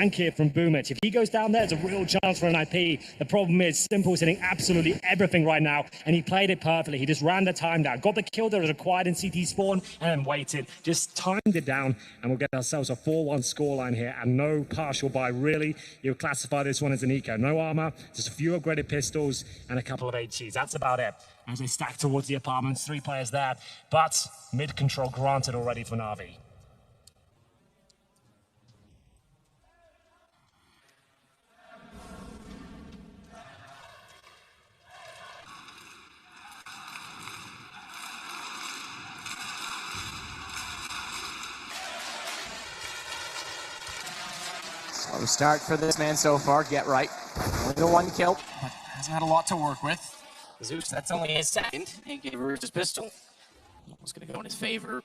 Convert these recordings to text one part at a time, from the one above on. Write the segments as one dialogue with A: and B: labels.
A: flank here from Boomich. If he goes down there, it's a real chance for an IP. The problem is Simple's hitting absolutely everything right now, and he played it perfectly. He just ran the time down, got the kill that was required in CT spawn, and then waited. Just timed it down, and we'll get ourselves a 4-1 scoreline here, and no partial buy, really. You'll classify this one as an eco. No armor, just a few upgraded pistols, and a couple of HEs. That's about it. As they stack towards the apartments, 3 players there, but mid-control granted already for Na'Vi.
B: Slow start for this man so far. Get right. Only the 1 kill, but hasn't had a lot to work with. Zeus, that's only his second. He gave Forrest his pistol. Almost going to go in his favor.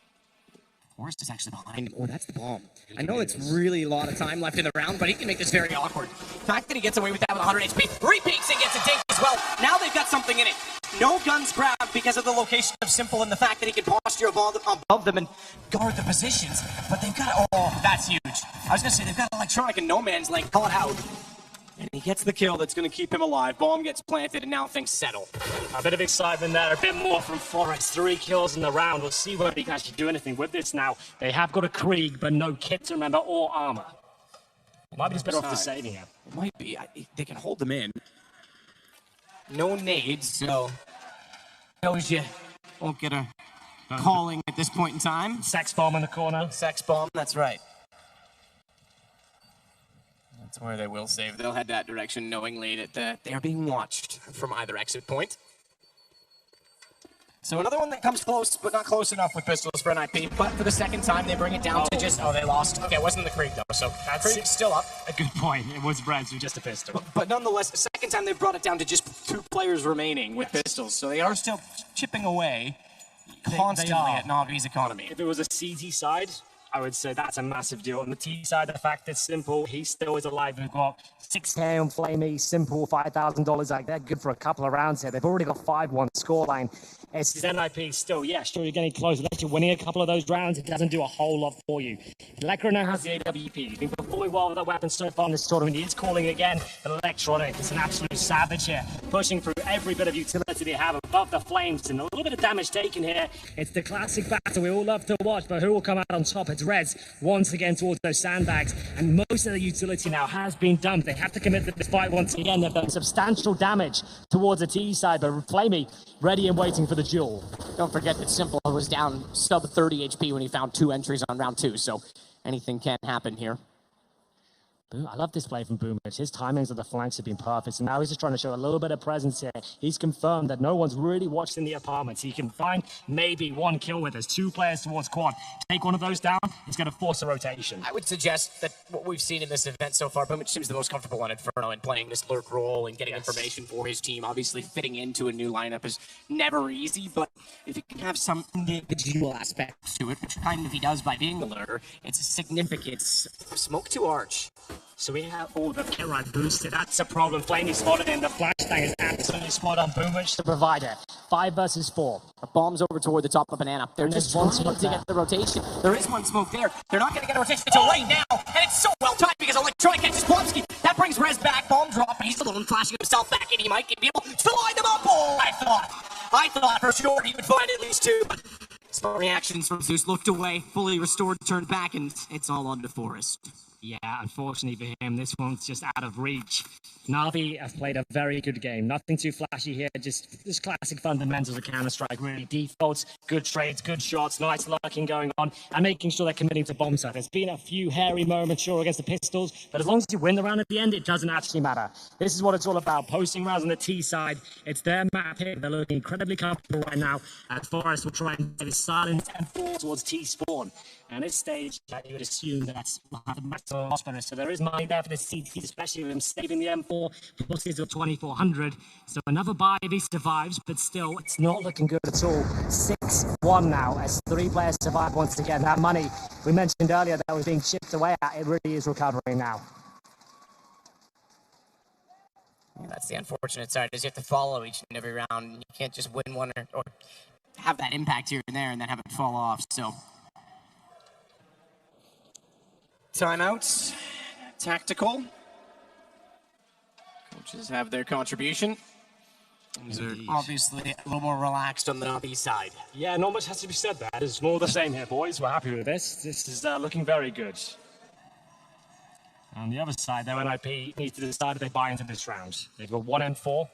B: Forrest is actually behind. Oh, that's the bomb. I know it's really a lot of time left in the round, but he can make this very awkward. The fact that he gets away with that with 100 HP, repeats and gets a dink as well. Now they've got something in it. No guns grabbed because of the location of Simple and the fact that he can posture above them and guard the positions. But they've got, oh, that's huge. I was going to say, they've got electronic and no man's land. Call it out. And he gets the kill that's going to keep him alive. Bomb gets planted, and now things settle.
A: A bit of excitement there, a bit more from Forrest. 3 kills in the round. We'll see whether he can actually do anything with this now. They have got a Krieg, but no kit to remember, or armor. Might be just better off just saving him.
B: It might be. They can hold them in. No nades, so knows you won't get a calling at this point in time.
A: Sex bomb in the corner.
B: Sex bomb, that's right. That's where they will save. They'll head that direction knowingly that they are being watched from either exit point. So another one that comes close, but not close enough with pistols for an IP. But for the second time, they bring it down to just, oh, they lost. Okay, it wasn't the Krieg, though, so Krieg's still up.
A: A good point. It was Reds with just a pistol.
B: But nonetheless, the second time they've brought it down to just 2 players remaining with pistols. So they are still chipping away constantly at Na'Vi's economy.
A: If it was a CT side, I would say that's a massive deal. On the T side, the fact that Simple, he still is alive. We've got 6K on Flamey, Simple, $5,000. Like, they're good for a couple of rounds here. They've already got 5-1 scoreline. It's his NIP still, yeah, sure, you're getting close. Unless you're winning a couple of those rounds, it doesn't do a whole lot for you. Electro now has the AWP. He's been performing well with that weapon so far in this tournament. He is calling again, but Electronic is an absolute savage here, pushing through every bit of utility they have above the flames, and a little bit of damage taken here. It's the classic battle we all love to watch, but who will come out on top? It's Reds once again towards those sandbags, and most of the utility now has been dumped. They have to commit to this fight once again. They've done substantial damage towards the T side, but Flamey ready and waiting for the duel.
B: Don't forget that Simple was down sub 30 HP when he found 2 entries on round 2, so anything can happen here.
A: I love this play from Boomich. His timings of the flanks have been perfect, so now he's just trying to show a little bit of presence here. He's confirmed that no one's really watched in the apartments. He can find maybe 1 kill with us. 2 players towards quad. Take one of those down, it's going to force a rotation.
B: I would suggest that what we've seen in this event so far, Boomich seems the most comfortable on Inferno and playing this lurk role and getting information for his team. Obviously, fitting into a new lineup is never easy, but if he can have some individual aspects to it, which kind of he does by being the lurker, it's a significant smoke to Arch.
A: So we have all the kit right boosted. That's a problem. Flamey spotted in. The flashbang is absolutely spot on. Boomich the provider. 5 versus 4.
B: The bomb's over toward the top of Banana. They're just trying to get the rotation. There is 1 smoke there. They're not going to get a rotation until right now. And it's so well timed because Electronic catches Blomsky. That brings Rez back. Bomb drop. But he's still flashing himself back in. He might be able to line them up. Oh, I thought for sure he would find at least 2. Smart reactions from Zeus. Looked away. Fully restored. Turned back. And it's all on to Forrest.
A: Yeah, unfortunately for him, this one's just out of reach. Na'Vi have played a very good game. Nothing too flashy here, just classic fundamentals of Counter-Strike, really. Defaults, good trades, good shots, nice lurking going on, and making sure they're committing to bomb site. There's been a few hairy moments, sure, against the pistols, but as long as you win the round at the end, it doesn't actually matter. This is what it's all about, posting rounds on the T side. It's their map here. They're looking incredibly comfortable right now. Forrest will try and get his silence and fall towards T spawn. And at this stage, you would assume that that's the maximum hospital. So there is money there for the CT, especially with him saving the M4. Plus he's got 2,400. So another buy if he survives, but still, it's not looking good at all. 6-1 now as 3 players survive once again. That money we mentioned earlier that was being chipped away at, it really is recovering now.
B: Yeah, that's the unfortunate side, is you have to follow each and every round. You can't just win one or have that impact here and there and then have it fall off. So timeouts. tactical. Coaches have their contribution. These are obviously a little more relaxed on the Northeast side.
A: Yeah, not much has to be said there. It's more the same here, boys. We're happy with this. This is looking very good. On the other side, their NIP needs to decide if they buy into this round. They've got 1 and 4,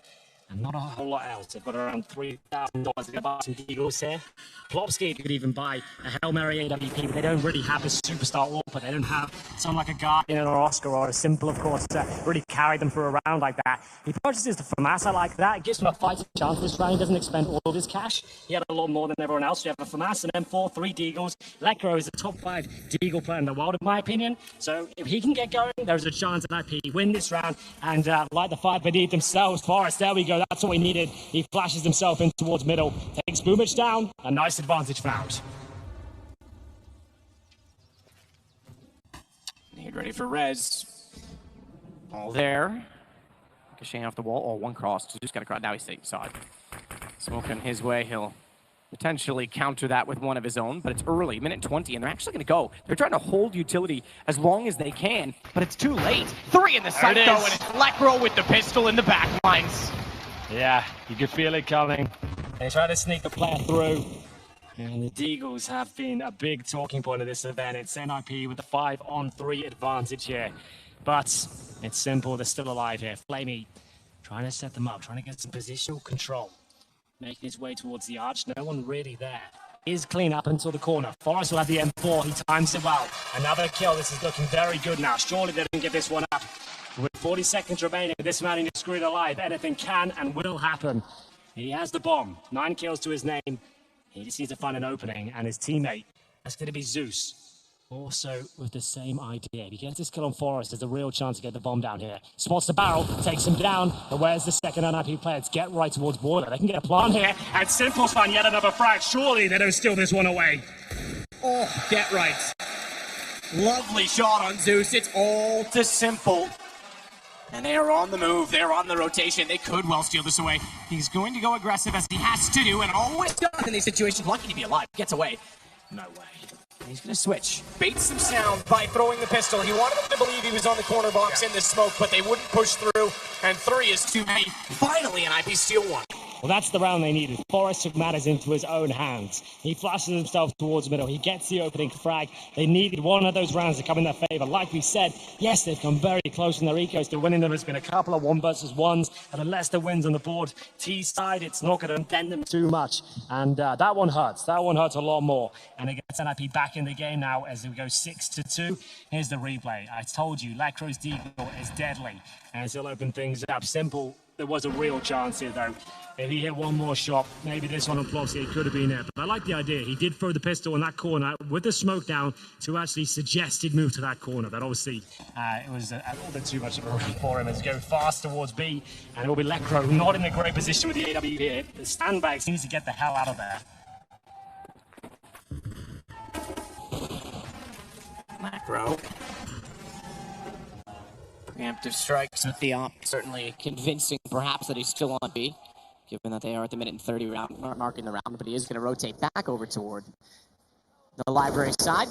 A: and not a whole lot else. They've got around $3,000 to buy some Eagles here. Plopsky could even buy a Hail Mary AWP, but they don't really have a superstar AWP. They don't have someone like a Guardian or Oscar or a Simple, of course, to really carry them for a round like that. He purchases the FAMAS like that. It gives him a fighting chance this round. He doesn't expend all of his cash. He had a lot more than everyone else. You have a FAMAS, an M4, 3 Deagles. Lekro is the top 5 Deagle player in the world, in my opinion. So if he can get going, there's a chance that IP win this round and light the fire beneath themselves. Forrest, there we go. That's what we needed. He flashes himself in towards middle, takes Boomich down. A nice advantage found.
B: Need ready for res. All there. Ricocheting off the wall. Oh, one cross. Just got a cross. Now he's inside. Smoking his way. He'll potentially counter that with one of his own, but it's early, minute 20, and they're actually going to go. They're trying to hold utility as long as they can, but it's too late. 3 in the sight, though, and it's Lekro with the pistol in the back lines.
A: Yeah, you could feel it coming. They try to sneak the player through. And the Deagles have been a big talking point of this event. It's NIP with the 5-on-3 advantage here. But it's simple, they're still alive here. Flamey trying to set them up, trying to get some positional control. Making his way towards the arch, no one really there. Is clean up until the corner. Forrest will have the M4, he times it well. Another kill, this is looking very good now. Surely they didn't give this one up. With 40 seconds remaining, this man is screwed alive. Anything can and will happen. He has the bomb, 9 kills to his name. He just needs to find an opening, and his teammate, that's going to be Zeus. Also with the same idea. If he gets this kill on Forrest, there's a real chance to get the bomb down here. Spots the barrel, takes him down, but where's the second NIP player? It's get right towards Boiler. They can get a plant here, and Simple's found yet another frag. Surely they don't steal this one away.
B: Oh, get right. Lovely shot on Zeus. It's all too simple. And they are on the move. They're on the rotation. They could well steal this away. He's going to go aggressive as he has to do, and always does in these situations. Lucky to be alive. Gets away. No way. And he's going to switch. Baits some sound by throwing the pistol. He wanted them to believe he was on the corner box in this smoke, but they wouldn't push through, and 3 is too many. Finally, an IP steal 1.
A: Well, that's the round they needed. Forrest took matters into his own hands. He flashes himself towards the middle. He gets the opening frag. They needed one of those rounds to come in their favor. Like we said, yes, they've come very close in their ecos to winning them. There's been a couple of 1 versus 1s, and unless the wins on the board T side, it's not going to dent them too much. And that one hurts. That one hurts a lot more. And it gets NIP back in the game now as we go 6-2. Here's the replay. I told you, Lekro's Deagle is deadly, and it'll open things up. Simple. There was a real chance here, though. If he hit one more shot, maybe this one on Plopsky could have been there. But I like the idea. He did throw the pistol in that corner with the smoke down to actually suggest he'd move to that corner. But obviously, it was a little bit too much of a run for him as he goes fast towards B. And it will be Lekro, not in a great position with the AW here. The sandbags needs to get the hell out of there.
B: Lekro. Preemptive strikes with the op. Certainly convincing, perhaps, that he's still on B, given that they are at the minute and 30 round, marking the round. But he is going to rotate back over toward the library side.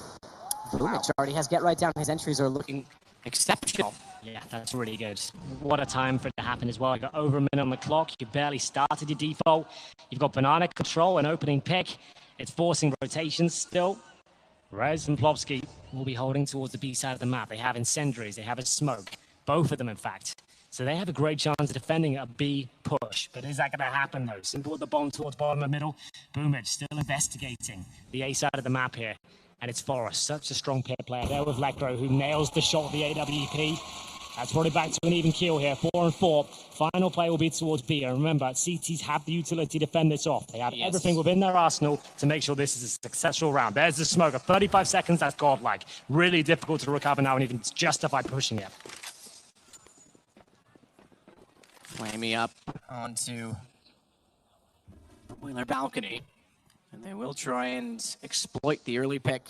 B: Boomich already has get right down. His entries are looking exceptional.
A: Yeah, that's really good. What a time for it to happen as well. You've got over a minute on the clock. You barely started your default. You've got banana control, an opening pick. It's forcing rotations still. Rez and Plopsky will be holding towards the B side of the map. They have incendiaries. They have a smoke. Both of them, in fact. So they have a great chance of defending a B push. But is that going to happen, though? Simple with the bomb towards bottom and middle. Boomich still investigating the A side of the map here. And it's Forrest, such a strong pair player there with Lekro, who nails the shot with the AWP. That's brought it back to an even kill here, 4-4. Final play will be towards B. And remember, CTs have the utility to fend this off. They have everything within their arsenal to make sure this is a successful round. There's the smoke. 35 seconds, that's godlike. Really difficult to recover now and even justify pushing it.
B: Flamey up onto the Wheeler balcony. And they will try and exploit the early pick.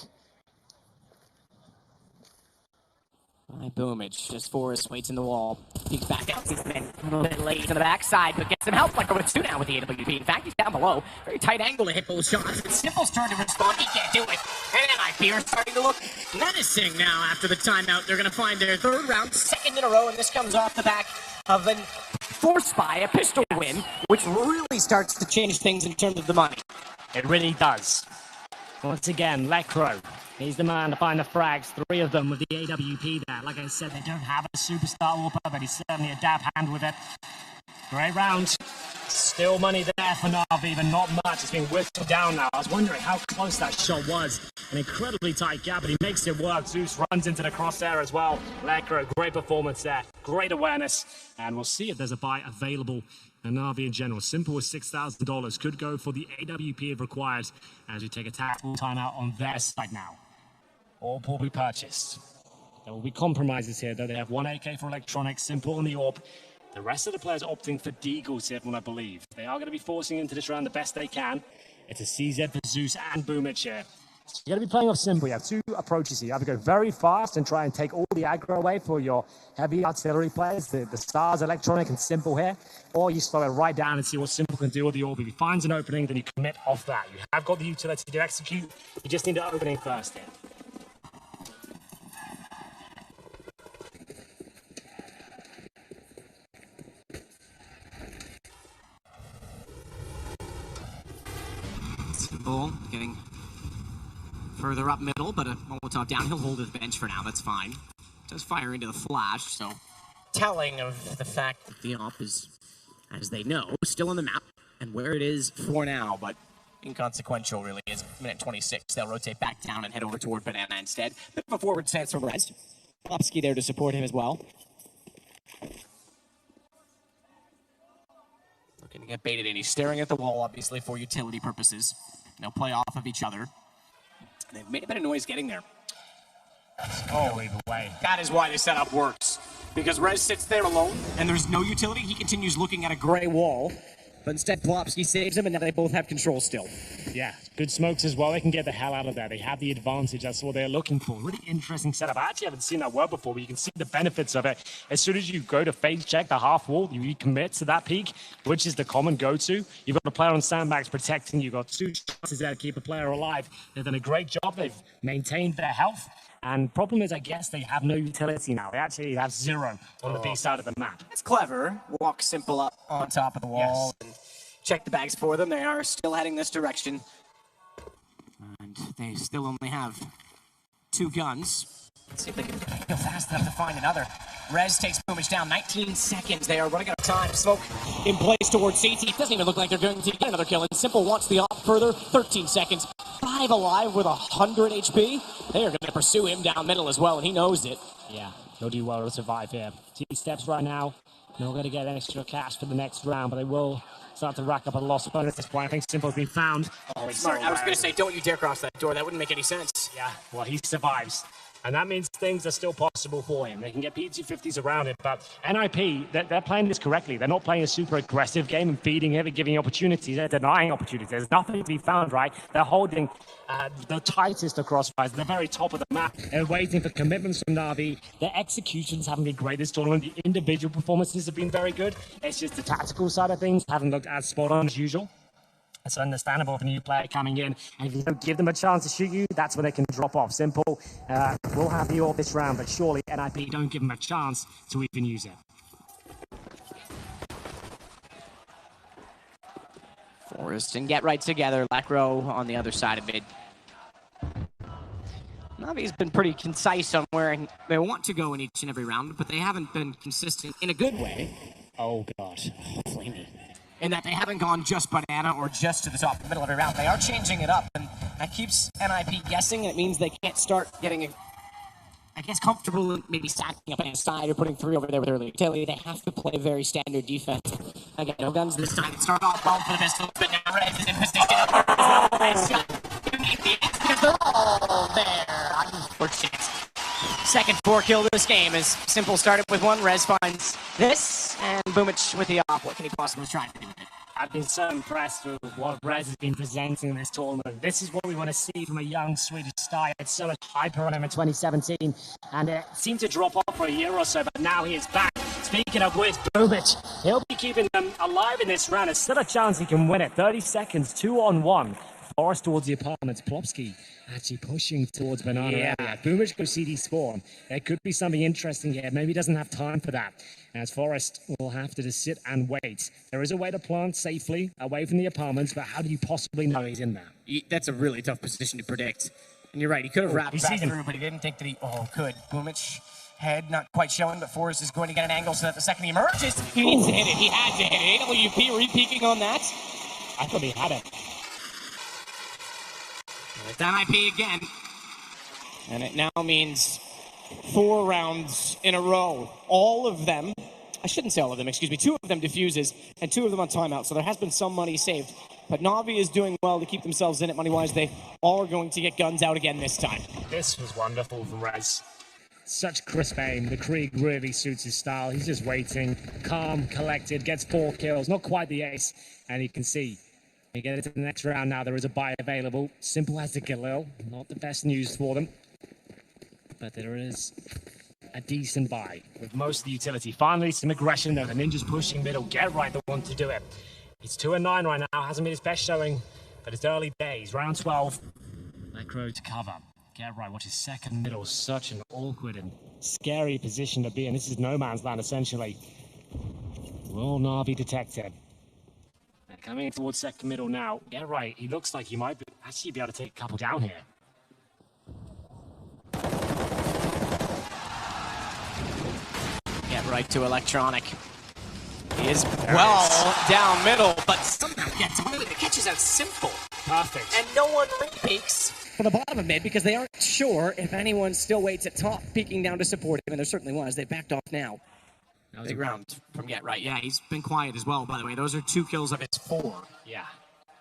B: Boomage, just Forrest waits in the wall. Peeks back out, sees him in a little bit late to the backside, but gets some help. Like with 2 now with the AWP. In fact, he's down below. Very tight angle to hit both shots. It's Simple's turn to respond. He can't do it. And NIP are starting to look menacing now after the timeout. They're going to find their 3rd round, 2nd in a row, and this comes off the back of an forced by a pistol win, which really starts to change things in terms of the money.
A: It really does. Once again, Lecro. He's the man to find the frags, 3 of them with the AWP there. Like I said, they don't have a superstar whooper, but he's certainly a dab hand with it. Great round. Still money there for Na'Vi, but not much. It's been whittled down now. I was wondering how close that shot was. An incredibly tight gap, but he makes it work. Zeus runs into the crosshair as well. Lecro, great performance there. Great awareness. And we'll see if there's a buy available. And Na'Vi in general, simple as $6,000, could go for the AWP if required as we take a tactical timeout on their side now. All will be purchased. There will be compromises here, though. They have 1 AK for electronics, simple on the AWP. The rest of the players opting for Deagles here, from what I believe. They are going to be forcing into this round the best they can. It's a CZ for Zeus and Boomich here. So you're going to be playing off simple. You have 2 approaches here. You either go very fast and try and take all the aggro away for your heavy artillery players, the stars, electronic, and simple here, or you slow it right down and see what simple can do with the AWP. If he finds an opening, then you commit off that. You have got the utility to execute. You just need an opening first here.
B: Simple getting further up middle, but a Molotov down. He'll hold his bench for now. That's fine. Does fire into the flash, so telling of the fact that the op is, as they know, still on the map and where it is for now, but inconsequential really is minute 26. They'll rotate back down and head over toward Banana instead. Bit of a forward stance from Rez. Popsky there to support him as well. Looking to get baited in. He's staring at the wall, obviously, for utility purposes. They'll play off of each other. They've made a bit of noise getting there.
A: Oh, either way.
B: That is why this setup works. Because Rez sits there alone, and there's no utility. He continues looking at a gray wall. But instead, Plopsky saves him, and now they both have control still.
A: Yeah, good smokes as well. They can get the hell out of there. They have the advantage. That's what they're looking for. Really interesting setup. I actually haven't seen that word before, but you can see the benefits of it. As soon as you go to phase check the half wall, you recommit to that peak, which is the common go-to. You've got a player on sandbags protecting. You've got 2 chances there to keep a player alive. They've done a great job. They've maintained their health. And problem is, I guess they have no utility now. They actually have 0 on the B side of the map.
B: It's clever. Walk simple up on top of the wall. Yes. And check the bags for them. They are still heading this direction. And they still only have 2 guns. Let's see if they can go fast enough to find another. Rez takes Boomage down. 19 seconds. They are running out of time. Smoke in place towards CT. It doesn't even look like they're going to get another kill. And Simple wants the op further. 13 seconds. 5 alive with 100 HP. They are going to pursue him down middle as well, and he knows it.
A: Yeah, he'll do well to survive here. 2 steps right now. They're not going to get extra cash for the next round, but they will start to rack up a loss bonus at this point. I think Simple's been found.
B: Oh, smart. I was going to say, don't you dare cross that door. That wouldn't make any sense.
A: Yeah, well, he survives. And that means things are still possible for him. They can get P250s around it, but NIP, they're playing this correctly. They're not playing a super aggressive game and feeding him and giving opportunities. They're denying opportunities. There's nothing to be found, right? They're holding the tightest of crossfires. They're very top of the map. They're waiting for commitments from Na'Vi. Their executions haven't been great this tournament. The individual performances have been very good. It's just the tactical side of things haven't looked as spot on as usual. It's understandable for a new player coming in, and if you don't give them a chance to shoot you, that's when they can drop off. Simple will have the AWP this round, but surely NIP don't give them a chance to even use it.
B: Forrest and get right together. Lacro on the other side of it. Navi's been pretty concise on where they want to go in each and every round, but they haven't been consistent in a good way.
A: Oh, God. Oh, flamey.
B: In that they haven't gone just banana or just to the top of the middle of every round. They are changing it up, and that keeps NIP guessing, and it means they can't start getting, I guess, comfortable and maybe stacking up on the side or putting 3 over there with early utility. They have to play very standard defense. Again, no guns this time. It started off well for the pistols, but now Rez is in position. Nice shot. Because they're all there. Unfortunate. Second 4 kill this game as Simple started with 1. Rez finds this, and Boomich with the op. What can he possibly try to do with it?
A: I've been so impressed with what Rez has been presenting in this tournament. This is what we want to see from a young Swedish star. He had so much hype on him in 2017, and it seemed to drop off for a year or so, but now he is back. Speaking of which, Bubic, he'll be keeping them alive in this round. There's still a chance he can win it. 30 seconds, 2-on-1. Forrest towards the apartments. Plopsky actually pushing towards Banana area. Bubic goes CD spawn. There could be something interesting here. Maybe he doesn't have time for that, as Forrest will have to just sit and wait. There is a way to plant safely away from the apartments, but how do you possibly know he's in there?
B: That's a really tough position to predict. And you're right, he could have wrapped back through, but he didn't think that he... Oh, could. Bubic, head not quite showing, but Forrest is going to get an angle so that the second he emerges, he needs to hit it. He had to hit it. AWP re-peeking on that.
A: I thought he had it.
B: It's NIP again. And it now means 4 rounds in a row. All of them, I shouldn't say all of them, excuse me, 2 of them defuses and 2 of them on timeout. So there has been some money saved. But Na'Vi is doing well to keep themselves in it money-wise. They are going to get guns out again this time.
A: This was wonderful from Rez. Such crisp aim. The Krieg really suits his style. He's just waiting, calm, collected, gets 4 kills. Not quite the ace. And you can see, we get into the next round now. There is a buy available. Simple as the Galil. Not the best news for them. But there is a decent buy with most of the utility. Finally, some aggression though. The Ninja's pushing middle. Get right, the one to do it. He's 2-9 right now. Hasn't been his best showing, but it's early days. Round 12. Necro to cover. Get right. Watch his second middle. Such an awkward and scary position to be in. This is no man's land, essentially. Will Na'Vi detect it? They're coming towards second middle now. Get right. He looks like he might actually be able to take a couple down here.
B: Get right to Electronic. He is well down middle, but somehow gets away with it. Catches out simple.
A: Perfect.
B: And no one re-peeks for the bottom of mid because they aren't sure if anyone still waits at top, peeking down to support him, and there certainly was. They backed off now. Big round from Get Right. Yeah, he's been quiet as well, by the way. Those are 2 kills of his 4.
A: Yeah.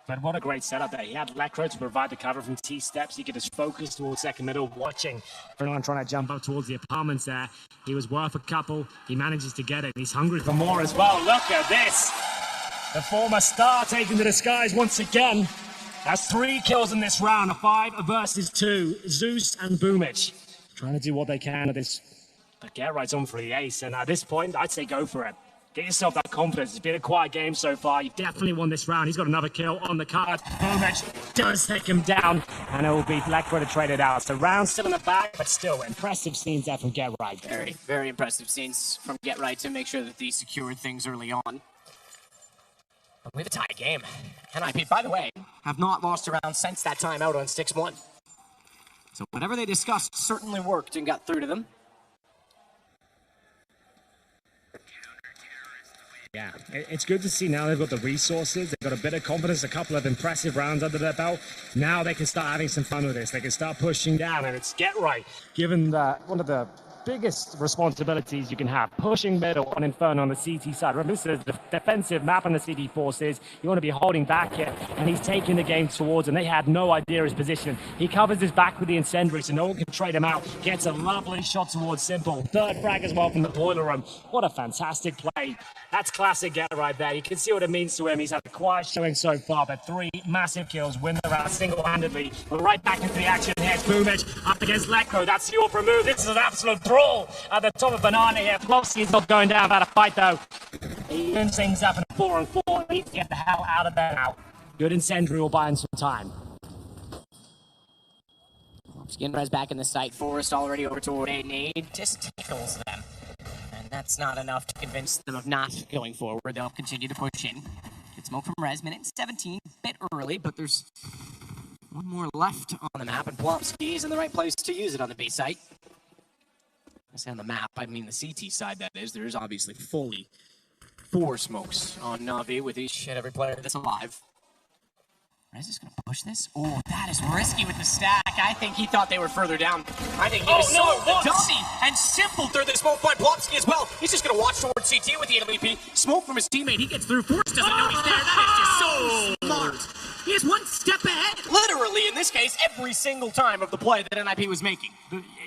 A: But what a great setup there. He had Lecro to provide the cover from T-steps. He could just focus towards second middle, watching everyone trying to jump up towards the apartments there. He was worth a couple. He manages to get it. He's hungry for more as well. Look at this. The former star taking to the skies once again. That's 3 kills in this round. A 5 versus 2. Zeus and Bubic trying to do what they can at this. But Get Right's on for the ace. And at this point, I'd say go for it. Get yourself that confidence. It's been a quiet game so far. You definitely won this round. He's got another kill on the card. Bubic does take him down, and it will be Blackrow to trade it out. So round still in the bag, but still impressive scenes there from Get Right.
B: Very, very impressive scenes from Get Right to make sure that they secured things early on. But we have a tie game. NIP, by the way, have not lost a round since that timeout on 6-1. So whatever they discussed certainly worked and got through to them.
A: Yeah, it's good to see now they've got the resources, they've got a bit of confidence, a couple of impressive rounds under their belt. Now they can start having some fun with this. They can start pushing down, and it's Get Right, given one of the biggest responsibilities you can have, pushing middle on Inferno on the CT side. Remember, this is the defensive map on the CD forces. You want to be holding back here, and he's taking the game towards, and they had no idea his position. He covers his back with the incendiary, so no one can trade him out. Gets a lovely shot towards Simple. 3rd frag as well from the boiler room. What a fantastic play. That's classic Get Right there. You can see what it means to him. He's had a quiet showing so far, but 3 massive kills, win the round single-handedly. We're right back into the action. Here's Bubic up against Lecro. That's the Orpra move. This is an absolute brawl at the top of Banana here. Plopsky's not going down without a fight, though. He turns things up in a 4-on-4. Needs to get the hell out of there now. Good incendiary will buy him some time.
B: Skin Res back in the sight. Forrest already over toward A. Nade just tickles them. And that's not enough to convince them of not going forward. They'll continue to push in. Get smoke from Res. Minute 17. Bit early, but there's one more left on the map, and Plopsky is in the right place to use it on the B site. I say on the map, I mean the CT side, that is. There's obviously fully 4 smokes on Na'Vi with each and every player that's alive. Rez is going to push this? Oh, that is risky with the stack. I think he thought they were further down. I think he was the dummy. And Simple through the smoke by Plopsky as well. He's just going to watch towards CT with the AWP. Smoke from his teammate. He gets through. Force doesn't know he's there. That is just so smart. He is one step ahead. Literally, in this case. face every single time of the play that NIP was making.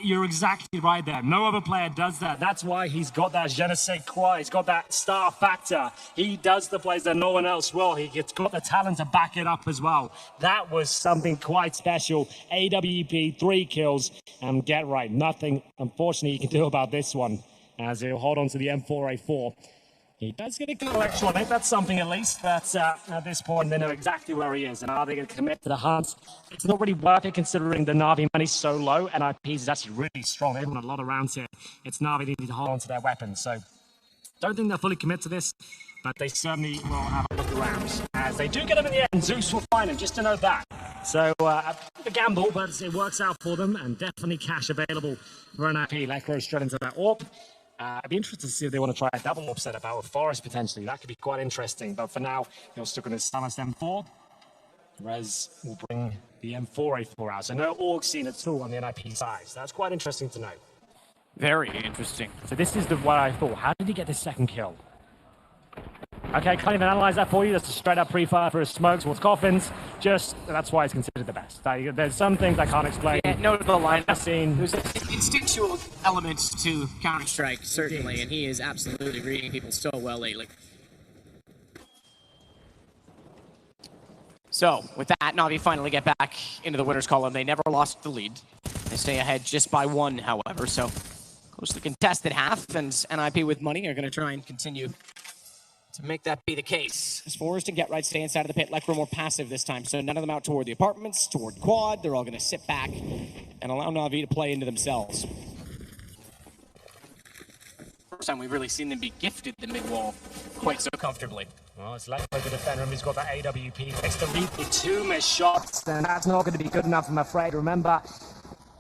A: You're exactly right there. No other player does that. That's why he's got that je ne sais quoi. He's got that star factor. He does the plays that no one else will. He's got the talent to back it up as well. That was something quite special. AWP, 3 kills, and get right. Nothing, unfortunately, you can do about this one, as he'll hold on to the M4A4. He does get a kill electronic, that's something at least, but at this point they know exactly where he is, and are they going to commit to the hunt? It's not really worth it considering the Na'Vi money's so low, and IPs is actually really strong. They've won a lot of rounds here. It's Na'Vi needing to hold on to their weapons, so don't think they'll fully commit to this, but they certainly will have a look around. As they do get him in the end, Zeus will find him, just to note that. So a gamble, but it works out for them, and definitely cash available for an IP. Lekro straight into that AWP. I'd be interested to see if they want to try a double AWP setup out with Forest potentially. That could be quite interesting. But for now, he'll stick on his Stannist M4. Rez will bring the M4A4 out. So no org scene at all on the NIP side. So that's quite interesting to know.
B: Very interesting.
A: So this is what I thought. How did he get this second kill? Okay, can't even analyze that for you. That's a straight up pre-fire for his smokes towards coffins. Just, that's why he's considered the best. There's some things I can't explain.
B: Yeah, no, the line.
A: There's
B: an instinctual element to Counter-Strike, certainly, and he is absolutely reading people so well lately. So, with that, Na'Vi finally get back into the winner's column. They never lost the lead. They stay ahead just by 1, however, so closely contested half, and NIP with money are going to try and continue to make that be the case. As Forrest and Get Right stay inside of the pit, Lekro more passive this time, so none of them out toward the apartments, toward quad. They're all going to sit back and allow Na'Vi to play into themselves. First time we've really seen them be gifted the mid-wall quite so comfortably.
A: Well, it's Lekro the defender, he's got that AWP. Takes the lead with 2 missed shots, and that's not going to be good enough, I'm afraid. Remember,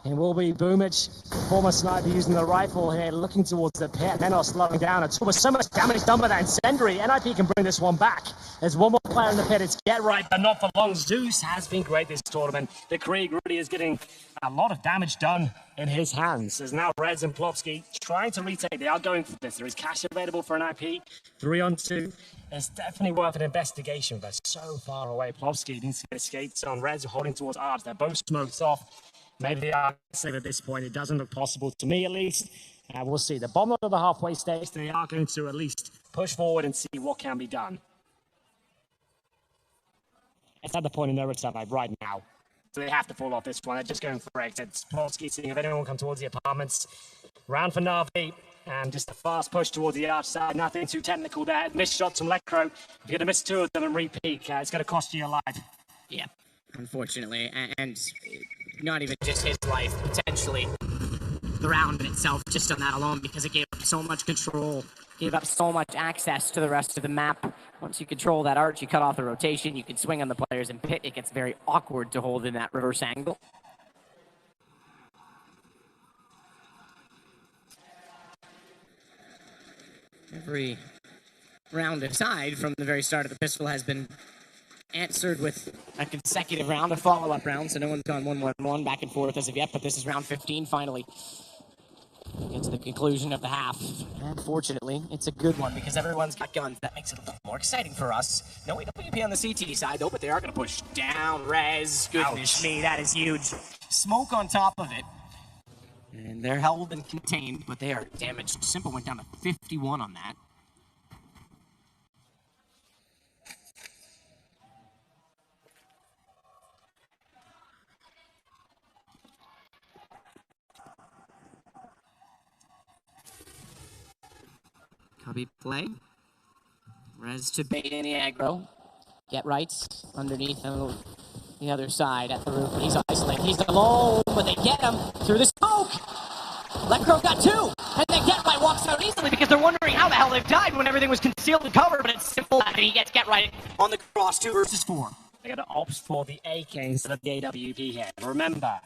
A: it will be Boomich, former sniper using the rifle here, looking towards the pit. They're not slowing down at all. With so much damage done by that incendiary, NIP can bring this one back. There's one more player in the pit. It's Get Right, but not for long. Zeus has been great this tournament. The Krieg really is getting a lot of damage done in his hands. There's now Reds and Plopsky trying to retake. They are going for this. There is cash available for an IP. 3-on-2. It's definitely worth an investigation, but so far away. Plopsky needs to get escaped on. Reds are holding towards Arch. They're both smoked off. Maybe they are safe at this point. It doesn't look possible to me, at least. We'll see. The bottom of the halfway stage, they are going to at least push forward and see what can be done. It's at the point in no return, like right now. So they have to fall off this one. They're just going for it. It's Plotski seeing if anyone will come towards the apartments. Round for Na'Vi. And just a fast push towards the outside. Nothing too technical there. Missed shots from Lekro. If you're going to miss 2 of them and repeat, it's going to cost you your life.
B: Yeah, unfortunately. And not even just his life, potentially the round in itself, just on that alone, because it gave up so much control, gave up so much access to the rest of the map. Once you control that arch, you cut off the rotation, you can swing on the players in pit. It gets very awkward to hold in that reverse angle. Every round aside from the very start of the pistol has been answered with a consecutive round of follow-up rounds, so no one's gone 1-1-1 back and forth as of yet, but this is round 15 finally. Gets to the conclusion of the half. Unfortunately, it's a good one because everyone's got guns. That makes it a little more exciting for us. No AWP on the CT side though, but they are going to push down. Rez, goodness me, that is huge. Smoke on top of it. And they're held and contained, but they are damaged. Simple went down to 51 on that. Cubby play. Rez to bait any aggro. Get right underneath the other side at the roof. He's isolated. He's alone, but they get him through the smoke. Lekro got 2, and then Get Right walks out easily because they're wondering how the hell they've died when everything was concealed and covered, but it's simple, and he gets Get Right on the cross. 2 versus 4.
A: They got to opt for the AK instead of the AWP here. Remember,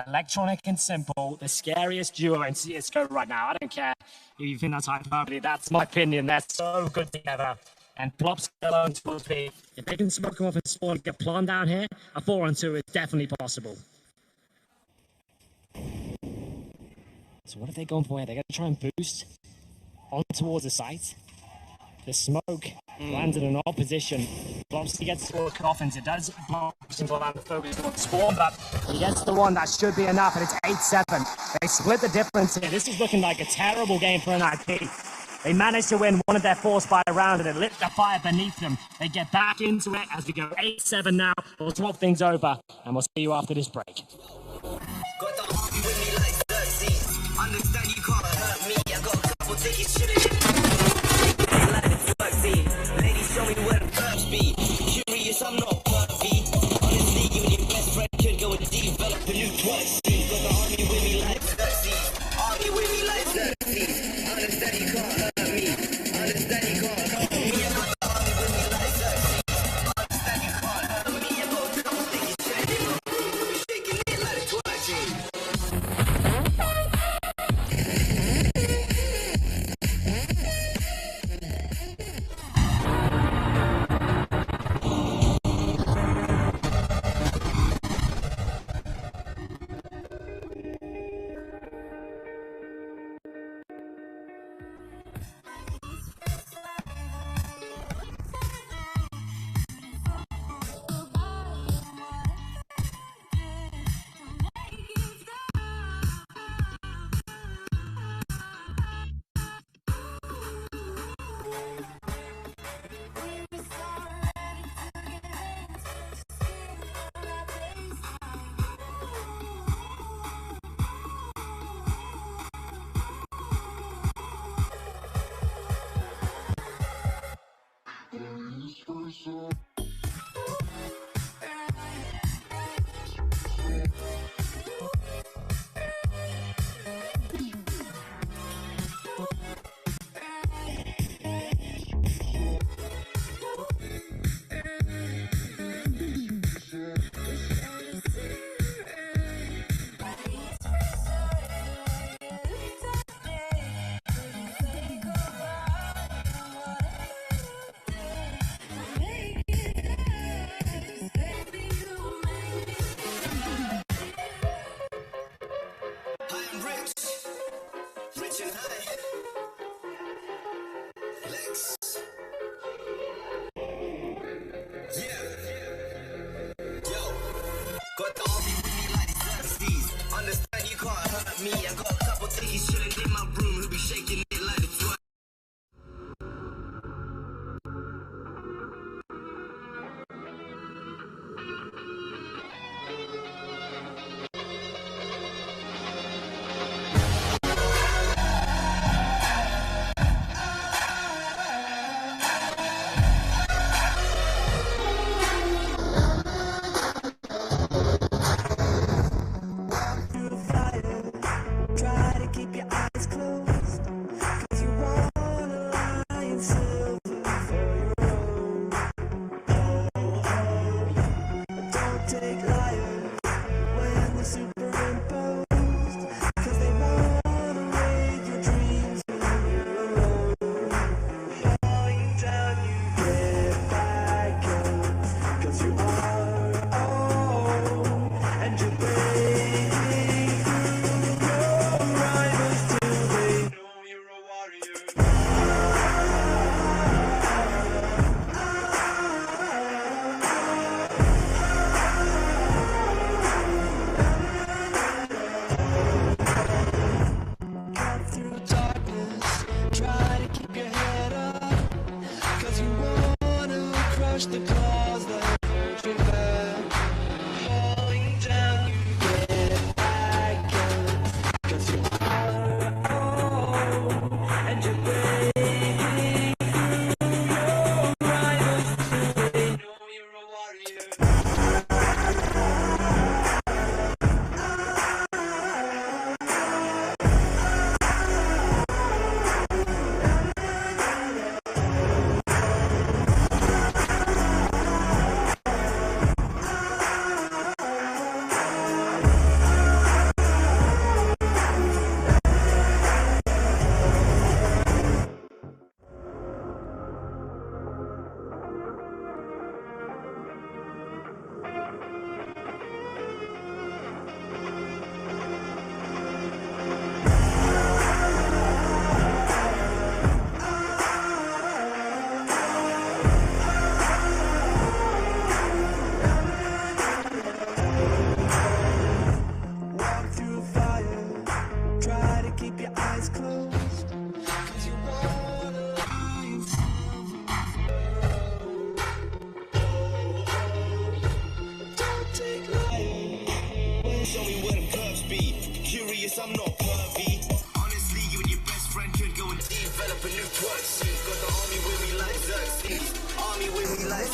A: Electronic and Simple, the scariest duo in CSGO right now. I don't care if you think that's hyperbole. That's my opinion. They're so good together. And Plops alone towards B. If they can smoke them off and spawn and get Plum down here, a 4-on-2 is definitely possible. So what are they going for here? They're going to try and boost on towards the site. The smoke lands in an opposition. Obviously gets to coffins. It does block single land the focus on Spawn, but he gets the one that should be enough, and it's 8-7. They split the difference here. This is looking like a terrible game for NIP. They managed to win one of their force by a round, and it lit the fire beneath them. They get back into it as we go 8-7 now. We'll swap things over, and we'll see you after this break.
C: Got the army with me like Xerxes. Understand you can't hurt me. I got a couple tickets, should've ladies, show me where the curves be. Curious, I'm not pervy. Honestly, even your best friend could go and develop a new twerk scene. Got the army with me like Xerxes. Army with me like Xerxes. Understand you can't hurt me. Understand you can't hurt me. I got the army with me like Xerxes. Understand you can't hurt me. I got a couple things shaking in my room. Shaking it like a twerk scene. Rich and high. Lex. Yeah. Yo. Got the army with me like Xerxes. Understand you can't hurt me. I got a couple tickets chilling in my room who be shaking it like a twerk.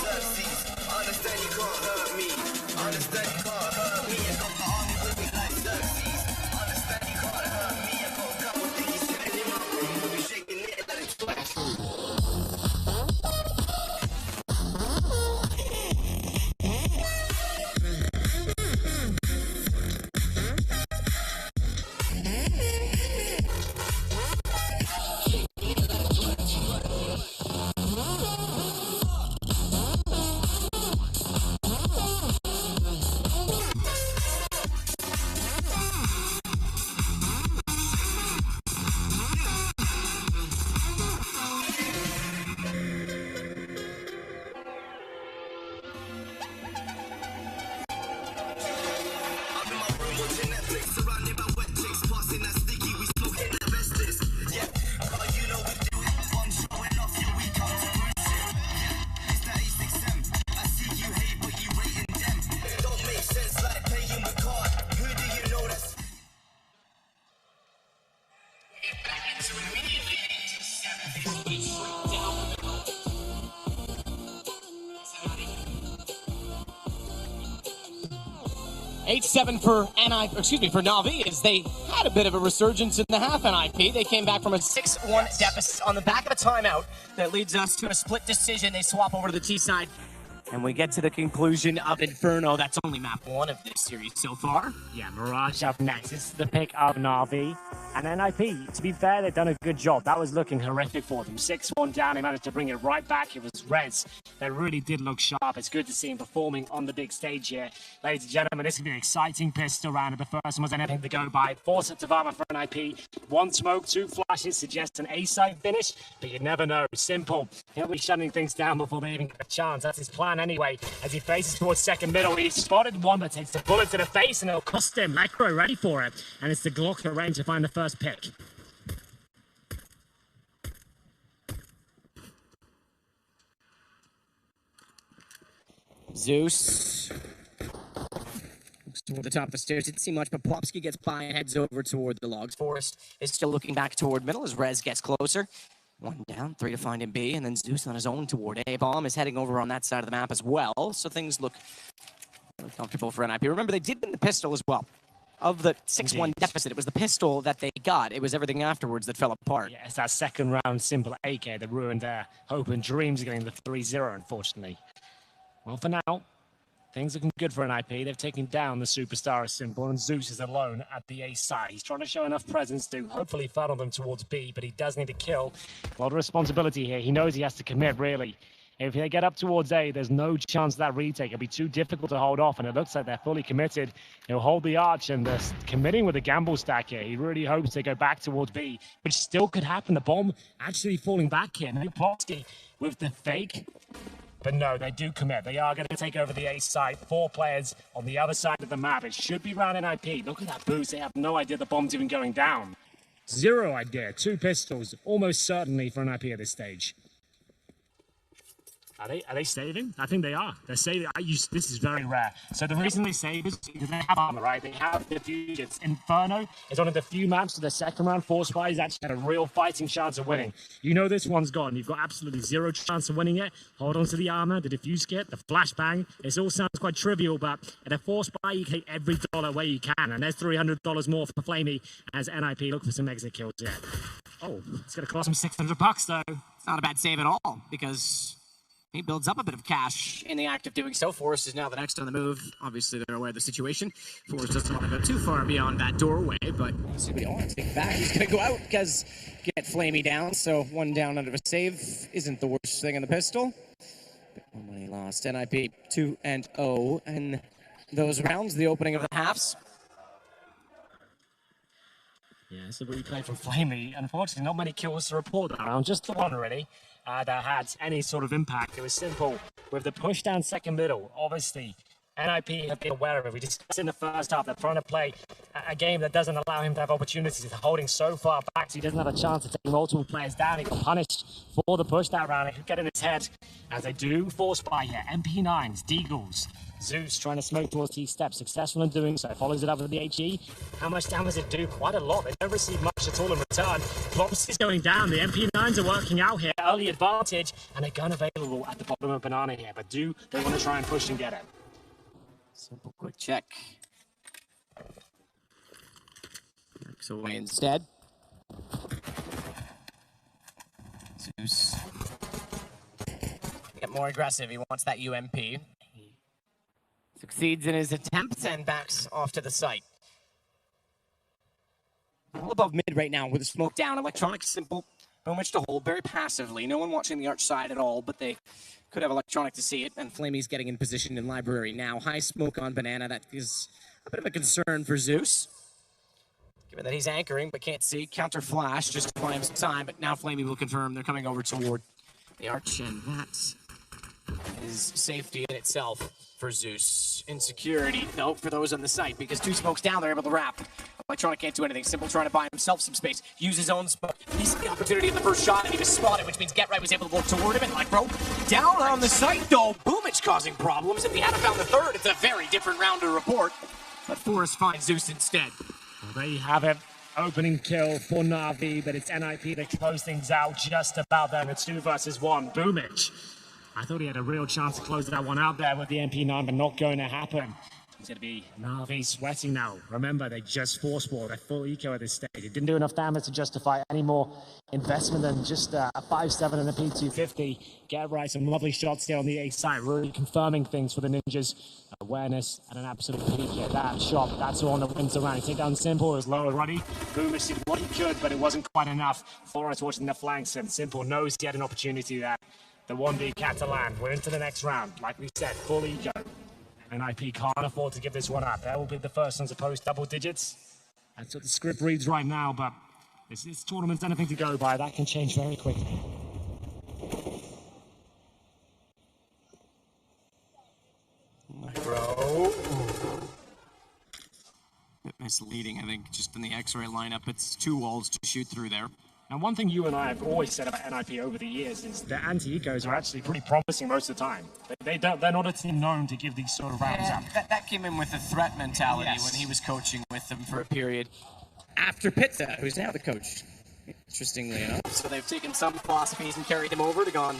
C: Xerxes. Understand you can't hurt me. Understand you can't hurt me. I got the army with me like Xerxes. Understand you can't hurt me. I got a couple things sitting in my room. We'll be shaking it like it's flash.
B: 8-7 for for Na'Vi as they had a bit of a resurgence in the half NIP. They came back from a 6-1 deficit on the back of a timeout that leads us to a split decision. They swap over to the T side. And we get to the conclusion of Inferno. That's only map 1 of this series so far.
A: Yeah, Mirage up next. This is the pick of Na'Vi. And NIP, to be fair, they've done a good job. That was looking horrific for them. 6-1 down, they managed to bring it right back. It was Rez that really did look sharp. It's good to see him performing on the big stage here. Ladies and gentlemen, this is an exciting pistol round. The first one was anything to go by. 4 sets of armor for NIP. 1 smoke, 2 flashes suggests an A-side finish, but you never know. Simple. He'll be shutting things down before they even get a chance. That's his plan anyway. As he faces towards second middle, he spotted one that takes the bullet to the face and it'll cost him. Lekro ready for it. And it's the Glock that range to find the first pick.
B: Zeus looks toward the top of the stairs. Didn't see much, but Plopsky gets by and heads over toward the logs. Forrest is still looking back toward middle as Rez gets closer. 1 down, 3 to find him B, and then Zeus on his own toward A. Bomb is heading over on that side of the map as well, so things look really comfortable for NIP. Remember, they did win the pistol as well. Of the 6-1 deficit, it was the pistol that they got. It was everything afterwards that fell apart.
A: Yeah, it's that second round simple AK that ruined their hope and dreams of getting the 3-0, unfortunately. Well, for now, things looking good for NIP. They've taken down the superstar as simple, and Zeus is alone at the A side. He's trying to show enough presence to hopefully funnel them towards B, but he does need to kill. A lot of responsibility here. He knows he has to commit, really. If they get up towards A, there's no chance of that retake. It'll be too difficult to hold off, and it looks like they're fully committed. They'll hold the arch, and they're committing with a gamble stack here. He really hopes they go back towards B, which still could happen. The bomb actually falling back here. Now Plopsky with the fake. But no, they do commit. They are going to take over the A side. 4 players on the other side of the map. It should be round NIP. Look at that boost. They have no idea the bomb's even going down. 0 idea. 2 pistols. Almost certainly for NIP at this stage. Are they saving? I think they are. They're saving. This is very rare. So the reason they save is because they have armor, right? They have the fusions. Inferno is one of the few maps to the second round. 4 Spies actually had a real fighting chance of winning. You know this one's gone. You've got absolutely 0 chance of winning it. Hold on to the armor, the diffuse kit, the flashbang. It all sounds quite trivial, but at a 4 Spy, you take every dollar where you can. And there's $300 more for Flamey as NIP look for some exit kills here. Oh, it's going to cost him $600 though.
B: It's not a bad save at all, because he builds up a bit of cash in the act of doing so. Forrest is now the next on the move. Obviously, they're aware of the situation. Forrest doesn't want to go too far beyond that doorway, but see what he wants. Take back. He's going to go out because get Flamey down. So 1 down under a save isn't the worst thing in the pistol. Bit more money lost. NIP 2-0, and those rounds, the opening of the halves.
A: Yeah, it's a replay from Flamey. Unfortunately, not many kills to report that round. Just the one already. That had any sort of impact. It was simple with the push down second middle. Obviously, NIP have been aware of it. We discussed in the first half, they're trying to play a game that doesn't allow him to have opportunities. He's holding so far back, so he doesn't have a chance to take multiple players down. He got punished for the push that round. It could get in his head, as they do. 4 Spy here, MP9s, Deagles. Zeus trying to smoke towards T-step, successful in doing so, follows it up with the HE. How much damage does it do? Quite a lot. They don't receive much at all in return. Flops is going down. The MP9s are working out here. Early advantage, and a gun available at the bottom of Banana here. But do they want to try and push and get it?
B: Simple quick check. Works away instead. Zeus. Get more aggressive. He wants that UMP. He succeeds in his attempts and backs off to the site. All above mid right now with the smoke down. Electronic simple. Boomich to hold very passively. No one watching the arch side at all, but they could have electronic to see it. And Flamey's getting in position in library now. High smoke on Banana. That is a bit of a concern for Zeus. Given that he's anchoring but can't see. Counter flash just to buy him some time. But now Flamey will confirm they're coming over toward the arch. And that is safety in itself for Zeus. Insecurity, though, for those on the site, because two smokes down, they're able to wrap. Electronic can't do anything. Simple trying to buy himself some space. Use his own smoke. He saw the opportunity in the first shot, and he was spotted, which means Get Right was able to go toward him. And like, bro, down on the site, though. Boomich causing problems. If he hadn't found the third, it's a very different round to report. But Forrest finds Zeus instead.
A: Well, there you have it. Opening kill for Na'Vi, but it's NIP that close things out just about there. It's 2 versus 1. Boomich. I thought he had a real chance to close that one out there with the MP9, but not going to happen. It's going to be Na'Vi sweating now. Remember, they just force-balled. They're full eco at this stage. It didn't do enough damage to justify any more investment than just a 5.7 and a P250. Get right, some lovely shots here on the A side, really confirming things for the Ninjas. Awareness and an absolute peak here. That shot, that's the one that wins around. Take down Simple, it was low already. Boomich did what he could, but it wasn't quite enough. Forrest watching the flanks, and Simple knows he had an opportunity there. The 1v Catalan. We're into the next round. Like we said, full ego. And IP can't afford to give this one up. That will be the first one to post double digits. That's what the script reads right now, but this tournament's anything to go by. That can change very quickly.
B: Bro. Bit misleading, I think, just in the X-ray lineup. It's 2 walls to shoot through there.
A: And one thing you and I have always said about NIP over the years is the anti-ecos are actually pretty promising most of the time. They're not a team known to give these sort of rounds up.
B: That came in with a threat mentality when he was coaching with them for a period after Pizza, who's now the coach, interestingly enough. So they've taken some philosophies and carried them over to gone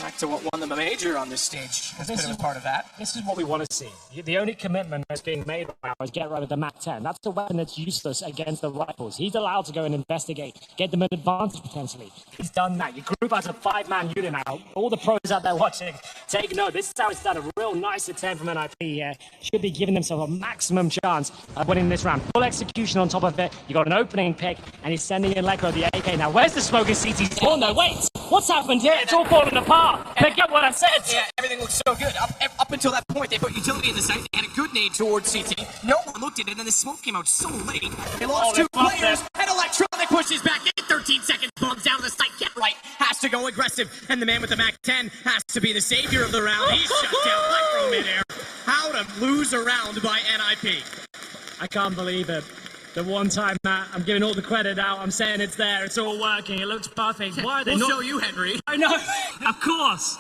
B: back to what won them a major on this stage. This is a part of that.
A: This is what we want to see. The only commitment that's being made right now is Get Right with the MAC-10. That's the weapon that's useless against the rifles. He's allowed to go and investigate, get them an advantage potentially. He's done that. Your group has a 5-man unit now. All the pros out there watching, take note. This is how it's done. A real nice attempt from NIP here. Should be giving themselves a maximum chance of winning this round. Full execution on top of it. You got an opening pick, and he's sending in Lekko the AK. Now, where's the smoking CT spawn though? Wait, what's happened here? It's all falling apart. Forget what I said.
B: Yeah, everything looks so good. Up until that point, they put utility in the site. They had a good nade towards CT. No one looked at it, and then the smoke came out so late. They lost 2 players, and Electronic pushes back in 13 seconds. Bombs down the site. Get Right has to go aggressive, and the man with the MAC-10 has to be the savior of the round. He's shut down Electro midair. How to lose a round by NIP.
A: I can't believe it. The one time, Matt, I'm giving all the credit out. I'm saying it's there. It's all working. It looks perfect. Why are they not?
B: We'll show you, Henry.
A: I know. Of course.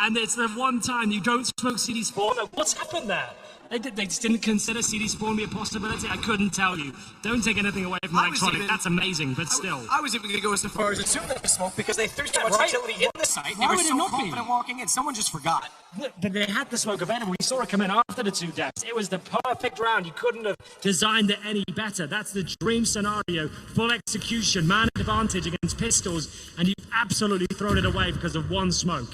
A: And it's the one time you don't smoke CD spawn. What's happened there? They just didn't consider CD spawn be a possibility. I couldn't tell you. Don't take anything away from Electronic. That's amazing, but still.
B: I was even going to go as far as assume that it was smoke because they threw so much utility in the site. They were so confident walking in. Someone just forgot.
A: But they had the smoke available. We saw it come in after the 2 deaths. It was the perfect round. You couldn't have designed it any better. That's the dream scenario. Full execution, man advantage against pistols, and you've absolutely thrown it away because of 1 smoke.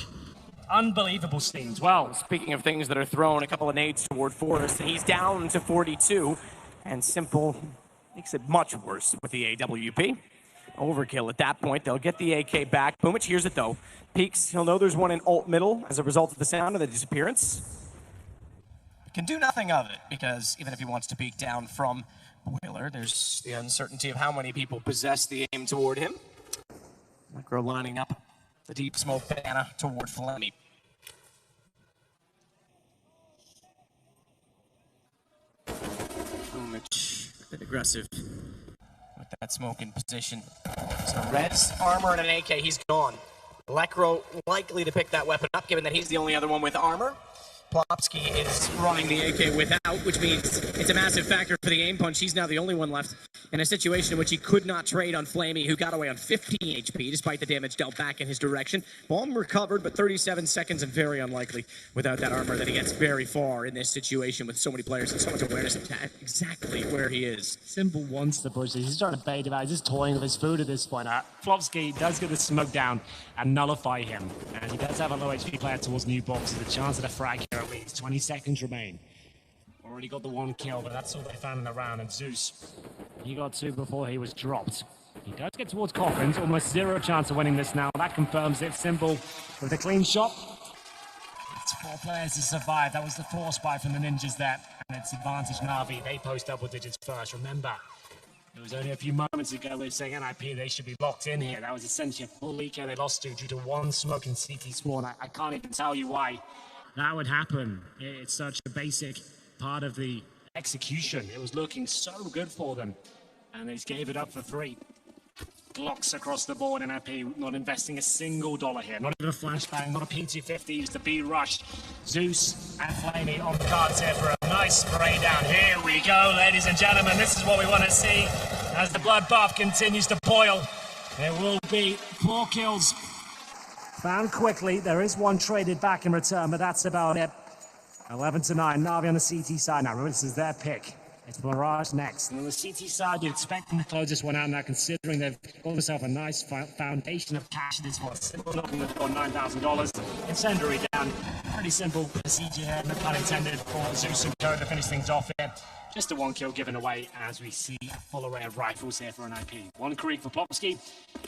A: Unbelievable scenes. Well,
B: speaking of things that are thrown, a couple of nades toward Forrest, and he's down to 42. And Simple makes it much worse with the AWP. Overkill at that point. They'll get the AK back. Boomich hears it, though. Peeks. He'll know there's one in ult middle as a result of the sound of the disappearance. Can do nothing of it, because even if he wants to peek down from Boiler, there's the uncertainty of how many people possess the aim toward him. Micro lining up the deep smoke Banana toward Flemmy. Boomich, a bit aggressive with that smoke in position. So Red's armor and an AK, he's gone. Lekro likely to pick that weapon up, given that he's the only other one with armor. Plopsky is running the AK without, which means it's a massive factor for the aim punch. He's now the only one left in a situation in which he could not trade on Flamey, who got away on 15 HP despite the damage dealt back in his direction. Bomb recovered, but 37 seconds and very unlikely without that armor that he gets very far in this situation with so many players and so much awareness of exactly where he is.
A: Simple wants to push this. He's trying to bait him out. He's just toying with his food at this point. Plopsky does get the smoke down and nullify him. And he does have a low HP player towards new boxes. The chance at a frag here at least. 20 seconds remain. Already got the one kill, but that's all they found in the round. And Zeus, he got two before he was dropped. He does get towards Cochran's. Almost zero chance of winning this now. That confirms it. Simple with a clean shot. It's 4 players to survive. That was the force buy from the ninjas there. And it's advantage Na'Vi. They post double digits first. Remember, it was only a few moments ago they were saying NIP, they should be locked in here. That was essentially a full eco they lost to due to one smoke in CT spawn. I can't even tell you why that would happen. It's such a basic part of the execution. It was looking so good for them. And they just gave it up for 3. Blocks across the board, NIP not investing a single dollar here. Not even a flashbang, not a P250 used to be rushed. Zeus and Flamey on the cards here for a nice spray down. Here we go, ladies and gentlemen. This is what we want to see as the blood bath continues to boil. There will be 4 kills found quickly. There is one traded back in return, but that's about it. 11-9, Na'Vi on the CT side now. Remember, this is their pick. It's Mirage next. And on the CT side, you'd expect them to close this one out now, considering they've got themselves a nice foundation of cash. This was simple, knocking the door $9,000. Incendiary down. Pretty simple procedure here, no pun intended, for Zeus and Co to finish things off here. Just a 1 kill given away as we see a full array of rifles here for an IP. 1 Krieg for Plopsky,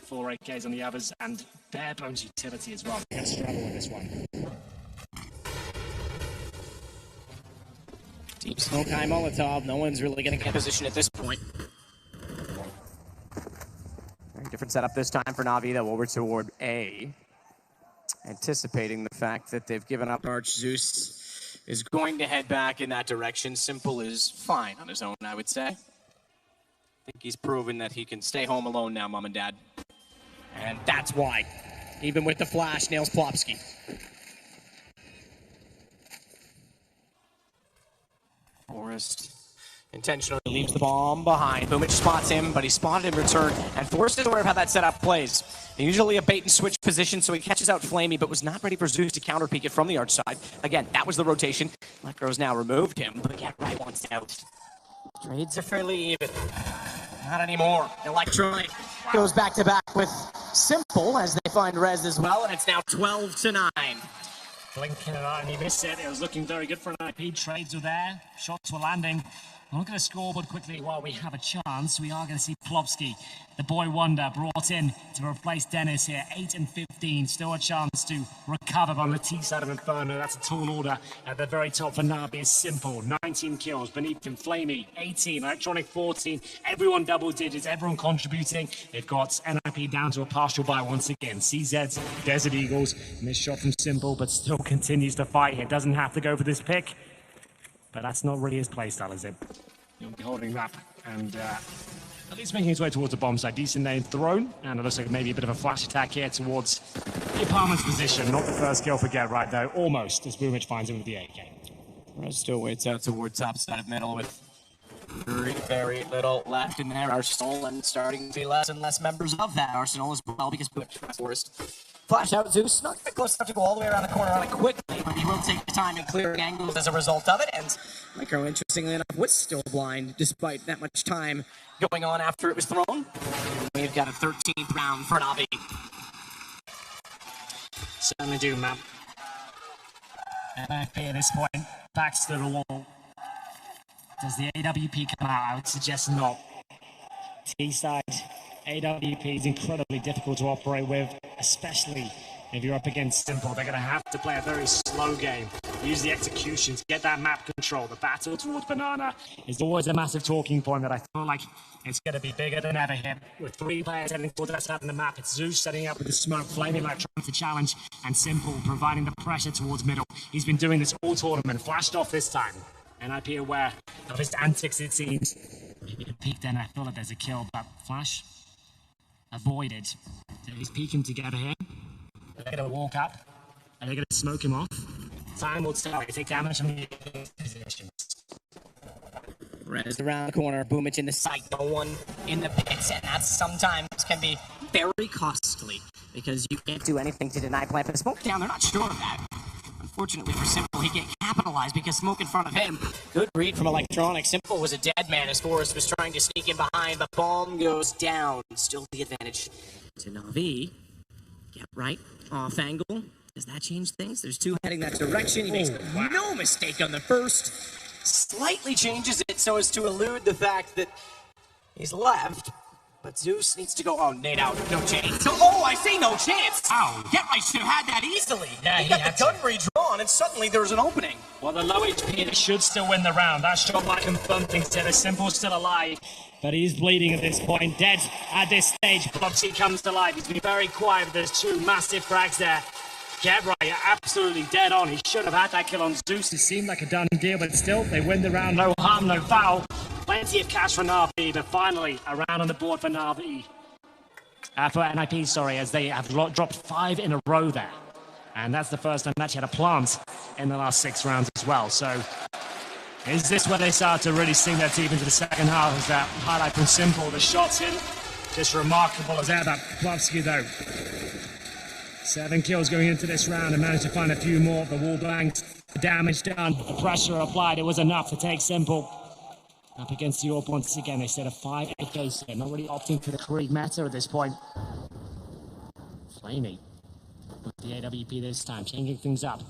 A: 4 AKs on the others, and bare bones utility as well. They're going to struggle with this one.
B: Deep smoke, high Molotov. No one's really going to get position at this point. Very different setup this time for Na'Vi, though, over toward A. Anticipating the fact that they've given up. Arch Zeus is going to head back in that direction. Simple is fine on his own, I would say. I think he's proven that he can stay home alone now, Mom and Dad. And that's why, even with the flash, nails Plopsky. Forrest intentionally leaves the bomb behind. Boomich spots him, but he spotted in return. And Forrest is aware of how that setup plays. Usually a bait and switch position, so he catches out Flamey, but was not ready for Zeus to counter peek it from the arch side. Again, that was the rotation. Electro's now removed him, but Get Right wants out. Trades are fairly even. Not anymore. Electro goes back to back with Simple as they find Rez as well, and it's now 12-9.
A: Blinking an eye and he missed it. It was looking very good for an IP. Trades were there. Shots were landing. We're not going to scoreboard quickly while we have a chance. We are going to see Plopsky, the boy wonder, brought in to replace Dennis here. 8 and 15. Still a chance to recover on the T side of Inferno. That's a tall order. At the very top for Na'Vi is Simple. 19 kills. Beneath him, Flamey, 18. Electronic, 14. Everyone double digits. Everyone contributing. They've got NIP down to a partial buy once again. CZ's Desert Eagles. Missed shot from Simple, but still continues to fight here. Doesn't have to go for this pick. But that's not really his playstyle, is it? He'll be holding that and at least making his way towards the bomb side. Decent name thrown, and it looks like maybe a bit of a flash attack here towards the apartment's position. Not the first kill for Get Right, though. Almost, as Boomich finds him with the AK.
B: Rez still waits out towards top side of middle with very little left in their arsenal, and starting to see less and less members of that arsenal as well, because Forrest flash out Zeus, not quite close enough to go all the way around the corner on it quickly, but he will take the time in clearing angles as a result of it, and Micro, interestingly enough, was still blind despite that much time going on after it was thrown. We've got a 13th round for Na'Vi.
A: Certainly do, man. NIP at this point, backs to the wall. Does the AWP come out? I would suggest not. T-side AWP is incredibly difficult to operate with, especially if you're up against Simple. They're going to have to play a very slow game. Use the execution to get that map control. The battle towards Banana is always a massive talking point that I feel like it's going to be bigger than ever here. With 3 players heading towards that side of the map, it's Zeus setting up with the smoke, Flaming like trying to challenge, and Simple providing the pressure towards middle. He's been doing this all tournament, flashed off this time. NIP aware of his antics, it seems. Maybe the peek then, I feel like there's a kill, but Flash avoided. So he's peeking together here. Are they going to walk up? Are they going to smoke him off? Time will tell. You take damage from the positions.
B: Rez around the corner, Boomich in the sight, no one in the pits, and that sometimes can be very costly because you can't do anything to deny plant the smoke down. They're not sure of that. Unfortunately for Simple, he can't capitalize because smoke in front of him. Good read from Electronic. Simple was a dead man as Forrest was trying to sneak in behind, but bomb goes down. Still the advantage to Na'Vi. Get right, off angle. Does that change things? There's two heading that direction. He makes no mistake on the first. Slightly changes it so as to elude the fact that he's left. But Zeus needs to go. Oh, Nate out. No chance. So, I say no chance.
A: Ow.
B: Get right, should have had that easily.
A: Yeah,
B: he got the gun redrawn, and suddenly there was an opening.
A: Well, the low HP should still win the round. That shot might confirm things there. Simple's still alive, but he's bleeding at this point. Dead at this stage. Bobsy comes to life. He's been very quiet, but there's two massive frags there. Get right, absolutely dead on. He should have had that kill on Zeus. It seemed like a done deal, but still, they win the round. No harm, no foul. Plenty of cash for Na'Vi, but finally, a round on the board for Na'Vi. For NIP, sorry, as they have dropped 5 in a row there. And that's the first time they actually had a plant in the last 6 rounds as well. So, is this where they start to really sink their teeth into the second half? Is that highlight from Simple, the shots in, just remarkable as ever. Plovsky, though. 7 kills going into this round and managed to find a few more. The wall blanks, the damage done, the pressure applied. It was enough to take Simple up against the Orb once again. They set a 5-8 case here. Not really opting for the Krieg meta at this point. Flamey with the AWP this time, changing things up.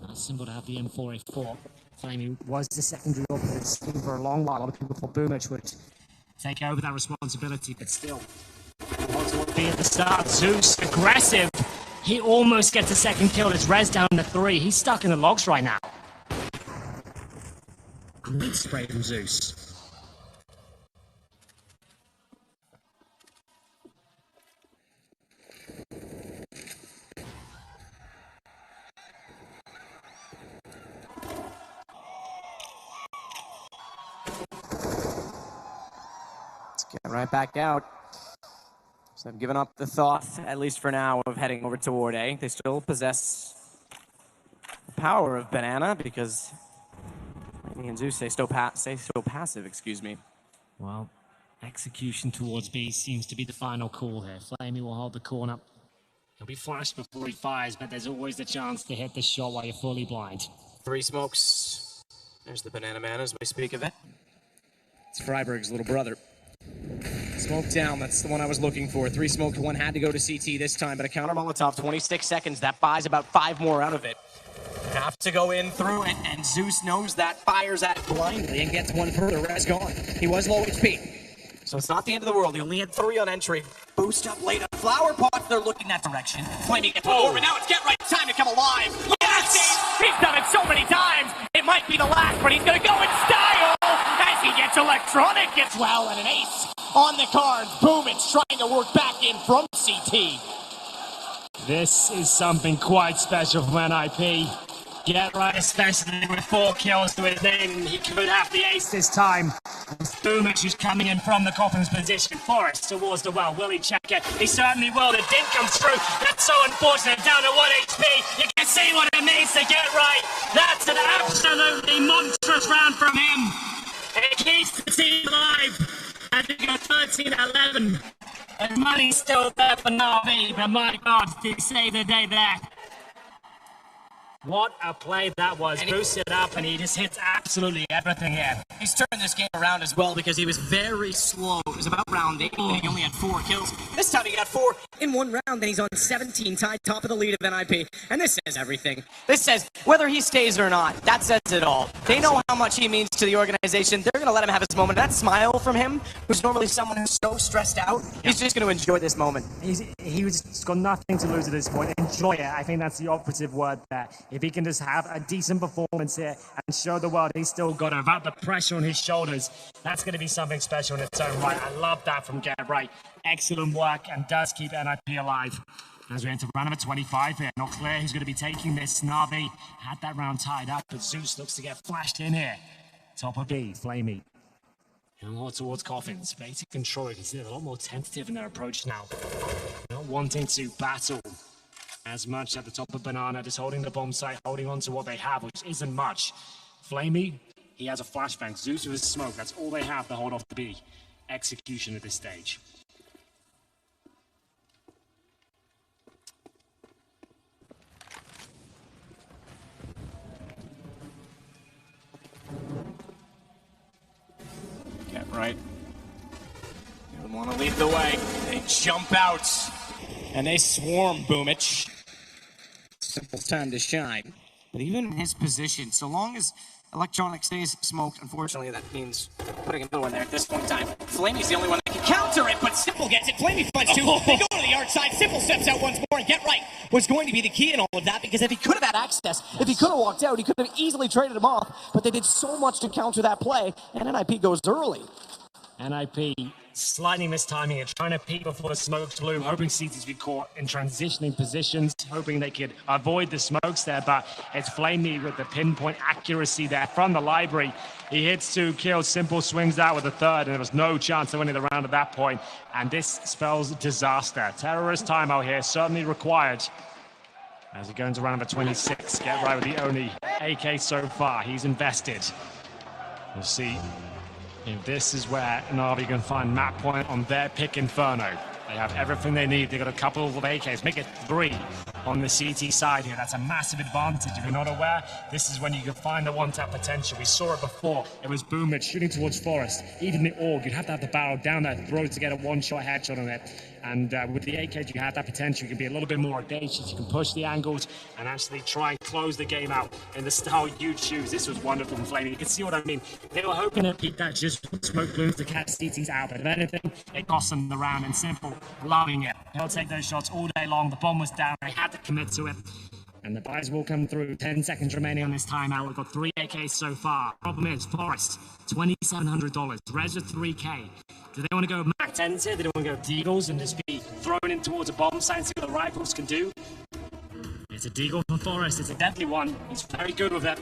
A: Not simple to have the M4A4. Flamey was the secondary Orb for this team for a long while. A lot of people thought Boomich would take over that responsibility, but still. Would be at the start. Zeus aggressive. He almost gets a second kill. It's Rez down to 3. He's stuck in the logs right now. Great spray from Zeus.
B: Let's get right back out. So I've given up the thought, at least for now, of heading over toward A. They still possess the power of Banana because me and Zeus stay so passive, excuse me.
A: Well, execution towards B seems to be the final call here. Flamey will hold the corner. He'll be flashed before he fires, but there's always the chance to hit the shot while you're fully blind.
B: 3 smokes. There's the Banana Man as we speak of it.
D: It's Freiberg's little brother. Smoke down, that's the one I was looking for. 3 smoked, 1 had to go to CT this time, but a counter
B: Molotov, 26 seconds. That buys about 5 more out of it. Have to go in through it, and Zeus knows that, fires at it blindly, and gets one further. Rez gone. He was low HP. So it's not the end of the world. He only had 3 on entry. Boost up late on flower pots. They're looking that direction. Flamey gets one more, but now it's Get Right. Time to come alive. Yes! He's done it so many times. It might be the last, but he's going to go in style as he gets Electronic as well, and an ace on the cards. Boomich trying to work back in from CT.
A: This is something quite special from NIP. Get Right, especially with 4 kills to his name. He could have the ace this time. Boomich is coming in from the coffin's position. Forrest towards the well. Will he check it? He certainly will. It didn't come through. That's so unfortunate. Down to 1 HP. You can see what it means to Get Right. That's an absolutely monstrous round from him. And it keeps the team alive. I think go 13-11. And money's still there for Na'Vi, but my God, did he save the day there? What a play that was. Boosted up, and he just hits absolutely everything here.
B: He's turned this game around as well because he was very slow. It was about round 8, and he only had 4 kills. This time he got 4 in 1 round, and he's on 17, tied top of the lead of NIP. And this says everything. This says whether he stays or not, that says it all. They know how much he means to the organization. They're going to let him have his moment. That smile from him, who's normally someone who's so stressed out, he's just going to enjoy this moment.
A: He's got nothing to lose at this point. Enjoy it. I think that's the operative word there. If he can just have a decent performance here and show the world he's still got it without the pressure on his shoulders, that's going to be something special in its own right. I love that from Get Right. Excellent work and does keep NIP alive. As we enter round number 25 here, not clear who's going to be taking this. Na'Vi had that round tied up, but Zeus looks to get flashed in here. Top of B, Flamey. And more towards Coffins. Basic control, you can see they're a lot more tentative in their approach now. Not wanting to battle as much at the top of Banana, just holding the bomb site, holding on to what they have, which isn't much. Flamey, he has a flashbang. Zeus with his smoke, that's all they have to hold off the B. Execution at this stage.
D: Get right. They would want to lead the way. They jump out. And they swarm Boomich. Simple's time to shine. But even in his position, so long as Electronic stays smoked, unfortunately that means putting another one there at this point in time. Flamey's the only one that can counter it, but Simple gets it. Flamey finds two. They go to the arc side. Simple steps out once more, and Get Right was going to be the key in all of that, because if he could have had access, if he could have walked out, he could have easily traded him off, but they did so much to counter that play, and NIP goes early.
A: NIP slightly mistiming it, trying to peek before the smokes bloom, hoping CTs be caught in transitioning positions, hoping they could avoid the smokes there, but it's Flamey with the pinpoint accuracy there from the library. He hits 2 kills, Simple swings out with a third, and there was no chance of winning the round at that point, and this spells disaster. Terrorist timeout here, certainly required. As he goes into round number 26, Get Right with the only AK so far. He's invested. We'll see if this is where Na'Vi can find map point on their pick Inferno. They have everything they need. They've got a couple of AKs, make it 3 on the CT side here. That's a massive advantage. If you're not aware, this is when you can find the one-tap potential. We saw it before. It was Boomich shooting towards Forest. Even the AUG, you'd have to have the barrel down that throat to get a one-shot headshot on it. And with the AK, you have that potential. You can be a little bit more audacious. You can push the angles and actually try and close the game out in the style you choose. This was wonderful from Flamey. You can see what I mean. They were hoping to peek that just smoke blooms to catch CTs out. But if anything, it cost them the round. And Simple, loving it. He'll take those shots all day long. The bomb was down. They had to commit to it. And the buys will come through. 10 seconds remaining on this timeout. We've got 3 AKs so far. Problem is, Forest, $2,700. Rez are 3K. Do they want to go Mac 10s here? They don't want to go Deagles and just be thrown in towards a bomb site and see what the rifles can do? It's a Deagle for Forest. It's a deadly one. He's very good with it.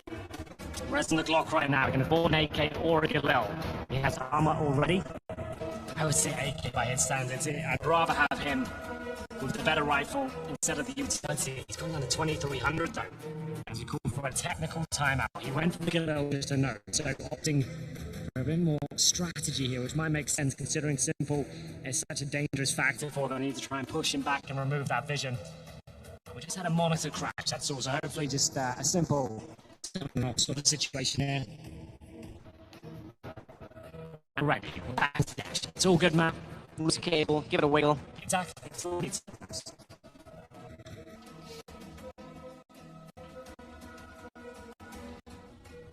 A: Rez on the clock right now. He can afford an AK or a Galil. He has armor already. I would say AK by his standards. I'd rather have him with the better rifle instead of the utility. He's gone down to 2,300 though. As he called for a technical timeout. He went for the Galil just a no. So opting for a bit more strategy here, which might make sense considering Simple is such a dangerous factor for them. They need to try and push him back and remove that vision. We just had a monitor crash, that's all. So hopefully just a simple sort of situation here. And ready. It's all good, man.
B: Lose a cable, give it a wiggle.
A: Exactly.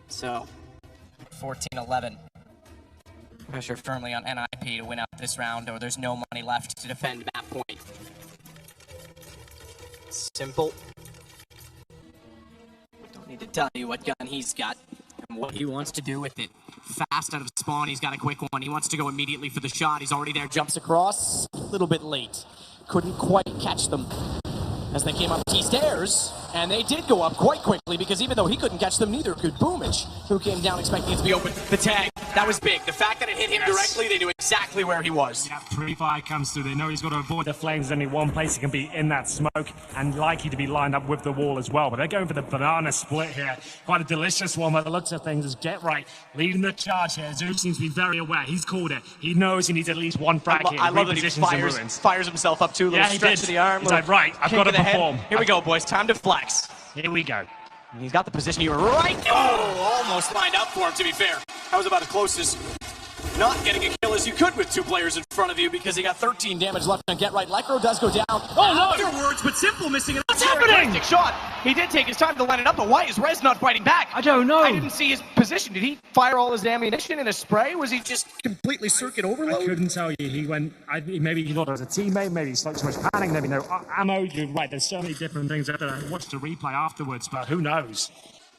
B: So, 14-11. Pressure firmly on NIP to win out this round, or there's no money left to defend map point. Simple. Don't need to tell you what gun he's got and what he wants to do with it. Fast out of spawn, he's got a quick one. He wants to go immediately for the shot. He's already there, jumps across. A little bit late. Couldn't quite catch them as they came up T-stairs. And they did go up quite quickly, because even though he couldn't catch them, neither could Boomich, who came down expecting it to be open. The tag, that was big. The fact that it hit him directly, they knew exactly where he was.
A: Yeah, pre-fire comes through. They know he's got to avoid the flames. There's only one place he can be in that smoke, and likely to be lined up with the wall as well. But they're going for the banana split here. Quite a delicious one by the looks of things. Is Get Right leading the charge here. Zeus seems to be very aware. He's called it. He knows he needs at least one frag here.
B: I love that he fires himself up too.
A: Yeah, he did.
B: To the arm.
A: He's like, right, I've got to perform.
B: Here we go, boys. Time to flex.
A: Here we go.
B: And he's got the position here right. Oh, almost lined up for him, to be fair. That was about as close as not getting a kill as you could with 2 players in front of you, because he got 13 damage left on Get Right. Lycro does go down. Oh, no! Afterwards, but Simple missing an
D: Happening! Shot. He did take his time to line it up, but why is Rez not fighting back?
A: I don't know.
D: I didn't see his position. Did he fire all his ammunition in a spray? Was he just completely circuit overload?
A: I couldn't tell you. He went, maybe he thought it was a teammate, maybe he smoked too much panic, maybe no ammo. You're right, there's so many different things. I have to watch the replay afterwards, but who knows?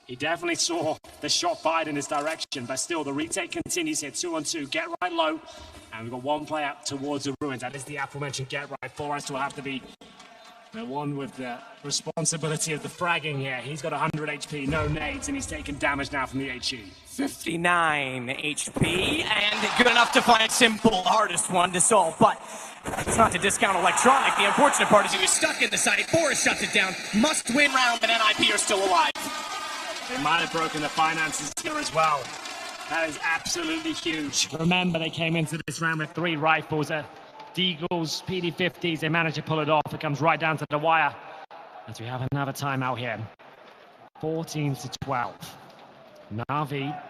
A: He definitely saw the shot fired in his direction, but still the retake continues here. 2-on-2, Get Right low, and we've got one play out towards the ruins. That is the aforementioned Get Right. Forest will have to be The one with the responsibility of the fragging here. He's got 100 HP, no nades, and he's taking damage now from the HE.
B: 59 HP, and good enough to find Simple, the hardest one to solve, but it's not to discount Electronic. The unfortunate part is he was stuck in the site. Forrest shuts it down. Must win round, but NIP are still alive.
A: They might have broken the finances here as well. That is absolutely huge. Remember, they came into this round with 3 rifles, Deagles, PD-50s. They managed to pull it off. It comes right down to the wire as we have another timeout here. 14-12. Na'Vi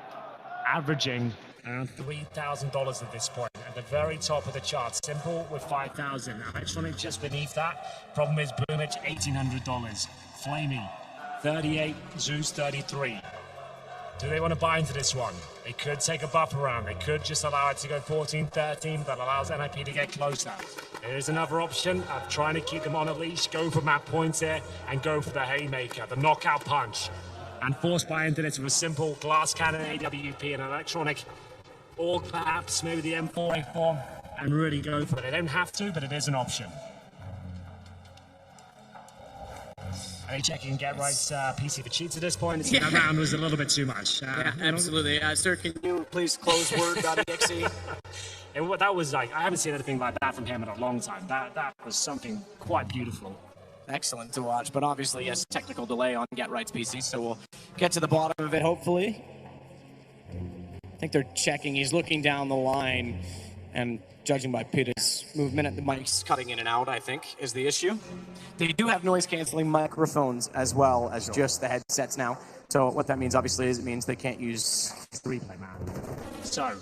A: averaging around $3,000 at this point, at the very top of the chart. Simple with 5,000. Electronic just beneath that. Problem is Boomich, $1,800. Flamey, 38. Zeus, 33. Do they want to buy into this one? They could take a buffer round. They could just allow it to go 14-13. That allows NIP to get closer. There is another option of trying to keep them on a leash, go for map points here, and go for the haymaker, the knockout punch. And force buy into this with a simple glass cannon, AWP, and Electronic, or perhaps maybe the M4A4, and really go for it. They don't have to, but it is an option. Are they checking Get Right's PC for cheats at this point? That round was a little bit too much.
B: Yeah, absolutely. Sir, can you please close word.exe?
A: That was like, I haven't seen anything like that from him in a long time. That was something quite beautiful.
B: Excellent to watch, but obviously, yes, technical delay on Get Right's PC, so we'll get to the bottom of it, hopefully. I think they're checking. He's looking down the line, and judging by Peter's movement, the mic's cutting in and out, I think, is the issue. They do have noise-canceling microphones as well as just the headsets now. So what that means, obviously, is it means they can't use
A: replay, man. So,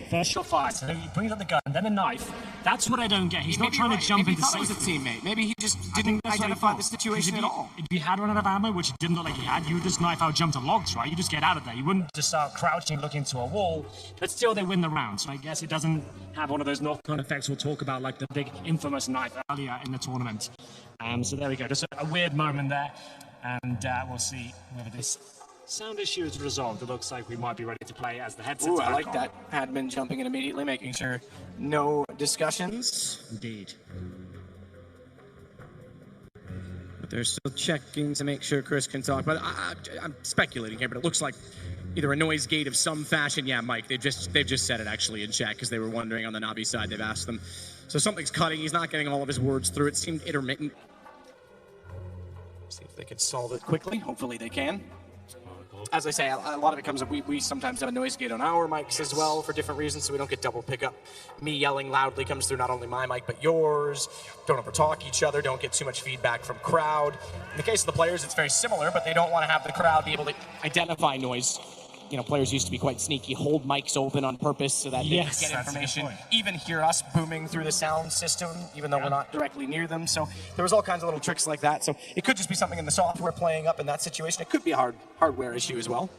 A: first shot fired, so he brings up the gun, then a knife. That's what I don't get. He's not trying to jump into safety.
B: Maybe he thought it was a teammate. Maybe he just didn't identify the situation at all.
A: If he had run out of ammo, which it didn't look like he had, you would just knife out, jump to logs, right? You just get out of there. You wouldn't just start crouching, looking to a wall. But still, they win the round. So I guess it doesn't have one of those knock-on effects we'll talk about, like the big infamous knife earlier in the tournament. So there we go. Just a weird moment there. And we'll see whether this sound issue is resolved. It looks like we might be ready to play as the headsets.
B: I like that. Admin jumping in immediately, making sure no discussions.
A: Indeed.
B: But they're still checking to make sure Chris can talk. But I'm speculating here, but it looks like either a noise gate of some fashion. Yeah, Mike, they've just said it actually in chat because they were wondering on the Na'Vi side. They've asked them. So something's cutting. He's not getting all of his words through. It seemed intermittent. See if they can solve it quickly. Hopefully they can. As I say, a lot of it comes up. We sometimes have a noise gate on our mics as well for different reasons, so we don't get double pickup. Me yelling loudly comes through not only my mic, but yours. Don't overtalk each other. Don't get too much feedback from crowd. In the case of the players, it's very similar, but they don't want to have the crowd be able to identify noise. You know, players used to be quite sneaky, hold mics open on purpose so that they can get information, even hear us booming through the sound system, even though we're not directly near them. So there was all kinds of little tricks like that. So it could just be something in the software playing up in that situation. It could be a hardware issue as well.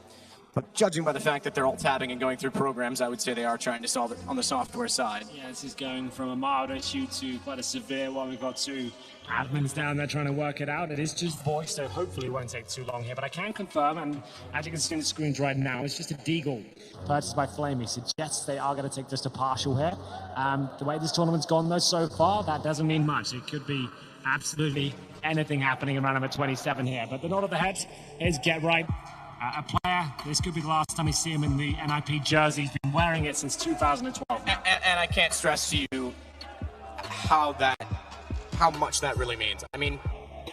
B: But judging by the fact that they're all tabbing and going through programs, I would say they are trying to solve it on the software side.
A: Yeah, this is going from a mild issue to quite a severe one. We've got 2 admins down there trying to work it out. It is just voice, so hopefully it won't take too long here. But I can confirm, and as you can see on the screens right now, it's just a Deagle purchased by Flamey. Suggests they are going to take just a partial here. The way this tournament's gone, though, so far, that doesn't mean much. It could be absolutely anything happening in round number 27 here. But the nod of the head is Get Right. A player, this could be the last time we see him in the NIP jersey. He's been wearing it since 2012.
B: And I can't stress to you how much that really means. I mean,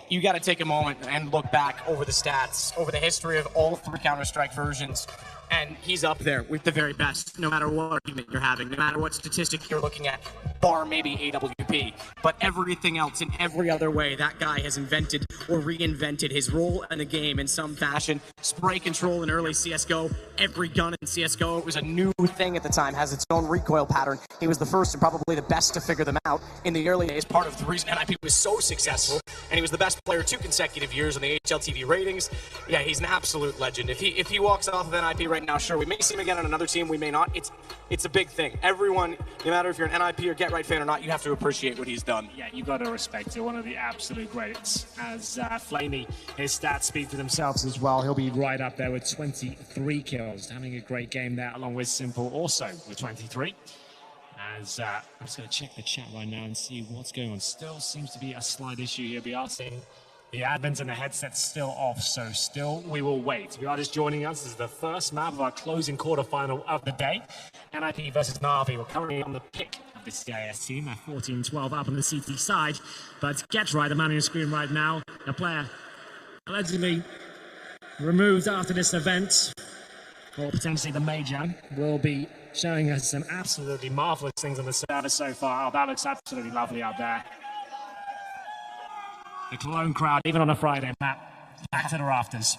B: you got to take a moment and look back over the stats, over the history of all 3 Counter-Strike versions, and he's up there with the very best, no matter what argument you're having, no matter what statistic you're looking at, bar maybe AWP. But everything else, in every other way, that guy has invented or reinvented his role in the game in some fashion. Spray control in early CSGO, every gun in CSGO, it was a new thing at the time, has its own recoil pattern. He was the first and probably the best to figure them out in the early days. Part of the reason NIP was so successful, and he was the best player 2 consecutive years on the HLTV ratings. Yeah, he's an absolute legend. If he walks off of NIP right now, sure, we may see him again on another team, we may not. It's a big thing. Everyone, no matter if you're an NIP or Get Right fan or not, you have to appreciate what he's done.
A: Yeah, you got to respect it. One of the absolute greats. As Flamey, his stats speak for themselves as well. He'll be right up there with 23 kills. Having a great game there, along with Simple also with 23. as I'm just going to check the chat right now and see what's going on. Still seems to be a slight issue here. We are seeing the admins and the headset's still off, so still we will wait. If you are just joining us, this is the first map of our closing quarterfinal of the day. NIP versus Na'Vi. We're currently on the pick of the CIS team at 14-12 up on the CT side. But Get Right, the man on your screen right now, a player allegedly removed after this event, or potentially the major, will be showing us some absolutely marvelous things on the server so far. Oh, that looks absolutely lovely out there. The Cologne crowd, even on a Friday, Matt, back to the rafters.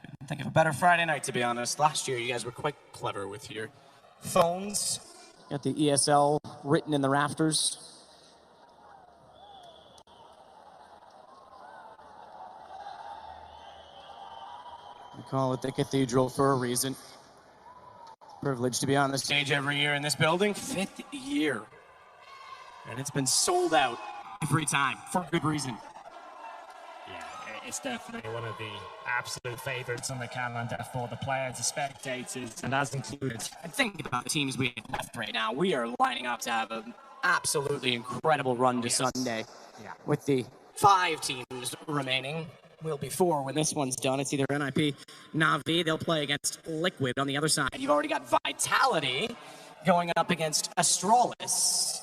B: Couldn't think of a better Friday night, to be honest. Last year, you guys were quite clever with your phones. Got the ESL written in the rafters. We call it the Cathedral for a reason. Privileged to be on the stage every year in this building. 5th year. And it's been sold out every time, for good reason.
A: Yeah, it's definitely one of the absolute favorites on the calendar for the players, the spectators, and as included.
B: And think about the teams we have left right now. We are lining up to have an absolutely incredible run to Sunday.
A: Yeah.
B: With the 5 teams remaining. Will be 4 when this one's done. It's either NIP, Na'Vi. They'll play against Liquid on the other side. You've already got Vitality going up against Astralis.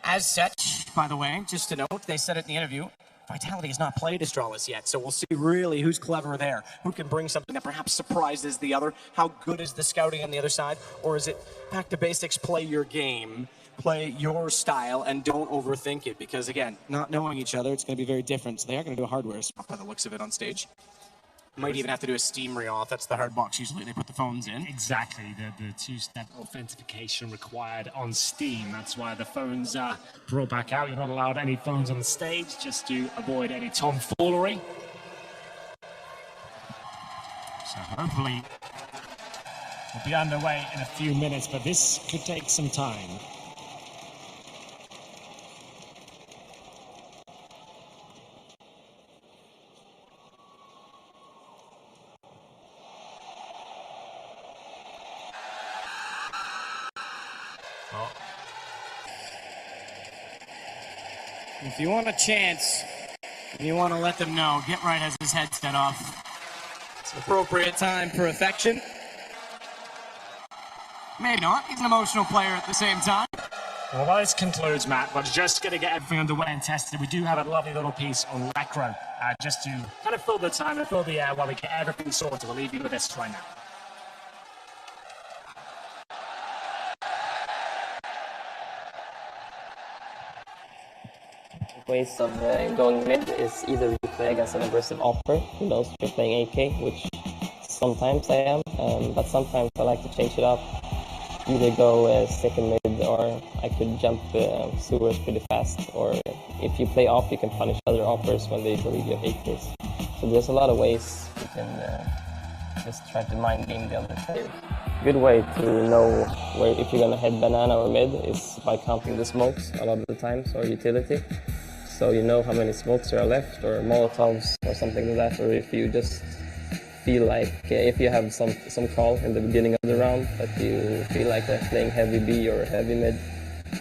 B: As such, by the way, just to note, they said it in the interview, Vitality has not played Astralis yet, so we'll see really who's clever there, who can bring something that perhaps surprises the other. How good is the scouting on the other side? Or is it back to basics, play your game, play your style, and don't overthink it? Because again, not knowing each other, it's going to be very different. So they are going to do a hardware swap by the looks of it on stage. Might even have to do a Steam re-auth. That's the hard box. Usually they put the phones in.
A: Exactly, the two-step authentication required on Steam. That's why the phones are brought back out. You're not allowed any phones on the stage, just to avoid any tomfoolery. So hopefully we'll be underway in a few minutes, but this could take some time.
B: If you want a chance, and you want to let them know, Get Right has his headset off. It's an appropriate time for affection. Maybe not. He's an emotional player at the same time.
A: Well, while this concludes, Matt, we're just going to get everything underway and tested. We do have a lovely little piece on Lacro, just to kind of fill the time and fill the air while we get everything sorted. We'll leave you with this right now.
E: Ways of going mid is either you play against an aggressive offer who knows you're playing AK, which sometimes I am, but sometimes I like to change it up. Either go second mid, or I could jump sewers pretty fast, or if you play off you can punish other offers when they believe you have AKs. So there's a lot of ways you can just try to mind game the other player. Good way to know where if you're gonna head banana or mid is by counting the smokes a lot of the times, or utility. So you know how many smokes there are left, or molotovs or something like that, or if you just feel like if you have some call in the beginning of the round that you feel like playing heavy B or heavy mid,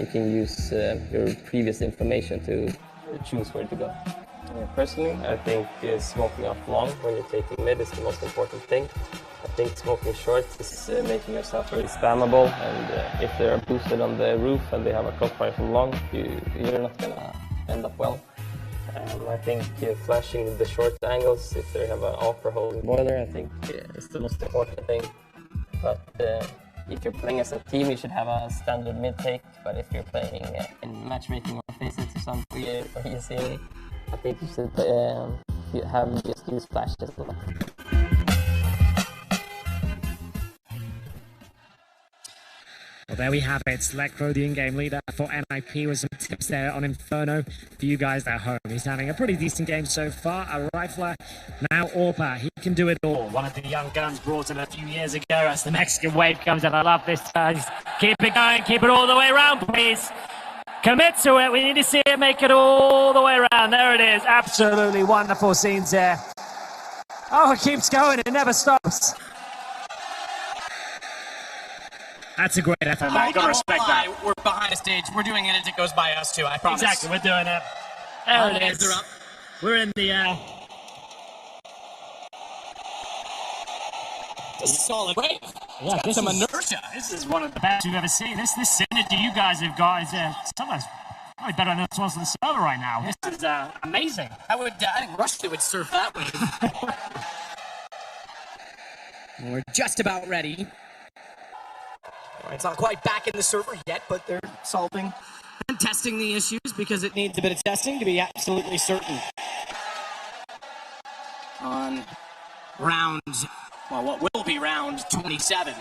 E: you can use your previous information to choose where to go. Personally, I think smoking off long when you're taking mid is the most important thing. I think smoking short is making yourself very spammable, and if they are boosted on the roof and they have a crossfire from long, you're not gonna end up well. I think flashing the short angles, if they have an offer holding boiler, I think is the most important thing. But if you're playing as a team, you should have a standard mid take. But if you're playing in matchmaking or faces or something, or easy, I think you should just use flashes a lot.
A: Well, there we have it. Lecro, the in-game leader for NIP, with some tips there on Inferno for you guys at home. He's having a pretty decent game so far. A rifler, now Orpa. He can do it all. One of the young guns brought in a few years ago as the Mexican wave comes in. I love this. Keep it going. Keep it all the way around, please. Commit to it. We need to see it make it all the way around. There it is. Absolutely wonderful scenes there. Oh, it keeps going. It never stops. That's a great effort, man. Gotta respect that.
B: We're behind the stage. We're doing it as it goes by us too, I promise.
A: Exactly, we're doing it. There it is.
B: They're up.
A: We're in the
B: This is solid. Wait,
A: yeah, this
B: some
A: is,
B: inertia.
A: This is one of the best you've ever seen. This synergy you guys have got is sometimes probably better than this one's on the server right now. This is amazing.
B: I think Rusty would surf that way. We're just about ready. It's not quite back in the server yet, but they're solving and testing the issues because it needs a bit of testing to be absolutely certain. On what will be round 27.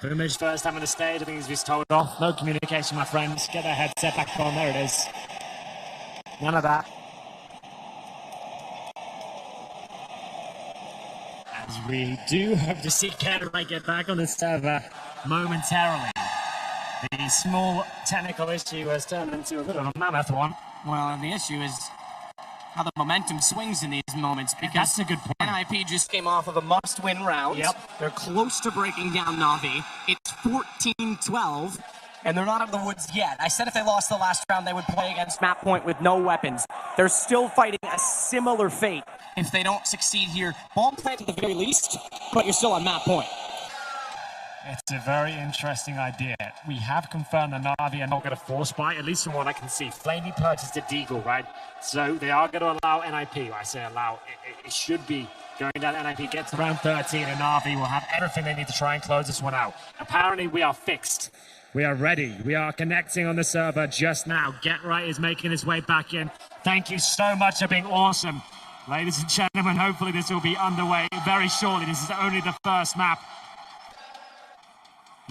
A: Boomage first time on the stage. I think he's just told off. No communication, my friends. Get their headset back on. There it is. None of that. As we do hope to see Kenright get back on the server momentarily. The small technical issue has turned into a bit of a mammoth one.
B: Well, and the issue is how the momentum swings in these moments, because
A: that's a good point.
B: NIP just came off of a must-win round.
A: Yep.
B: They're close to breaking down Na'Vi. It's 14-12, and they're not out of the woods yet. I said if they lost the last round, they would play against Map Point with no weapons. They're still fighting a similar fate if they don't succeed here. Ball plant at the very least, but you're still on Map Point.
A: It's a very interesting idea. We have confirmed that Na'Vi are not going to force buy, at least from what I can see. Flamey purchased a Deagle, right? So they are going to allow NIP. I say allow. It should be going down. NIP gets around 13, and Na'Vi will have everything they need to try and close this one out. Apparently, we are fixed. We are ready. We are connecting on the server just now. Get Right is making his way back in. Thank you so much for being awesome. Ladies and gentlemen, hopefully this will be underway very shortly. This is only the first map.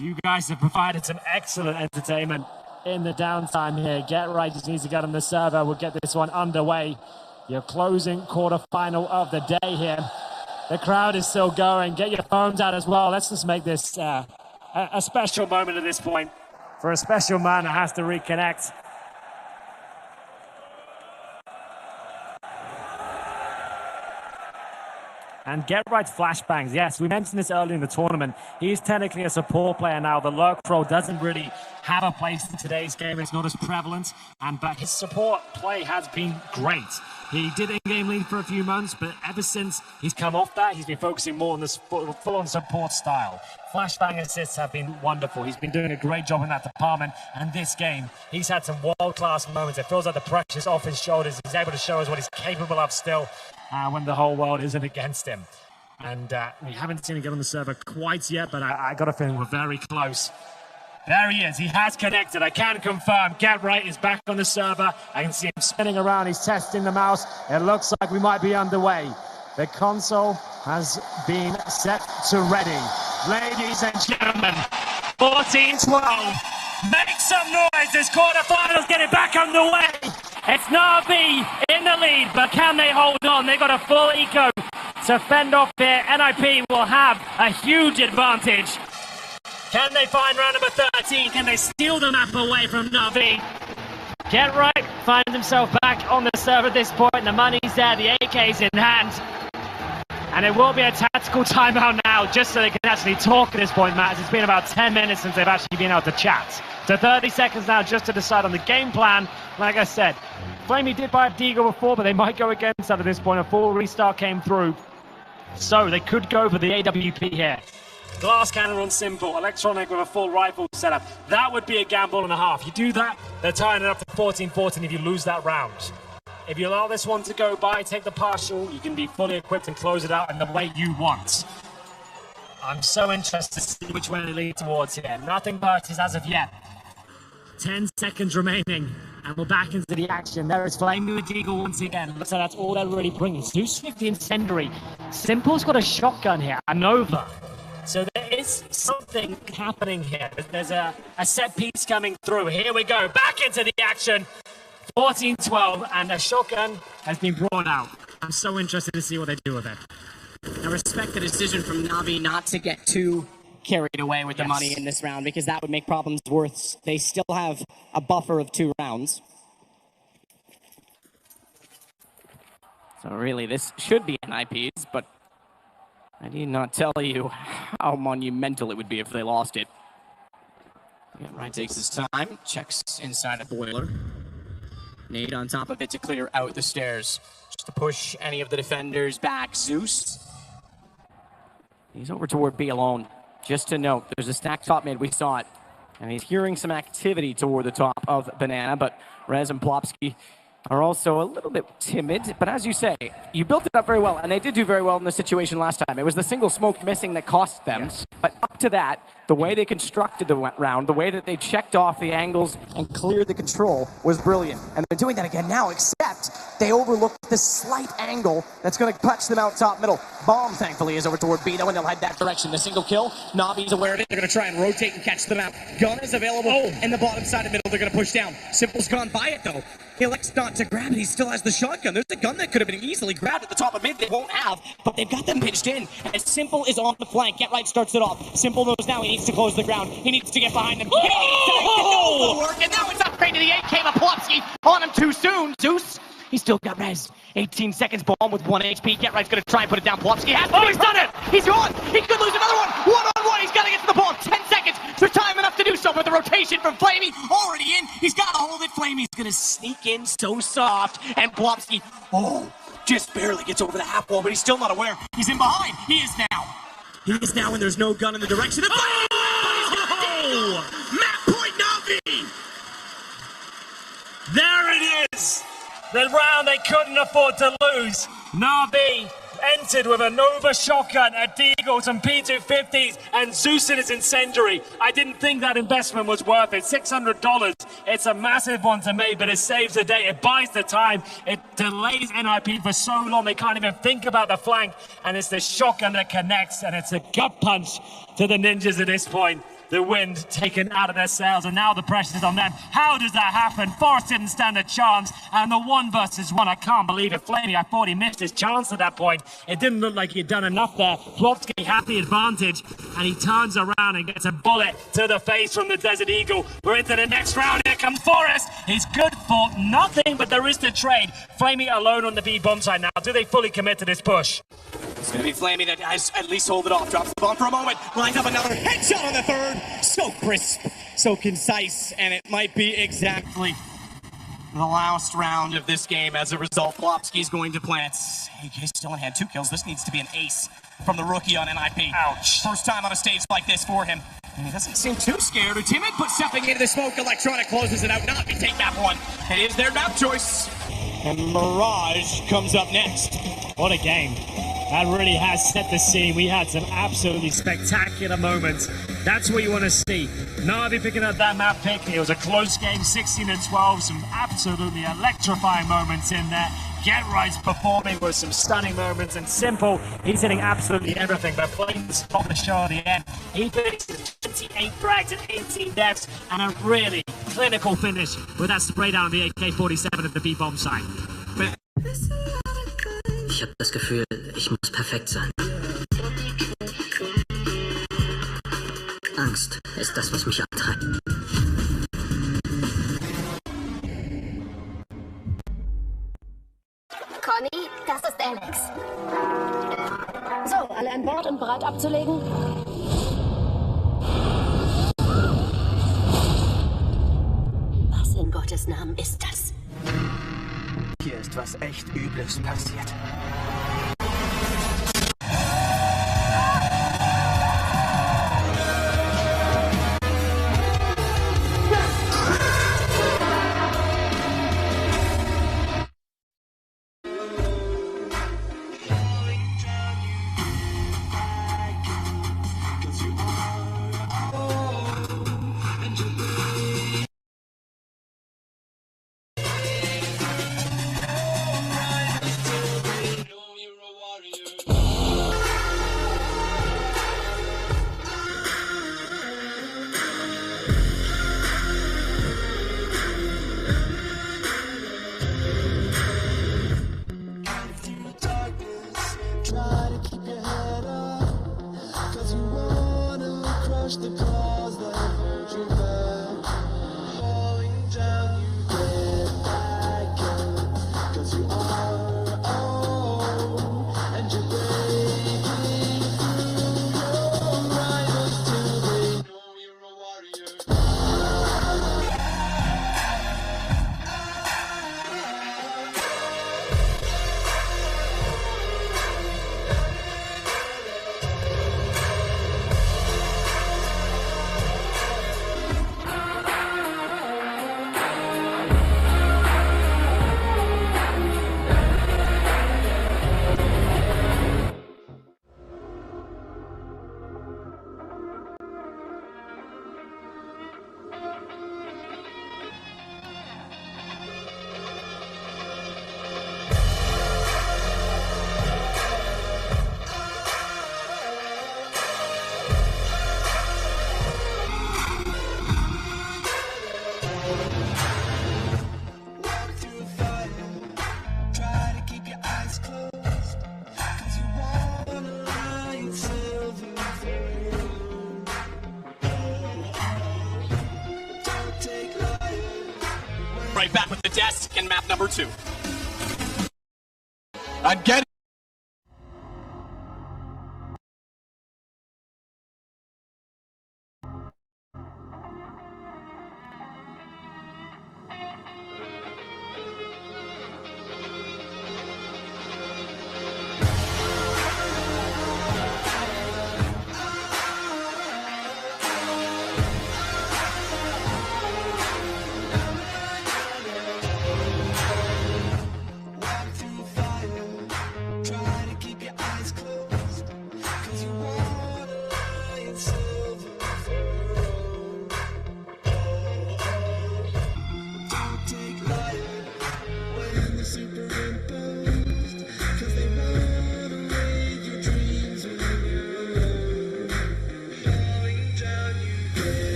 A: You guys have provided some excellent entertainment in the downtime here. Get Right just needs to get on the server. We'll get this one underway. Your closing quarterfinal of the day here. The crowd is still going. Get your phones out as well. Let's just make this a special moment at this point for a special man that has to reconnect. And Get Right's flashbangs, yes, we mentioned this earlier in the tournament. He's technically a support player now. The lurk pro doesn't really have a place in today's game. It's not as prevalent, but his support play has been great. He did in-game lead for a few months, but ever since he's come off that, he's been focusing more on the full-on support style. Flashbang assists have been wonderful. He's been doing a great job in that department, and this game, he's had some world-class moments. It feels like the pressure's off his shoulders. He's able to show us what he's capable of still when the whole world isn't against him. And we haven't seen him get on the server quite yet, but I got a feeling we're very close. There he is. He has connected. I can confirm. Get Right is back on the server. I can see him spinning around. He's testing the mouse. It looks like we might be underway. The console has been set to ready. Ladies and gentlemen, 14-12. Make some noise. This quarterfinal's getting back underway. It's Na'Vi in the lead, but can they hold on? They've got a full eco to fend off here. NIP will have a huge advantage. Can they find round number 13? Can they steal the map away from Na'Vi? Get Right finds himself back on the server at this point. The money's there, the AK's in hand. And it will be a tactical timeout now, just so they can actually talk at this point, Matt. It's been about 10 minutes since they've actually been able to chat. So 30 seconds now just to decide on the game plan. Like I said, Flamey did buy a Deagle before, but they might go against that at this point. A full restart came through. So they could go for the AWP here. Glass cannon on simple, electronic with a full rifle setup. That would be a gamble and a half. You do that, they're tying it up to 14-14 if you lose that round. If you allow this one to go by, take the partial, you can be fully equipped and close it out in the way you want. I'm so interested to see which way they lead towards here. Nothing purchased as of yet. 10 seconds remaining, and we're back into the action. There is Flame with Deagle once again. Looks like that's all they're really bringing. Too Swift the Incendiary. Simple's got a shotgun here, a Nova. So there is something happening here. There's a set piece coming through. Here we go, back into the action. 14-12, and a shotgun has been brought out. I'm so interested to see what they do with it.
B: I respect the decision from Na'Vi not to get too carried away with the money in this round, because that would make problems worse. They still have a buffer of 2 rounds. So really, this should be NIPs, but I need not tell you how monumental it would be if they lost it. Yeah, Ryan takes his time, checks inside the boiler. Nate on top of it to clear out the stairs. Just to push any of the defenders back. Zeus. He's over toward B alone. Just to note, there's a stack top mid, we saw it. And he's hearing some activity toward the top of Banana, but Rez and Plopsky are also a little bit timid. But as you say, you built it up very well, and they did do very well in this situation last time. It was the single smoke missing that cost them. Yes. But up to that, the way they constructed the round, the way that they checked off the angles and cleared the control was brilliant. And they're doing that again now, except they overlooked the slight angle that's going to punch them out top middle. Bomb, thankfully, is over toward B, though, and they'll head that direction. The single kill, Navi's aware of it. They're going to try and rotate and catch them out. Gun is available in the bottom side of middle. They're going to push down. Simple's gone by it, though. He elects not to grab it. He still has the shotgun. There's a gun that could have been easily grabbed at the top of mid. They won't have, but they've got them pitched in. And Simple is on the flank. Get Right starts it off. Simple knows now he needs to close the ground. He needs to get behind them. Oh! Work, and now it's upgrade to the 8K. Plopsky on him too soon. Zeus, he's still got res. 18 seconds, bomb with 1 HP. Get Right's gonna try and put it down. Plopsky has he's done it! He's gone! He could lose another one! One-on-one, he's gotta get to the ball. 10 seconds, there's time enough to do so with the rotation from Flamey. Already in, he's gotta hold it. Flamey's gonna sneak in so soft, and Plopsky, just barely gets over the half wall, but he's still not aware. He's in behind. He is now. He is now, and there's no gun in the direction of
D: Map point Navi! There it is! The round they couldn't afford to lose. Navi entered with a Nova shotgun, a Deagle, some P250s, and Zeus in his incendiary. I didn't think that investment was worth it. $600. It's a massive one to make, but it saves the day. It buys the time. It delays NIP for so long they can't even think about the flank. And it's the shotgun that connects, and it's a gut punch to the ninjas at this point. The wind taken out of their sails, and now the pressure's on them. How does that happen? Forrest didn't stand a chance, and the 1 versus 1, I can't believe it. Flamey, I thought he missed his chance at that point. It didn't look like he'd done enough there. Plopsky had the advantage, and he turns around and gets a bullet to the face from the Desert Eagle. We're into the next round. Here comes Forrest. He's good for nothing, but there is the trade. Flamey alone on the B bomb side now. Do they fully commit to this push? It's going to be Flamey that has at least hold it off. Drops the bomb for a moment. Lines up another headshot on the third. So crisp, so concise, and it might be exactly the last round of this game. As a result, Plopsky's going to plant. AK still in hand, 2 kills. This needs to be an ace from the rookie on NIP. Ouch. First time on a stage like this for him. And he doesn't seem too scared or timid, but stepping into the smoke, Electronic closes it out. Navi take that one. It is their map choice. And Mirage comes up next.
A: What a game. That really has set the scene. We had some absolutely spectacular moments. That's what you want to see. Navi picking up that map pick. It was a close game, 16-12. Some absolutely electrifying moments in there. Get Right's performing with some stunning moments, and Simple, he's hitting absolutely everything. But Flames top the show at the end. He finishes 28 frags and 18 deaths, and a really clinical finish with that spray down the AK-47 at the B-bomb side. But
F: ich habe das Gefühl, ich muss perfekt sein. Angst ist das, was mich antreibt.
G: Conny, das ist Alex. So, alle an Bord und bereit abzulegen? Was in Gottes Namen ist das?
F: Hier ist was echt Übles passiert.
D: right back with the desk and map number 2. Again.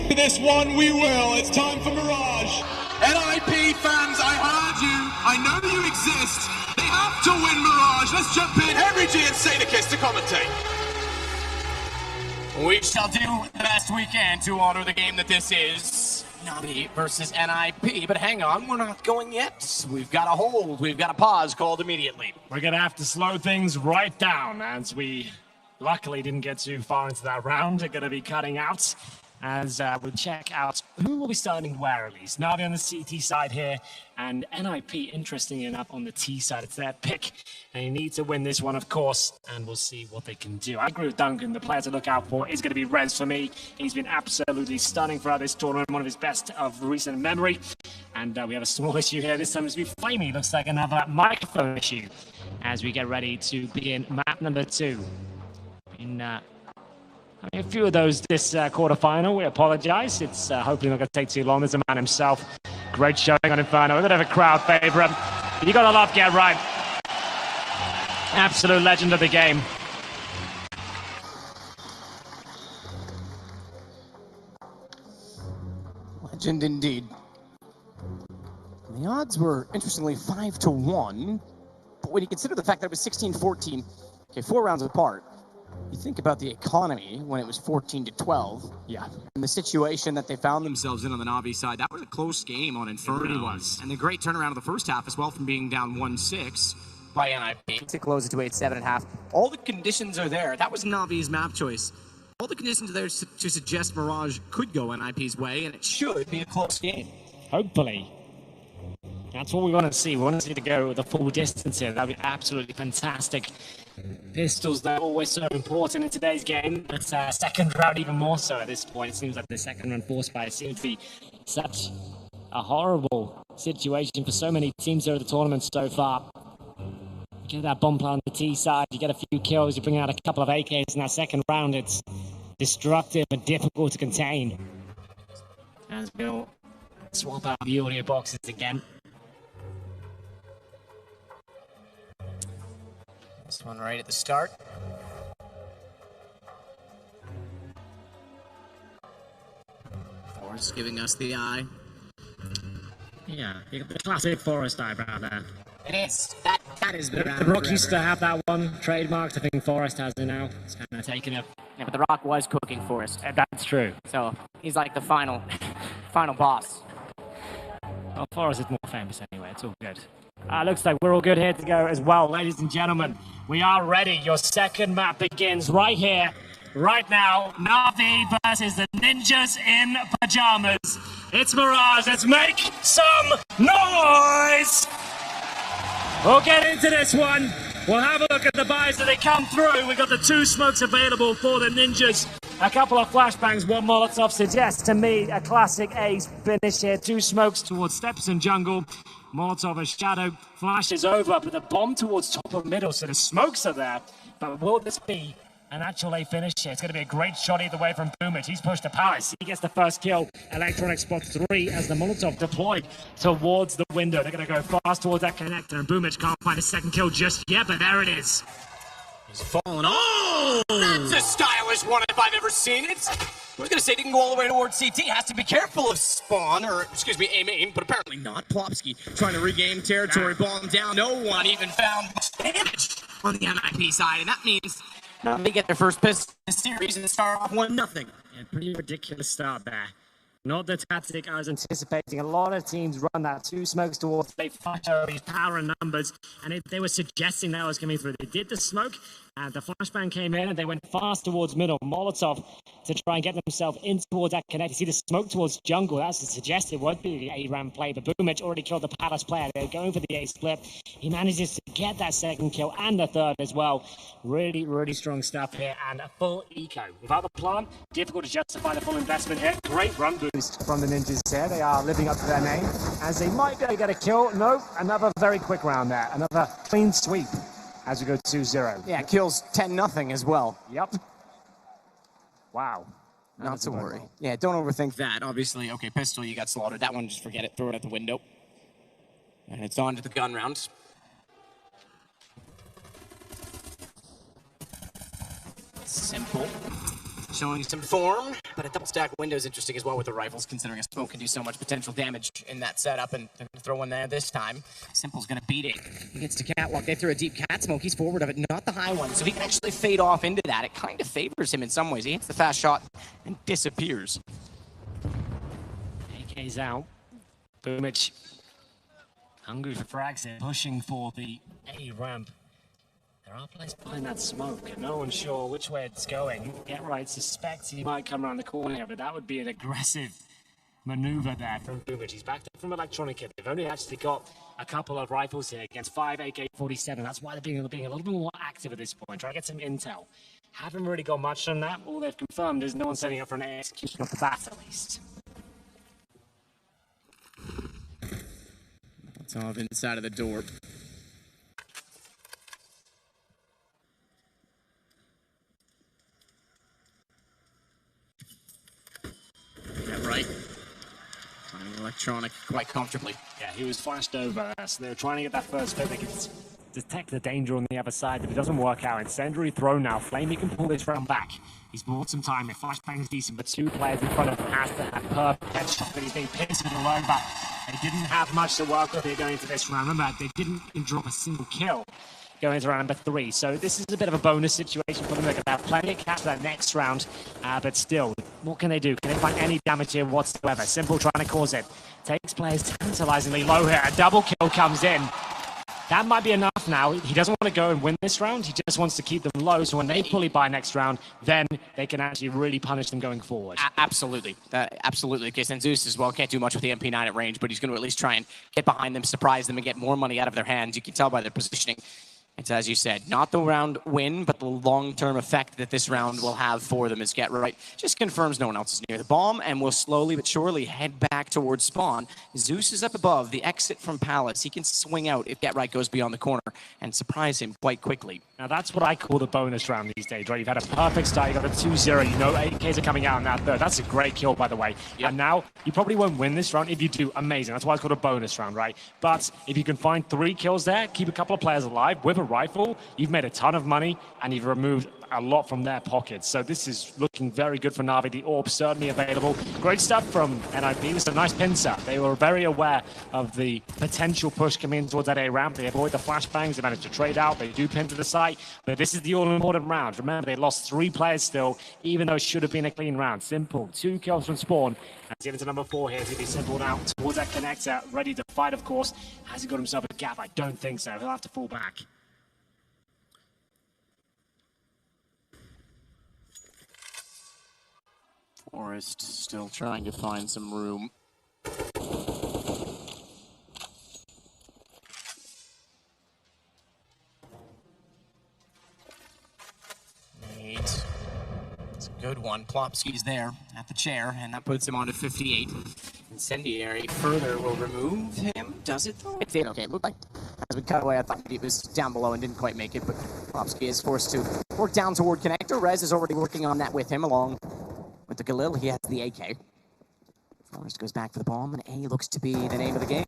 H: This one we will. It's time for Mirage. NIP fans, I heard you. I know that you exist. They have to win Mirage. Let's jump in. Henry G and Sadakis to commentate.
D: We shall do the best we can to honor the game that this is. Navi versus NIP. But hang on, we're not going yet. We've got a hold. We've got a pause called immediately.
A: We're going to have to slow things right down as we luckily didn't get too far into that round. We're going to be cutting out as we'll check out who will be starting where at least. Navi on the CT side here, and NIP, interestingly enough, on the T side. It's their pick, and you need to win this one, of course, and we'll see what they can do. I agree with Duncan. The player to look out for is going to be Rez for me. He's been absolutely stunning throughout this tournament, one of his best of recent memory. And we have a small issue here. This time it's been Flamey. Looks like another microphone issue as we get ready to begin map number 2. A few of those this quarterfinal. We apologize. It's hopefully not going to take too long. There's a man himself. Great showing on Inferno. A bit of a crowd favorite. You got to love Get Right. Absolute legend of the game.
B: Legend indeed. The odds were, interestingly, 5-1. But when you consider the fact that it was 16-14, okay, 4 rounds apart, you think about the economy when it was 14-12.
A: Yeah.
B: And the situation that they found themselves in on the Navi side, that was a close game on Inferno.
A: It really was.
B: And the great turnaround of the first half as well, from being down 1-6
D: by NIP
B: to close it to 8-7 at half. All the conditions are there. That was Navi's map choice. all the conditions are there to suggest Mirage could go NIP's way, and it should be a close game.
A: Hopefully. That's what we want to see. We want to see to go the full distance here. That would be absolutely fantastic. Pistols, they're always so important in today's game, but second round even more so at this point. It seems like the second round force fight seems to be such a horrible situation for so many teams over the tournament so far. You get that bomb plant on the T side, you get a few kills, you bring out a couple of AKs in that second round. It's destructive and difficult to contain. As we'll swap out the audio boxes again.
B: This one right at the start. Forrest giving us the eye.
A: Yeah, you got the classic Forrest eyebrow there.
B: It is. That is the
A: Rock used to have that one trademarked. I think Forrest has it now. It's kind of taken it.
B: Yeah, but The Rock was cooking Forrest.
A: That's true.
B: So he's like the final boss.
A: Well, Forrest is more famous anyway. It's all good. Looks like we're all good here to go as well, ladies and gentlemen. We are ready. Your second map begins right here, right now. Navi versus the Ninjas in Pajamas. It's Mirage. Let's make some noise! We'll get into this one. We'll have a look at the buys as they come through. We've got the 2 smokes available for the Ninjas. A couple of flashbangs, 1 Molotov suggests to me a classic ace finish here. 2 smokes towards steps and jungle. Molotov as shadow flashes over, but the bomb towards top of middle, so the smokes are there. But will this be an actual A finish here? It's going to be a great shot either way from Boomich. He's pushed to Palace. He gets the first kill. Electronic spot 3 as the Molotov deployed towards the window. They're going to go fast towards that connector, and Boomich can't find a second kill just yet, but there it is.
B: He's fallen. Oh!
D: That's a stylish one if I've ever seen it. I was going to say, he can go all the way towards CT. Has to be careful of spawn, or, excuse me, aim, but apparently not. Plopsky trying to regain territory, bomb down. No one even found much damage on the NIP side, and that means they get their first pistol in the series and start off 1-0.
A: Yeah, pretty ridiculous start there. Not the tactic I was anticipating. A lot of teams run that 2 smokes towards, they flash over these power and numbers, and they were suggesting that was coming through. They did the smoke, and the flashbang came in, and they went fast towards middle. Molotov to try and get themselves in towards that connect. You see the smoke towards jungle. That's the suggested would be the A-Ram play, but Boomich already killed the Palace player. They're going for the A split. He manages to get that second kill and the third as well. Really, really strong stuff here, and a full eco. Without the plan, difficult to justify the full investment here. Great run boost from the Ninjas here. They are living up to their name, as they might be able to get a kill. No, another very quick round there. Another clean sweep as we go 2-0.
B: Yeah, kills 10-0 as well.
A: Yep. Wow.
B: Not to worry. Yeah, don't overthink that. Obviously, okay, pistol, you got slaughtered. That one, just forget it. Throw it out the window. And it's on to the gun round. Simple. Showing some form, but a double stack window is interesting as well with the rifles, considering a smoke can do so much potential damage in that setup, and they're going to throw one there this time. Simple's going to beat it. He gets to catwalk. They threw a deep cat smoke. He's forward of it, not the high one, so he can actually fade off into that. It kind of favors him in some ways. He hits the fast shot and disappears.
A: AK's out. Boomich hungry for frags here, pushing for the A ramp. There are players behind that smoke, and no one's sure which way it's going. Get right suspects he might come around the corner here, but that would be an aggressive maneuver there from Boomich. He's backed up from Electronic here. They've only actually got a couple of rifles here against 5 AK-47. That's why they're being a little bit more active at this point, trying to get some intel. Haven't really got much on that. All they've confirmed is no one setting up for an execution off the bat, at least.
B: It's off inside of the door. Right. Finding Electronic quite comfortably.
A: Yeah, he was flashed over, so they were trying to get that first hit. They could detect the danger on the other side, but it doesn't work out. Incendiary throw now. Flamey can pull this round back. He's bought some time. If flashbang's decent, but 2 players in front of him has to have perfect headshot, but he's being pivoted all over. They didn't have much to work with here going into this round. Remember, they didn't drop a single kill going into round number 3. So this is a bit of a bonus situation for them. They're going to have plenty of cash for that next round, but still, what can they do? Can they find any damage here whatsoever? Simple trying to cause it. Takes players tantalizingly low here. A double kill comes in. that might be enough now. He doesn't want to go and win this round. He just wants to keep them low, so when they fully buy next round, then they can actually really punish them going forward.
B: Absolutely. Absolutely the case. And Zeus as well can't do much with the MP9 at range, but he's going to at least try and get behind them, surprise them, and get more money out of their hands. You can tell by their positioning. It's, as you said, not the round win, but the long-term effect that this round will have for them is Get Right. Just confirms no one else is near the bomb, and will slowly but surely head back towards spawn. Zeus is up above, the exit from Palace. He can swing out if Get Right goes beyond the corner and surprise him quite quickly.
A: Now, that's what I call the bonus round these days, right? You've had a perfect start, you got a 2-0, you know AKs are coming out in that third. That's a great kill, by the way. Yep. And now, you probably won't win this round. If you do, amazing. That's why it's called a bonus round, right? But if you can find 3 kills there, keep a couple of players alive with a rifle, you've made a ton of money, and you've removed a lot from their pockets. So this is looking very good for Na'Vi. The orb certainly available. Great stuff from NIP. This is a nice pincer. They were very aware of the potential push coming in towards that A ramp. They avoid the flashbangs. They managed to trade out. They do pin to the site. But this is the all-important round. Remember, they lost 3 players still, even though it should have been a clean round. Simple. 2 kills from spawn. Let's get into number 4 here. It's going to be Simple now towards that connector. Ready to fight, of course. Has he got himself a gap? I don't think so. He'll have to fall back.
B: Forrest still trying to find some room. It's a good one. Plopsky's there at the chair, and that puts him on to 58. Incendiary further will remove him. Does it though? It did. Okay, it looked like as we cut away, I thought he was down below and didn't quite make it, but Plopsky is forced to work down toward connector. Rez is already working on that with him along with the Galil. He has the AK. Forrest goes back for the bomb, and A looks to be the name of the game.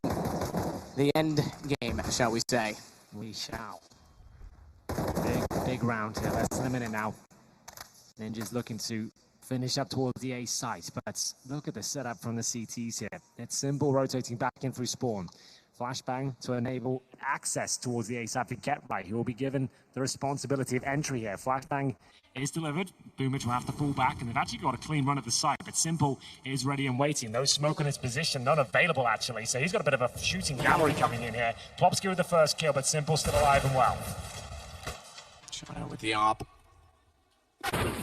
B: The end game, shall we say.
A: We shall. Big round here. Less than a minute now. Ninja's looking to finish up towards the A site, but look at the setup from the CTs here. It's Simple rotating back in through spawn. Flashbang to enable access towards the A site for Get Right. He will be given the responsibility of entry here. Flashbang is delivered. Boomich will have to fall back, and they've actually got a clean run at the site, but Simple is ready and waiting. No smoke on his position, none available actually, so he's got a bit of a shooting gallery coming in here. Plopsky with the first kill, but Simple still alive and well.
B: Shot out with the op.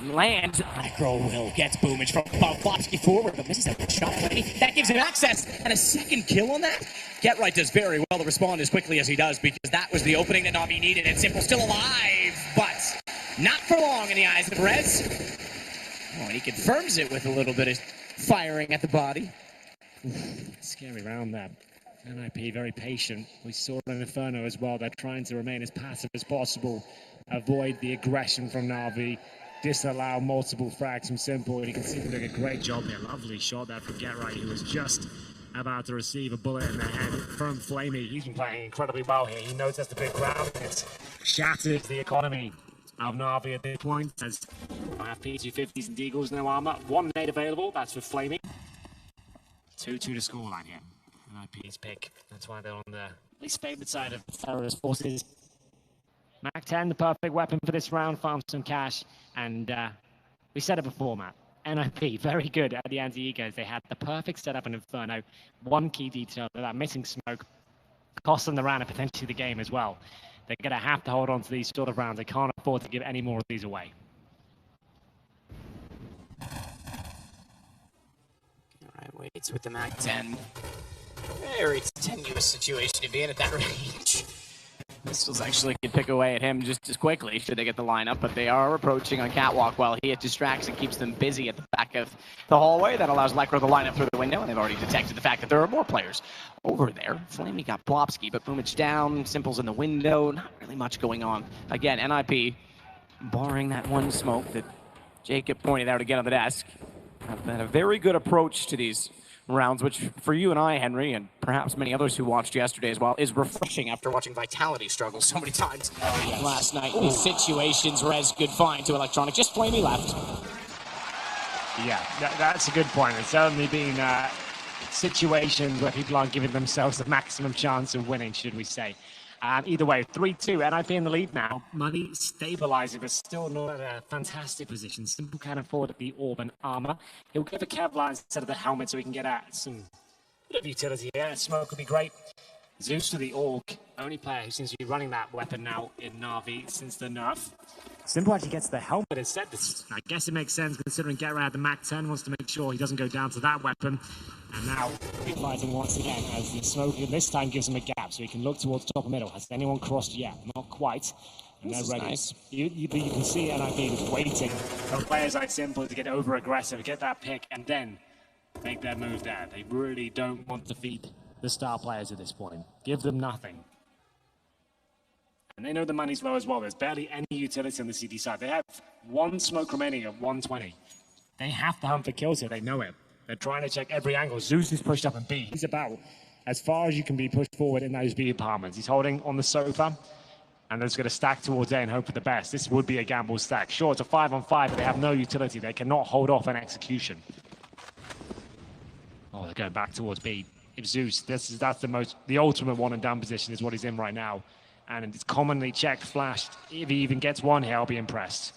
B: Land. Micro will get Boomich from Plopsky forward, but misses a shot. That gives him access, and a second kill on that? Get Right does very well to respond as quickly as he does, because that was the opening that Na'Vi needed, and Simple still alive, but not for long in the eyes of Rez. Oh, and he confirms it with a little bit of firing at the body.
A: Scary round there. NIP very patient. We saw it in Inferno as well. They're trying to remain as passive as possible, avoid the aggression from Na'Vi, disallow multiple frags from Simple, and you can see them doing a great job here. Lovely shot there from Get Right, who was just about to receive a bullet in the head from Flamey. He's been playing incredibly well here. He knows that's the big round. It's shattered the economy of Na'Vi at this point, as I have P250s and Deagles, no armor. 1 nade available, that's for Flamey. 2-2 to scoreline here. NIP's pick. That's why they're on the least favored side of terrorist forces. Mac 10, the perfect weapon for this round, farm some cash, and we said it before, Matt. NIP, very good at the anti-egos. They had the perfect setup in Inferno. One key detail, that missing smoke cost them the round and potentially the game as well. They're going to have to hold on to these sort of rounds. They can't afford to give any more of these away.
B: All right, waits with the Mac 10. Very tenuous situation to be in at that range. Pistols actually can pick away at him just as quickly should they get the lineup, but they are approaching on catwalk while he distracts and keeps them busy at the back of the hallway. That allows Lekro to line up through the window, and they've already detected the fact that there are more players over there. Flamey got Plopsky, but Boomich down, Simple's in the window, not really much going on. Again, NIP, barring that one smoke that Jacob pointed out again on the desk, have had a very good approach to these rounds, which for you and I, Henry, and perhaps many others who watched yesterday as well, is refreshing after watching Vitality struggle so many times last night. These situations, Rez, good find to Electronic. Just Flamey left.
A: Yeah, that's a good point. It's certainly been situations where people aren't giving themselves the maximum chance of winning, should we say. Either way, 3-2, NIP in the lead now. Money stabilizing, but still not at a fantastic position. Simple can afford the orb and armor. He'll give a Kevlar instead of the helmet so we can get at some bit of utility here. Smoke would be great. Zeus to the Orc, only player who seems to be running that weapon now in Na'Vi since the nerf. Simple actually gets the helmet instead. I guess it makes sense considering Get Right at the Mac 10 wants to make sure he doesn't go down to that weapon. And now he's fighting once again as the smoke this time gives him a gap so he can look towards top of middle. Has anyone crossed yet? Not quite. And they're ready.
B: Nice.
A: You can see NIP is waiting for players like Simple to get over aggressive, get that pick, and then make their move there. They really don't want to feed the star players at this point. Give them nothing. And they know the money's low as well. There's barely any utility on the CD side. They have one smoke remaining at 120. They have to hunt for kills here. They know it. They're trying to check every angle. Zeus is pushed up in B. He's about as far as you can be pushed forward in those B apartments. He's holding on the sofa. And they're just going to stack towards A and hope for the best. This would be a gamble stack. Sure, it's a 5-on-5, but they have no utility. They cannot hold off an execution. Oh, they're going back towards B. If Zeus, that's the ultimate one and done position is what he's in right now. And it's commonly checked, flashed. If he even gets one here, I'll be impressed.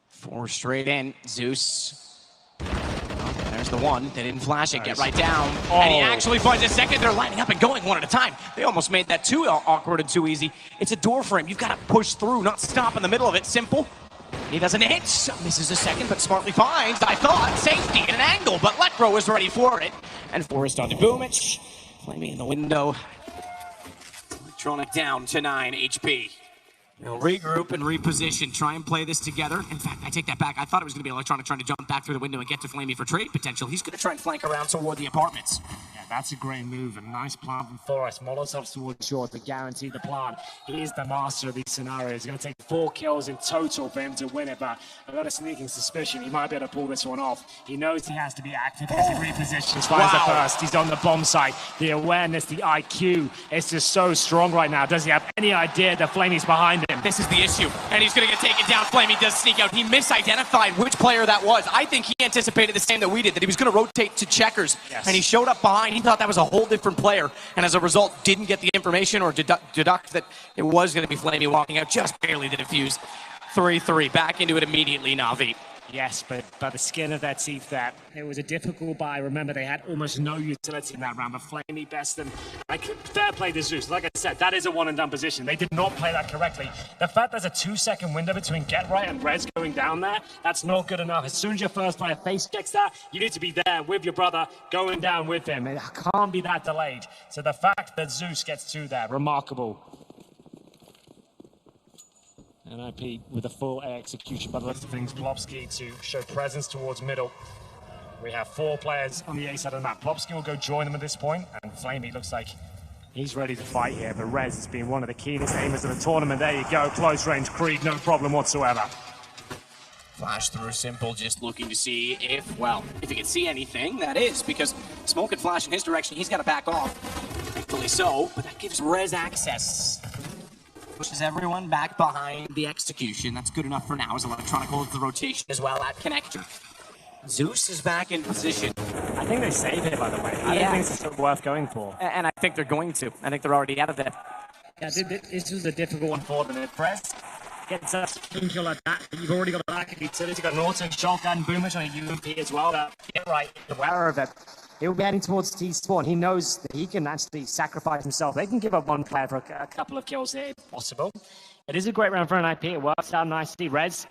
B: 4 straight in. Zeus. There's the one. They didn't flash it. Get right down. Oh. And he actually finds a second. They're lining up and going one at a time. They almost made that too awkward and too easy. It's a door frame. You've got to push through, not stop in the middle of it. Simple. He doesn't hit. Misses a second, but smartly finds, I thought, safety at an angle, but Letro is ready for it. And Forrest on to Boomich. Flaming in the window. Electronic down to 9 HP. They'll regroup and reposition, try and play this together. In fact, I take that back. I thought it was going to be Electronic trying to jump back through the window and get to Flamey for trade potential. He's going to try and flank around toward the apartments.
A: Yeah, that's a great move. A nice plant from Forrest. Molotovs towards short to guarantee the plant. He is the master of these scenarios. He's going to take 4 kills in total for him to win it, but I've got a sneaking suspicion he might be able to pull this one off. He knows he has to be active as he repositions. Finds the first. He's on the bomb site. The awareness, the IQ is just so strong right now. Does he have any idea that Flamey's behind him?
B: This is the issue, and he's going to get taken down. Flamey does sneak out. He misidentified which player that was. I think he anticipated the same that we did, that he was going to rotate to checkers, and he showed up behind. He thought that was a whole different player, and as a result, didn't get the information or deduct that it was going to be Flamey walking out just barely to defuse. 3-3, back into it immediately, Na'Vi.
A: Yes, but by the skin of their teeth there. It was a difficult buy. Remember, they had almost no utility in that round, but Flamey best them. Fair play to Zeus. Like I said, that is a one-and-done position. They did not play that correctly. The fact there's a 2-second window between Get Right and Rez going down there, that's not good enough. As soon as your first player face checks that, you need to be there with your brother, going down with him. It can't be that delayed. So the fact that Zeus gets 2 there, remarkable. NIP with a full execution by the rest of things. Plopsky to show presence towards middle. We have 4 players on the A side of the map. Plopsky will go join them at this point, and Flamey looks like he's ready to fight here, but Rez has been one of the keenest aimers of the tournament. There you go, close range Krieg, no problem whatsoever.
B: Flash through Simple, just looking to see if he can see anything, that is, because Smoke and Flash in his direction, he's got to back off. Thankfully so, but that gives Rez access. Pushes everyone back behind the execution. That's good enough for now, as Electronic holds the rotation as well at connector. Zeus is back in position.
A: I think they save it, by the way. I don't think it's still worth going for.
B: And I think they're going to. I think they're already out of there.
A: Yeah, this was a difficult one for them. Press gets a spin kill like that. You've already got a lack of utility. You've got an auto shotgun, Boomers on a UMP as well. Get right, aware of it. He'll be heading towards T-spawn. He knows that he can actually sacrifice himself. They can give up 1 player for a couple of kills here, if possible. It is a great round for an IP. It works out nicely. Rez,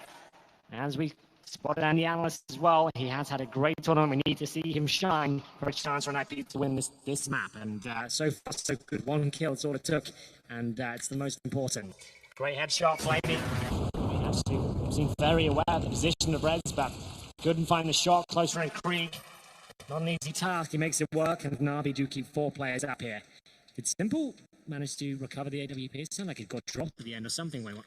A: as we spotted on the analyst as well, he has had a great tournament. We need to see him shine for a chance for an IP to win this map. And so far, so good. 1 kill, it's all it took. And it's the most important. Great headshot, Flamey. He actually seemed very aware of the position of Rez, but couldn't find the shot. Close range Krieg. Not an easy task, he makes it work, and Na'Vi do keep 4 players up here. Did Simple manage to recover the AWP? It sounded like it got dropped at the end or something. Wait, what?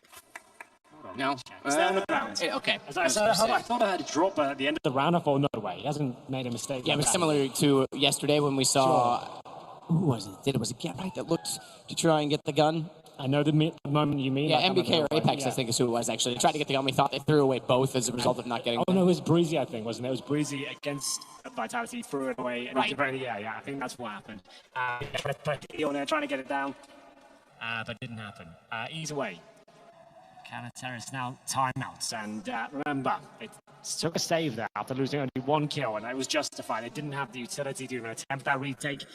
B: No.
A: Stay on the ground.
B: Okay.
A: I thought I had a drop at the end of the round. I thought, no way, he hasn't made a mistake.
B: Yeah, it was similar to yesterday when we saw... Who was it? Was it Get Right that looked to try and get the gun?
A: I know the moment you mean.
B: Yeah, MBK or Apex, I think is who it was, actually. They tried to get the gun. We thought they threw away both as a result of not getting
A: no, it was Breezy, I think, wasn't it? It was Breezy against Vitality, threw it away. And yeah, I think that's what happened. Trying to get it down, but didn't happen. Either way, counter terrorists now timeouts. And remember, it took a save there after losing only 1 kill, and it was justified. They didn't have the utility to even attempt that retake.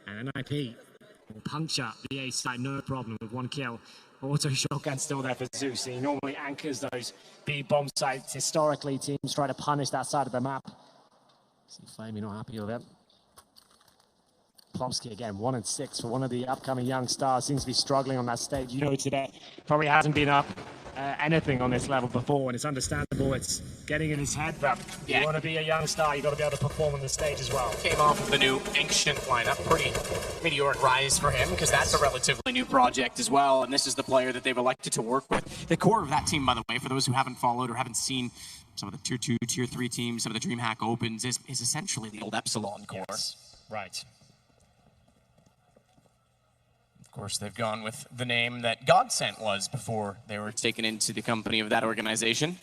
A: And NIP will puncture the A side, no problem, with 1 kill. Auto shotgun still there for Zeus. He normally anchors those B bomb sites. Historically, teams try to punish that side of the map. See Flamey not happy with it. Plomsky again, 1 and 6 for one of the upcoming young stars. Seems to be struggling on that stage. You know, today probably hasn't been up anything on this level before, and it's understandable. It's getting in his head, but you want to be a young star, you got to be able to perform on the stage as well.
D: Came off of the new Ancient lineup. Pretty meteoric rise for him, because that's a relatively new project as well, and this is the player that they've elected to work with. The core of that team, by the way, for those who haven't followed or haven't seen some of the Tier 2, Tier 3 teams, some of the DreamHack Opens, is essentially the old Epsilon core.
A: Yes. Right.
D: Of course, they've gone with the name that Godsent was before they were taken into the company of that organization.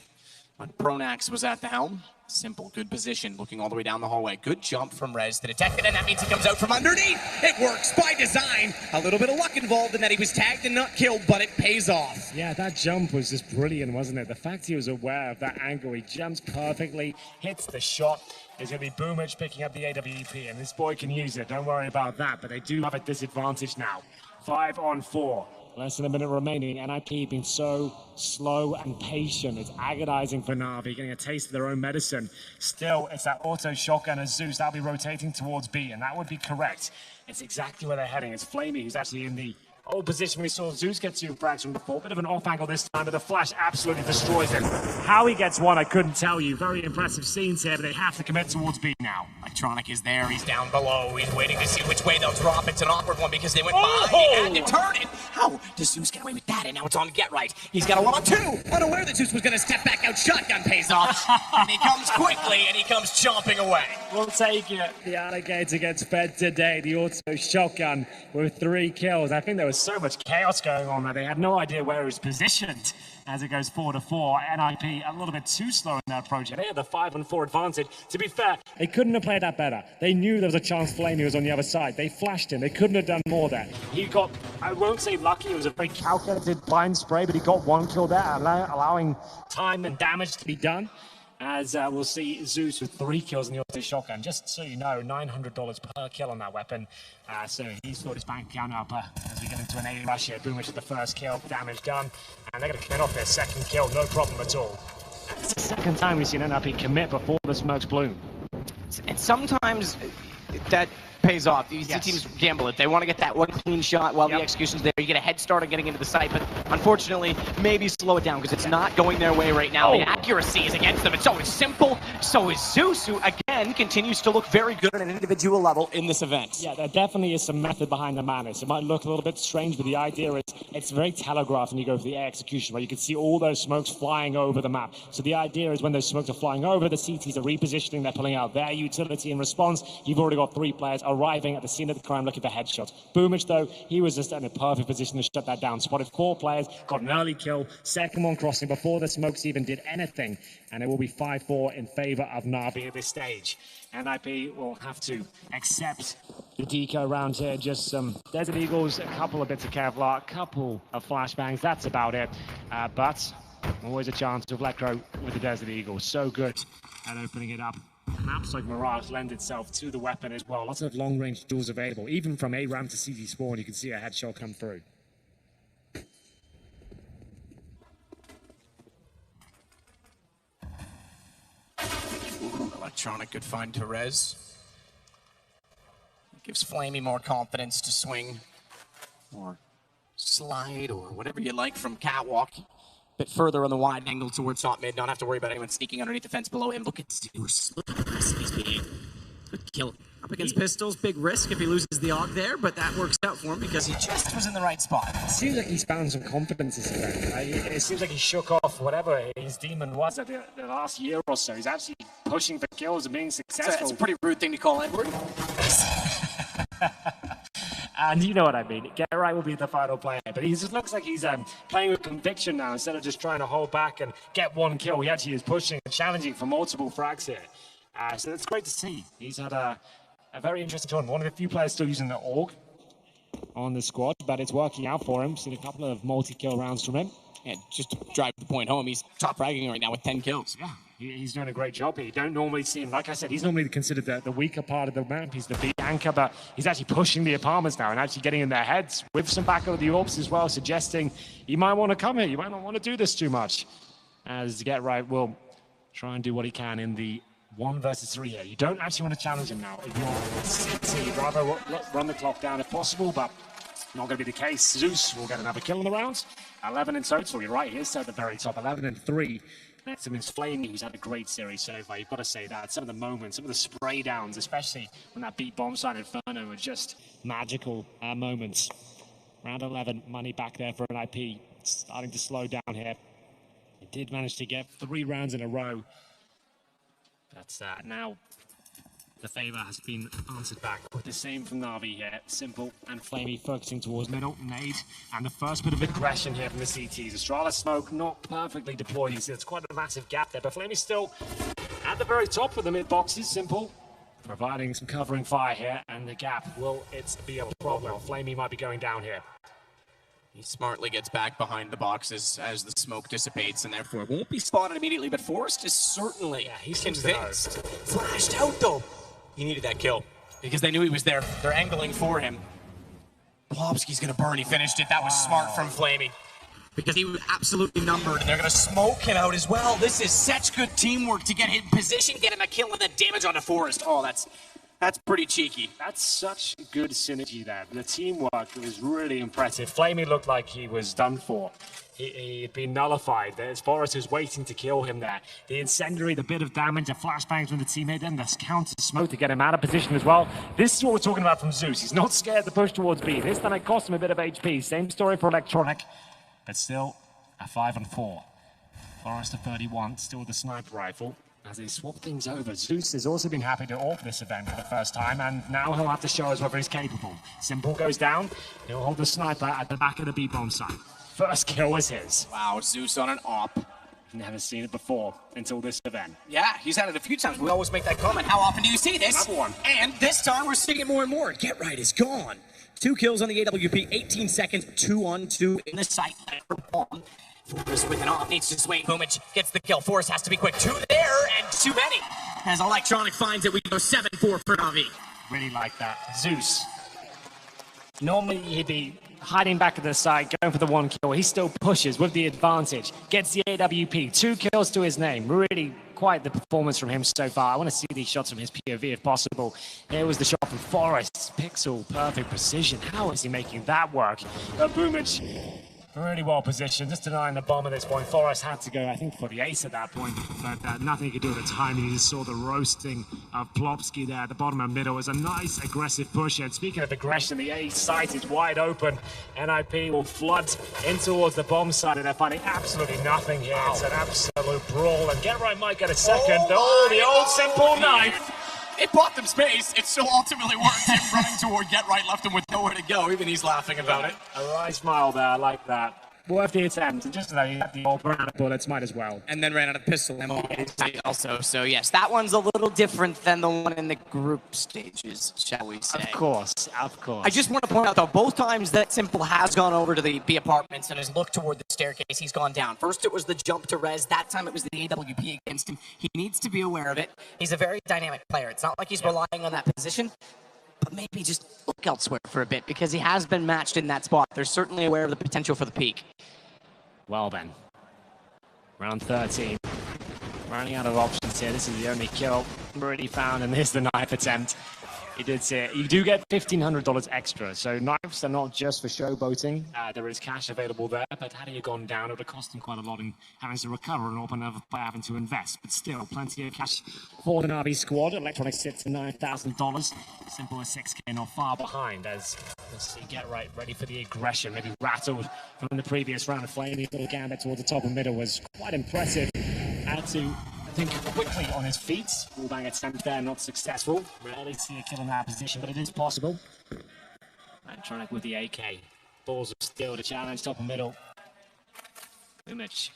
D: But Pronax was at the helm. Simple, good position, looking all the way down the hallway. Good jump from Rez to detect it, and that means he comes out from underneath. It works by design. A little bit of luck involved in that he was tagged and not killed, but it pays off.
A: Yeah, that jump was just brilliant, wasn't it? The fact he was aware of that angle, he jumps perfectly, hits the shot. It's going to be Boomich picking up the AWP, and this boy can use it. Don't worry about that, but they do have a disadvantage now. 5 on 4. Less than a minute remaining. NIP being so slow and patient. It's agonizing for Na'Vi, getting a taste of their own medicine. Still, it's that auto shotgun as Zeus. That'll be rotating towards B, and that would be correct. It's exactly where they're heading. It's Flamey who's actually in the old position we saw Zeus get 2 frags from before. Bit of an off angle this time, but the flash absolutely destroys him. How he gets 1, I couldn't tell you. Very impressive scenes here, but they have to commit towards B now.
D: Electronic is there, he's down below, he's waiting to see which way they'll drop. It's an awkward one because they went behind, he had to turn it. How does Zeus get away with that? And now it's on Get Right. He's got a lot on 2. Unaware that Zeus was going to step back out, shotgun pays off. And he comes quickly, and he comes chomping away.
A: We'll take it. The Alligator gets fed today. The auto shotgun with 3 kills. I think there was so much chaos going on there. They had no idea where he was positioned as it goes 4 to 4. NIP a little bit too slow in their approach. They had the 5 on 4 advantage. To be fair, they couldn't have played that better. They knew there was a chance Flamey was on the other side. They flashed him. They couldn't have done more there. He got, I won't say lucky, it was a very calculated blind spray, but he got 1 kill there, allowing time and damage to be done. As we'll see Zeus with 3 kills in the auto shotgun. Just so you know, $900 per kill on that weapon. So he's filled his bank account up as we get into an A rush here. Boomich with the first kill, damage done. And they're going to commit off their second kill, no problem at all. It's the second time we've seen NRP commit before the smokes bloom.
D: And sometimes that pays off. These teams gamble it. They want to get that 1 clean shot while the execution's there. You get a head start on getting into the site, but unfortunately, maybe slow it down because it's not going their way right now. The accuracy is against them. It's so simple. So is Zeus, who again continues to look very good at an individual level in this event.
A: Yeah, there definitely is some method behind the madness. It might look a little bit strange, but the idea is it's very telegraphed when you go for the execution, where you can see all those smokes flying over the map. So the idea is when those smokes are flying over, the CTs are repositioning, they're pulling out their utility in response. You've already got 3 players arriving at the scene of the crime looking for headshots. Boomich, though, he was just in a perfect position to shut that down. Spotted 4 players, got an early kill, second one crossing before the smokes even did anything, and it will be 5-4 in favor of Na'Vi at this stage. NIP will have to accept the deco round here. Just some Desert Eagles, a couple of bits of Kevlar, a couple of flashbangs. That's about it. But always a chance of Electro with the Desert Eagles. So good at opening it up. Maps like Mirage lend itself to the weapon as well. Lots of long-range duels available. Even from A-Ram to CT spawn, you can see a headshot come through.
D: Electronic, good find to Rez. Gives Flamey more confidence to swing or slide or whatever you like from catwalk. A bit further on the wide angle towards top mid. Not have to worry about anyone sneaking underneath the fence below him. Look at Zeus. Look how aggressive he's being. Good kill.
B: Up against pistols, big risk if he loses the AUG there, but that works out for him because he just was in the right spot.
A: It seems like he's found some confidence this event. It seems like he shook off whatever his demon was at the last year or so. He's actually pushing for kills and being successful.
D: That's a pretty rude thing to call Edward.
A: And you know what I mean. Get Right will be the final player, but he just looks like he's playing with conviction now instead of just trying to hold back and get 1 kill. He actually is pushing and challenging for multiple frags here. So that's great to see. He's had a very interesting tournament. One of the few players still using the AUG on the squad, but it's working out for him. Seen a couple of multi-kill rounds from him.
D: And just to drive the point home, he's top fragging right now with 10 kills.
A: Yeah, He's doing a great job here. You don't normally see him. Like I said, he's normally considered the weaker part of the map. He's the beat anchor, but he's actually pushing the apartments now and actually getting in their heads with some back of the orbs as well, suggesting you might want to come here. You might not want to do this too much. As Get Right will try and do what he can in the 1 versus 3 here. You don't actually want to challenge him now. If you're City, you'd rather run the clock down if possible, but not going to be the case. Zeus will get another kill in the round. 11 in total. You're right, he's at the very top. 11 and 3. Next to him is Flamey, who's had a great series so far. You've got to say that. Some of the moments, some of the spray downs, especially when that beat Bombsite Inferno, were just magical moments. Round 11, money back there for an IP. Starting to slow down here. He did manage to get 3 rounds in a row. That's that. Now, the favor has been answered back with the same from Na'Vi here. Simple and Flamey focusing towards middle, nade, and the first bit of aggression here from the CTs. Astrala smoke not perfectly deployed. You see, it's quite a massive gap there, but Flamey's still at the very top of the mid boxes. Simple providing some covering fire here, and the gap, will it be a problem? Flamey might be going down here.
B: He smartly gets back behind the boxes as the smoke dissipates, and therefore won't be spotted immediately, but Forrest is certainly
A: he's
B: convinced. Flashed out, though. He needed that kill because they knew he was there. They're angling for him. Plopsky's gonna burn. He finished it. That was smart from Flamey because he was absolutely numbered, and they're gonna smoke him out as well. This is such good teamwork to get him in position, get him a kill, and then damage onto Forrest. Oh, that's pretty cheeky.
A: That's such good synergy there. The teamwork was really impressive. Flamey looked like he was done for. He had been nullified. As Forrest was waiting to kill him there. The incendiary, the bit of damage, the flashbangs from the teammate, then the counter smoke to get him out of position as well. This is what we're talking about from Zeus. He's not scared to push towards B. This time it cost him a bit of HP. Same story for Electronic, but still a 5 and 4. Forrest at 31, still with the sniper rifle. As they swap things over, Zeus has also been happy to AWP this event for the first time, and now he'll have to show us whether he's capable. Simple goes down, he'll hold the sniper at the back of the B-bomb site. First kill was his.
B: Wow, Zeus on an AWP.
A: Never seen it before until this event.
B: Yeah, he's had it a few times. We always make that comment. How often do you see this?
A: Another one.
B: And this time we're seeing it more and more. Get Right is gone. 2 kills on the AWP, 18 seconds, 2 on 2 in the site for bomb. Forrest with an AWP needs to swing. Boomich gets the kill. Forrest has to be quick. 2 there and too many. As Electronic finds it, we go 7-4 for Na'Vi.
A: Really like that. Zeus. Normally he'd be hiding back at the side, going for the 1 kill. He still pushes with the advantage. Gets the AWP. 2 kills to his name. Really quite the performance from him so far. I want to see these shots from his POV if possible. Here was the shot from Forrest. Pixel, perfect precision. How is he making that work? Boomich. Really well positioned, just denying the bomb at this point. Forrest had to go, I think, for the ace at that point, but nothing he could do at the time. You just saw the roasting of Plopsky there at the bottom and middle. It was a nice aggressive push. And speaking of aggression, the A site is wide open. NIP will flood in towards the bomb site, and they're finding absolutely nothing here. It's an absolute brawl, and Get Right might get a second. Oh, the old simple knife.
B: It bought them space. It still ultimately worked. Him running toward Get Right left him with nowhere to go. Even he's laughing about it.
A: A wry smile there, I like that. Worth the attempt, and just so that he had the old ran out of bullets, might as well.
B: And then ran out of pistol ammo also. So yes, that one's a little different than the one in the group stages, shall we say.
A: Of course, of course.
B: I just want to point out, though, both times that Simple has gone over to the B apartments and has looked toward the staircase, he's gone down. First it was the jump to res. That time it was the AWP against him. He needs to be aware of it. He's a very dynamic player. It's not like he's relying on that position, but maybe just look elsewhere for a bit, because he has been matched in that spot. They're certainly aware of the potential for the peak.
A: Well then, round 13. Running out of options here. This is the only kill already found, and here's the knife attempt. He did say you do get $1,500 extra, so knives are not just for showboating. There is cash available there, but had he gone down, it would have cost him quite a lot in having to recover and open up by having to invest. But still, plenty of cash for the Na'Vi squad. Electronic sits at $9,000. Simple as 6K, not far behind. As let's see, Get Right ready for the aggression. Maybe rattled from the previous round. Flamey little gambit towards the top and middle was quite impressive. Had to think quickly on his feet. Wallbang attempt there, not successful. Rarely see a kill in that position, but it is possible. Electronic with the AK. Balls of steel to challenge, top and middle. Boomich.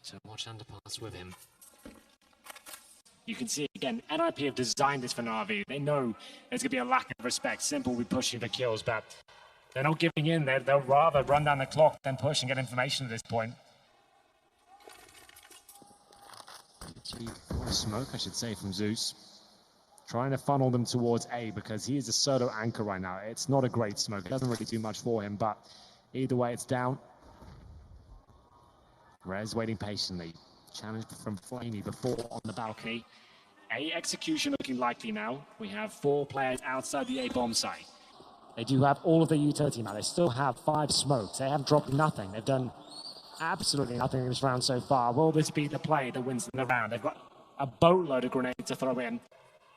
A: So watch underpass with him. You can see again, NIP have designed this for Na'Vi. They know there's going to be a lack of respect. Simple with pushing for kills, but they're not giving in. They'll rather run down the clock than push and get information at this point. Actually, more smoke, I should say, from Zeus. Trying to funnel them towards A because he is a solo anchor right now. It's not a great smoke. It doesn't really do much for him, but either way, it's down. Rez waiting patiently. Challenge from Flamey before on the balcony. A execution looking likely now. We have 4 players outside the A bomb site. They do have all of the utility now. They still have 5 smokes. They have dropped nothing. They've done absolutely nothing in this round so far. Will this be the play that wins them the round? They've got a boatload of grenades to throw in.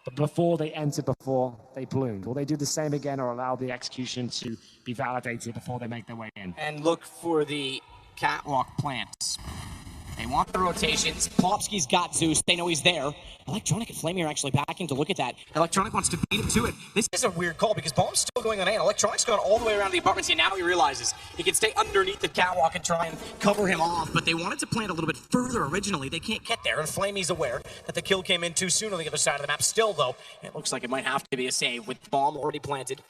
A: But before they bloomed. Will they do the same again or allow the execution to be validated before they make their way in?
B: And look for the catwalk plants. They want the rotations. Plopsky's got Zeus. They know he's there. Electronic and Flamey are actually backing to look at that. Electronic wants to beat him to it. This is a weird call because Bomb's still going on A. Electronic's gone all the way around the apartments, and now he realizes he can stay underneath the catwalk and try and cover him off. But they wanted to plant a little bit further originally. They can't get there, and Flamey's aware that the kill came in too soon on the other side of the map. Still, though, it looks like it might have to be a save with Bomb already planted.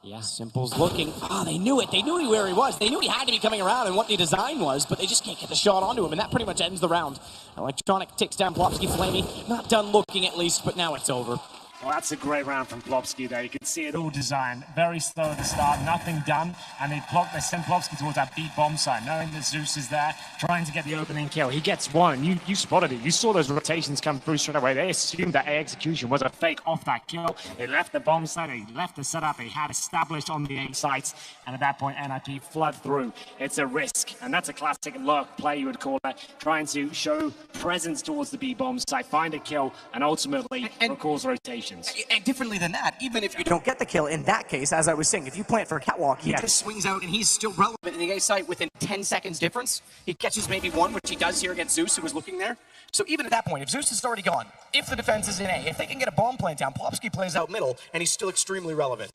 A: Yeah.
B: Simple's looking. They knew it. They knew where he was. They knew he had to be coming around and what the design was, but they just can't get the shot onto him, and that pretty much ends the round. Electronic takes down Plopsky. Flamey, not done looking at least, but now it's over.
A: Well, that's a great round from Plopsky there. You can see it all designed. Very slow at the start, nothing done. And they send Plopsky towards that B bomb side, knowing that Zeus is there, trying to get the opening kill. He gets one. You spotted it. You saw those rotations come through straight away. They assumed that A execution was a fake off that kill. They left the bomb site. They left the setup they had established on the A sites. And at that point, NIP flood through. It's a risk. And that's a classic lurk play, you would call that. Trying to show presence towards the B bomb site, find a kill, and ultimately recalls rotation.
B: And differently than that, even if you don't get the kill, in that case, as I was saying, if you plant for a catwalk, he just swings out and he's still relevant in the A site within 10 seconds difference. He catches maybe one, which he does here against Zeus, who was looking there. So even at that point, if Zeus is already gone, if the defense is in A, if they can get a bomb plant down, Plopsky plays out middle, and he's still extremely relevant.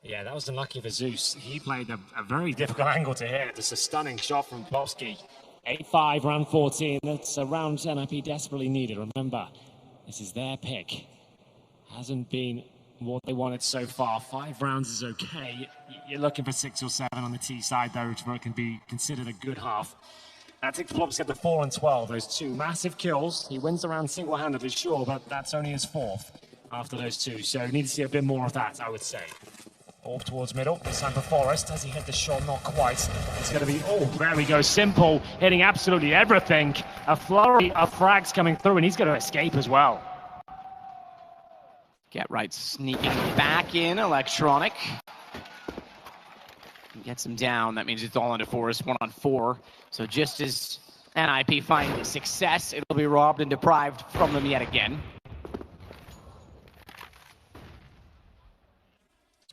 A: Yeah, that was unlucky for Zeus. He played a very difficult angle to hit. Just a stunning shot from Plopsky. 8-5, round 14. That's a round NIP desperately needed. Remember, this is their pick. Hasn't been what they wanted so far. 5 rounds is okay. You're looking for 6 or 7 on the T side, though, which can be considered a good half. That takes Plopsky up to 4 and 12. Those 2 massive kills. He wins the round single-handedly, sure, but that's only his 4th after those 2. So we need to see a bit more of that, I would say. Orb towards middle. This time for Forrest. Does he hit the shot? Not quite. It's going to be... Oh, there we go. Simple. Hitting absolutely everything. A flurry of frags coming through, and he's going to escape as well.
B: Get right, sneaking back in, Electronic. Gets him down. That means it's all into Forrest, 1 on 4. So just as NIP find success, it'll be robbed and deprived from them yet again.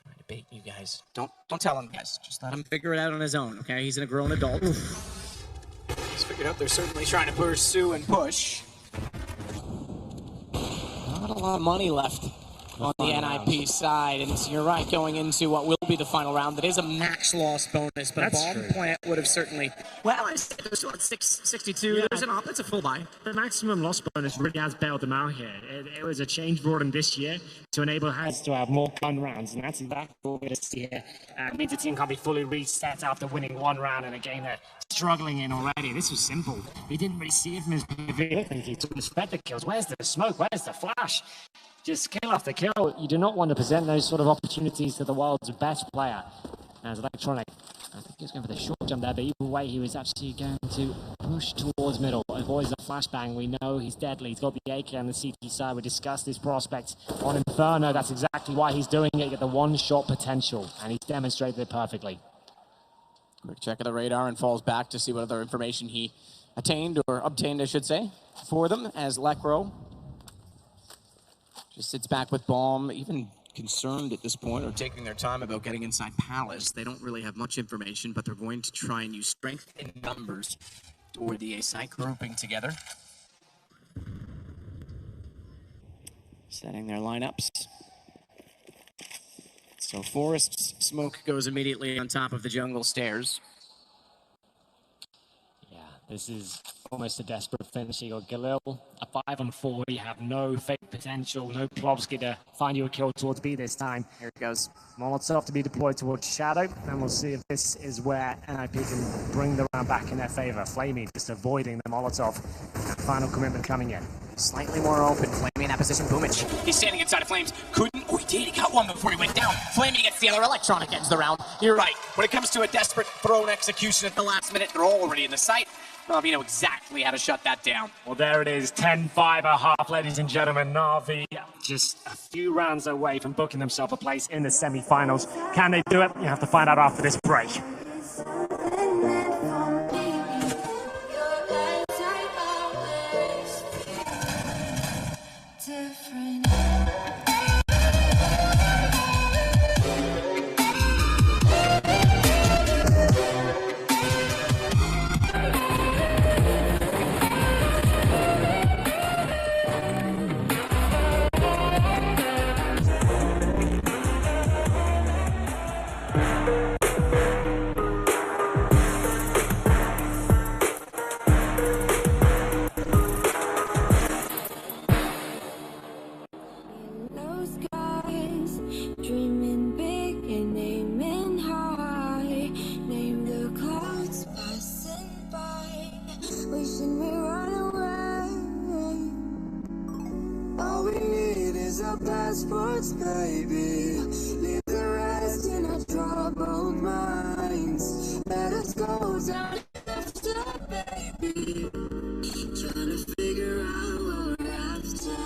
B: Trying to bait you guys. Don't tell him, guys. Just let him figure it out on his own, okay? He's a grown adult. He's figured out they're certainly trying to pursue and push. Not a lot of money left on the NIP side, and you're right, going into what will be the final round. That is a max loss bonus, but
A: That's
B: a bomb
A: true.
B: plant would have certainly... Well, I said there's still at 662.
A: Yeah.
B: There's an op. That's a full buy.
A: The maximum loss bonus really has bailed them out here. It was a change brought in this year to enable Has to have more gun rounds, and that's exactly what we're going to see here. It means the team can't be fully reset after winning 1 round in a game they're struggling in already. This was simple. We didn't really see it from his PV. I think he took his fed the kills. Where's the smoke? Where's the flash? Just kill after kill. You do not want to present those sort of opportunities to the world's best player. As Electronic, I think he was going for the short jump there, but either way, he was actually going to push towards middle. Avoids a flashbang. We know he's deadly. He's got the AK on the CT side. We discussed his prospects on Inferno. That's exactly why he's doing it. Get the 1-shot potential, and he's demonstrated it perfectly.
B: Quick check of the radar and falls back to see what other information he obtained, I should say, for them, as Lecro just sits back with Bomb, even concerned at this point, or taking their time about getting inside Palace. They don't really have much information, but they're going to try and use strength in numbers toward the A site, grouping together. Setting their lineups. So Forrest's smoke goes immediately on top of the jungle stairs.
A: Yeah, this is almost a desperate finish. You got Galil, a 5 on 4. You have no fake potential, no Plopsky to find you a kill towards B this time.
B: Here it goes.
A: Molotov to be deployed towards Shadow, and we'll see if this is where NIP can bring the round back in their favor. Flamey just avoiding the Molotov. Final commitment coming in.
B: Slightly more open, Flamey in that position, Boomich.
D: He's standing inside of Flames. Couldn't. Oh, he did. He got one before he went down. Flamey gets the other. Electronic ends the round. You're right. When it comes to a desperate throw and execution at the last minute, they're already in the sight. Navi know exactly how to shut that down.
A: Well, there it is. 10-5 a half, ladies and gentlemen. Navi just a few rounds away from booking themselves a place in the semi-finals. Can they do it? You have to find out after this break.
I: Passports, baby. Leave the rest in our troubled minds. Let us go down after, baby. Trying to figure out what we're after.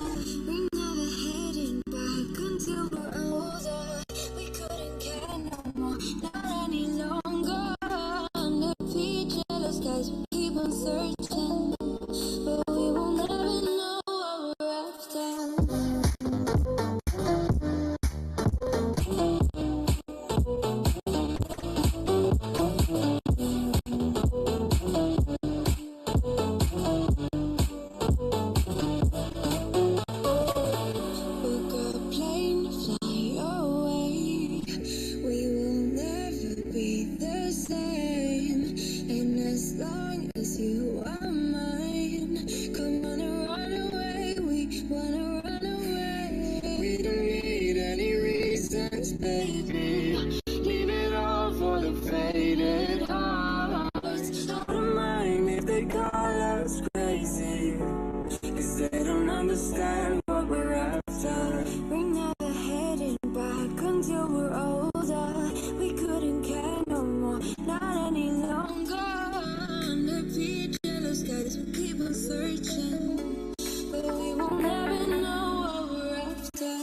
I: We never heading back until we're older. We couldn't care no more, not any longer. Under peach yellow skies, we keep on searching, but we will never know what we're after. Baby, leave it all for the faded hearts. Don't mind if they call us crazy, 'cause they don't understand what we're after. We're never heading back until we're older. We couldn't care no more, not any longer. Under peach yellow skies, we keep on searching, but we will never know what we're after.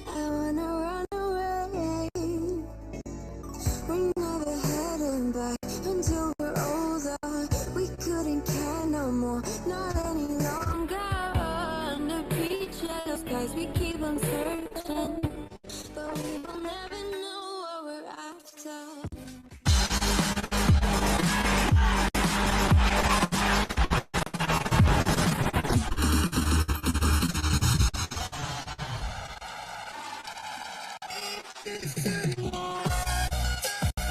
I: I wanna run away. We're never heading back until we're older. We couldn't care no more, not any longer. Under peach yellow skies, we keep on searching, but we will never know what we're after.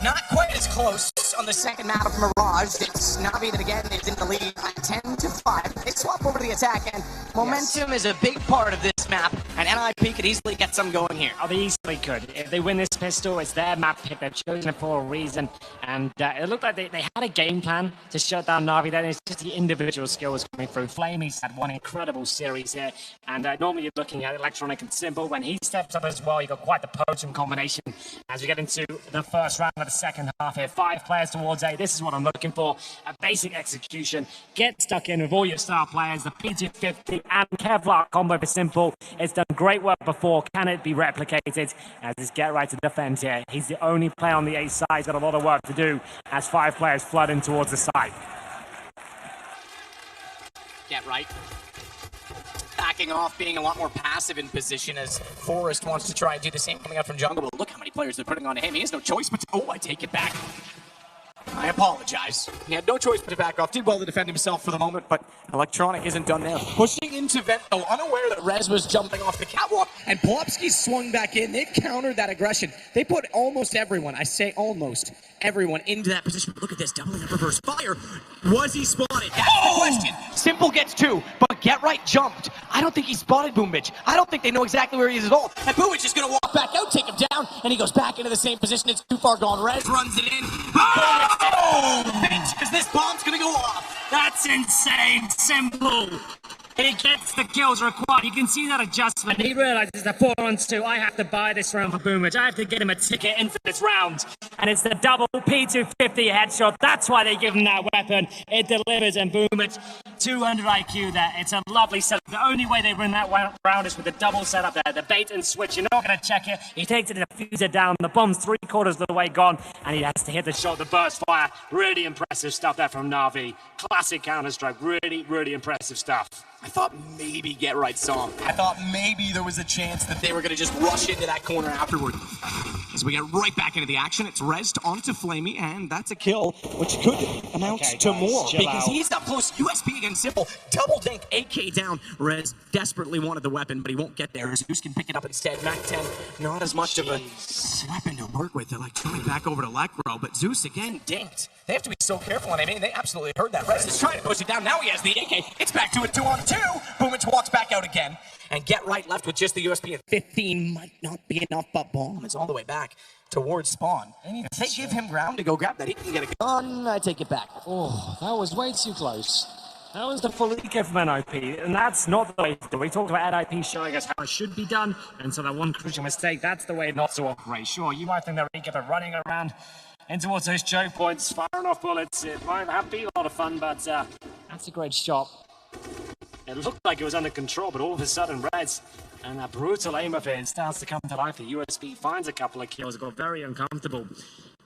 B: Not quite as close on the second map of Mirage. It's Navi that again is in the lead at 10-5. They swap over to the attack, and momentum is a big part of this map, and NIP could easily get some going here.
A: Oh, they easily could. If they win this pistol, it's their map pick. They've chosen it for a reason, and it looked like they had a game plan to shut down Navi. Then it's just the individual skills coming through. Flamey's had one incredible series here, and normally you're looking at Electronic and Simple. When he steps up as well, you've got quite the potent combination as we get into the first round of the second half here. 5 players towards A. This is what I'm looking for. A basic execution. Get stuck in with all your star players. The P250 and Kevlar combo for Simple. It's done great work before. Can it be replicated? As this get right to defend here. He's the only player on the A side. He's got a lot of work to do as 5 players flood in towards the side.
B: Get right. Backing off, being a lot more passive in position as Forrest wants to try and do the same coming out from jungle. But look how many players they're putting on him. He has no choice but to... Oh, I take it back. I apologize. He had no choice but to back off. Did well to defend himself for the moment, but Electronic isn't done there. Pushing into vent, though, unaware that Rez was jumping off the catwalk, and Polopsky swung back in. They countered that aggression. They put almost everyone, I say almost everyone, into that position. Look at this, doubling up reverse fire. Was he spotted? That's the question. Simple gets 2, but Get Right jumped. I don't think he spotted Boombitch. I don't think they know exactly where he is at all. And Boombitch is going to walk back out, take him down, and he goes back into the same position. It's too far gone. Rez runs it in. Because this bomb's going to go off.
A: That's insane. Simple. He gets the kills required. You can see that adjustment. He realizes the 4-on-2. I have to buy this round for Boombitch. I have to get him a ticket in for this round. And it's the double P250 headshot. That's why they give him that weapon. It delivers, and Boombitch, 200 IQ there. It's a lovely setup. The only way they win that round is with the double setup there. The bait and switch. You're not going to check it. He takes it and defuses it down. The bomb's 3/4 of the way gone. And he has to hit the shot, the burst fire. Really impressive stuff there from Na'Vi. Classic Counter-Strike. Really, really impressive stuff.
B: I thought maybe Get Right saw him. I thought maybe there was a chance that they were going to just rush into that corner afterward. As we get right back into the action, it's Rez onto Flamey, and that's a kill, which could amount to more. Because he's up close. USP against Simple. Double dink, AK down. Rez desperately wanted the weapon, but he won't get there. Zeus can pick it up instead. Mac 10, not as much of a weapon to work with. They're like coming back over to Lecro, but Zeus again dinked. They have to be so careful, and I mean, they absolutely heard that. Rez is trying to push it down. Now he has the AK. It's back to a 2-on-2. Boombitch walks back out again. And Get Right left with just the USP at 15 might not be enough, but bomb is all the way back towards spawn. If they give him ground to go grab that, he can get a gun. I take it back.
A: Oh, that was way too close. That was the full eco from NIP, and that's not the way to do it. We talked about NIP showing us how it should be done, and so that one crucial mistake, that's the way not to operate. Sure, you might think they're eco, but running around in towards those choke points, firing off bullets, it might have been a lot of fun, but that's a great shot. It looked like it was under control, but all of a sudden, Rez and that brutal aim of his starts to come to life. The USP finds a couple of kills. It got very uncomfortable.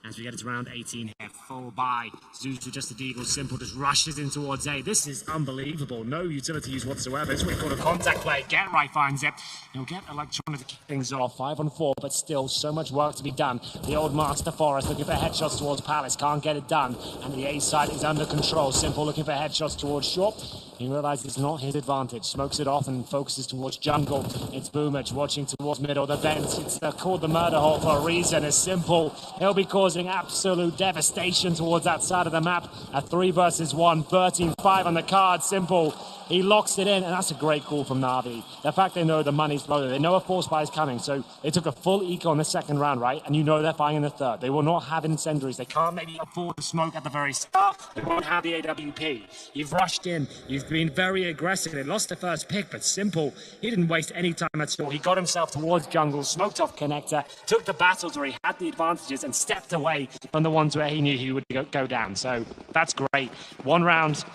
A: As we get to round 18 here, full buy. Zeus with just a deagle, Simple just rushes in towards A. This is unbelievable. No utilities whatsoever. It's what we call a contact play. Get Right finds it. He'll get Electronic to kick things off. 5-on-4, but still so much work to be done. The old Master Forest looking for headshots towards Palace. Can't get it done. And the A side is under control. Simple looking for headshots towards Short. He realizes it's not his advantage. Smokes it off and focuses towards jungle. It's Boombitch watching towards middle. The vents. It's called the murder hole for a reason. It's Simple. He'll be causing absolute devastation towards that side of the map. A 3 versus 1. 13-5 on the card. Simple. He locks it in, and that's a great call from Na'Vi. The fact they know the money's loaded. They know a force buy is coming, so they took a full eco in the second round, right? And you know they're fighting in the third. They will not have incendiaries. They can't maybe afford to smoke at the very start. They won't have the AWP. You've rushed in. You've been very aggressive. They lost the first pick, but Simple, he didn't waste any time at all. He got himself towards jungle, smoked off connector, took the battles where he had the advantages, and stepped away from the ones where he knew he would go down. So that's great. One round.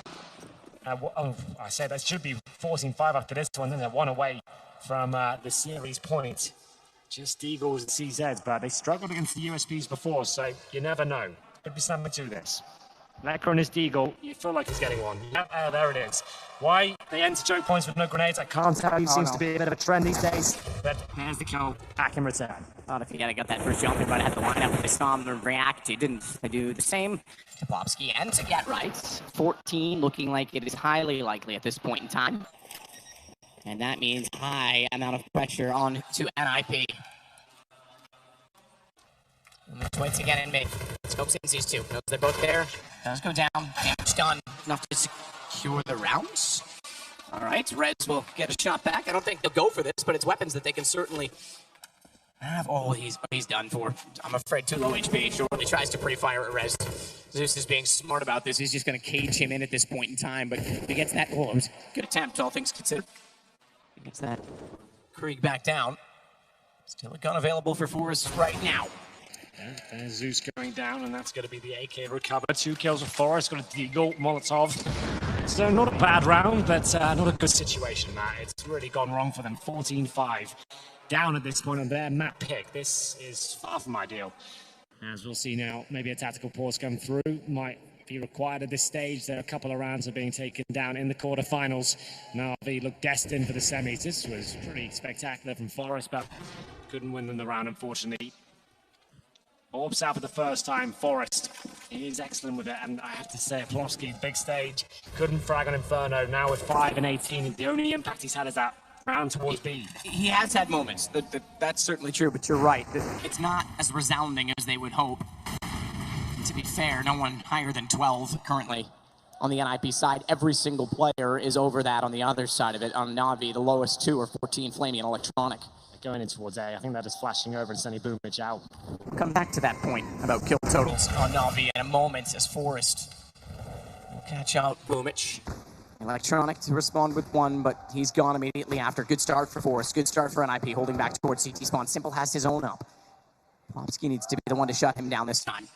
A: I said that should be 14-5 after this one, then they're 1 away from the series point. Just Eagles and CZs, but they struggled against the USPs before, so you never know. Could be something to this. Lecro and his Deagle, you feel like he's getting one. Yep, there it is. Why they enter choke points with no grenades, I can't tell you. Seems to be a bit of a trend these days. But there's the kill, back in return.
B: Thought if you got that first jump, but I had to line up with the storm to react. You didn't do the same to Popsky and to Get Right. 14 looking like it is highly likely at this point in time. And that means high amount of pressure on to NIP. Once again in mid. Scopes in these two. Knows they're both there. Does go down. Damage done. Enough to secure the rounds. All right, Reds will get a shot back. I don't think they'll go for this, but it's weapons that they can certainly have. Oh, he's done for. I'm afraid too low HP. Shortly tries to pre-fire at Rez. Zeus is being smart about this. He's just going to cage him in at this point in time, but he gets that. Oh, it was a good attempt, all things considered. He gets that Krieg back down. Still a gun available for Forrest right now.
A: Yeah, there's Zeus going down, and that's going to be the AK recover. 2 kills with Forrest, got a Deagle, Molotov. So not a bad round, but not a good situation, Matt. It's really gone wrong for them. 14-5 down at this point on their map pick. This is far from ideal. As we'll see now, maybe a tactical pause come through. Might be required at this stage. There are a couple of rounds are being taken down in the quarterfinals. Na'Vi look destined for the semis. This was pretty spectacular from Forrest, but couldn't win them the round, unfortunately. Orbs out for the first time, Forrest He's excellent with it, and I have to say, Plofsky, big stage, couldn't frag on Inferno. Now with 5 and 18, the only impact he's had is that round towards B.
B: He has had moments. That's certainly true, but you're right. It's not as resounding as they would hope. And to be fair, no one higher than 12 currently on the NIP side. Every single player is over that on the other side of it. On Na'Vi, the lowest 2 are 14 Flamey and Electronic.
A: Going in towards A, I think that is flashing over and sending Boomich out.
B: We'll come back to that point about kill totals on Na'Vi in a moment as Forrest will catch out Boomich. Electronic to respond with 1, but he's gone immediately after. Good start for Forrest. Good start for NIP, holding back towards CT spawn. Simple has his own up. Plopsky needs to be the one to shut him down this time.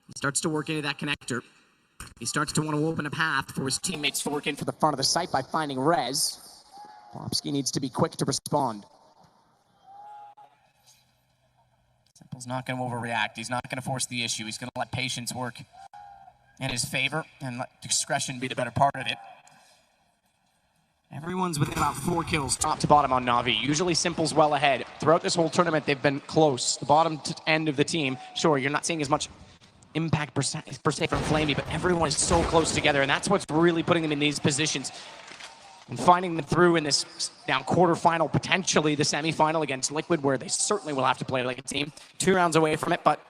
B: He starts to work into that connector. He starts to want to open a path for his teammates to work in for the front of the site by finding Rez. Plopsky needs to be quick to respond. Simple's not going to overreact. He's not going to force the issue. He's going to let patience work in his favor and let discretion be the better part of it. Everyone's within about 4 kills top to bottom on Na'Vi. Usually Simple's well ahead. Throughout this whole tournament, they've been close. The bottom end of the team, sure, you're not seeing as much impact per se from Flamey, but everyone is so close together, and that's what's really putting them in these positions and finding them through in this now quarterfinal, potentially the semifinal against Liquid, where they certainly will have to play like a team. 2 rounds away from it, but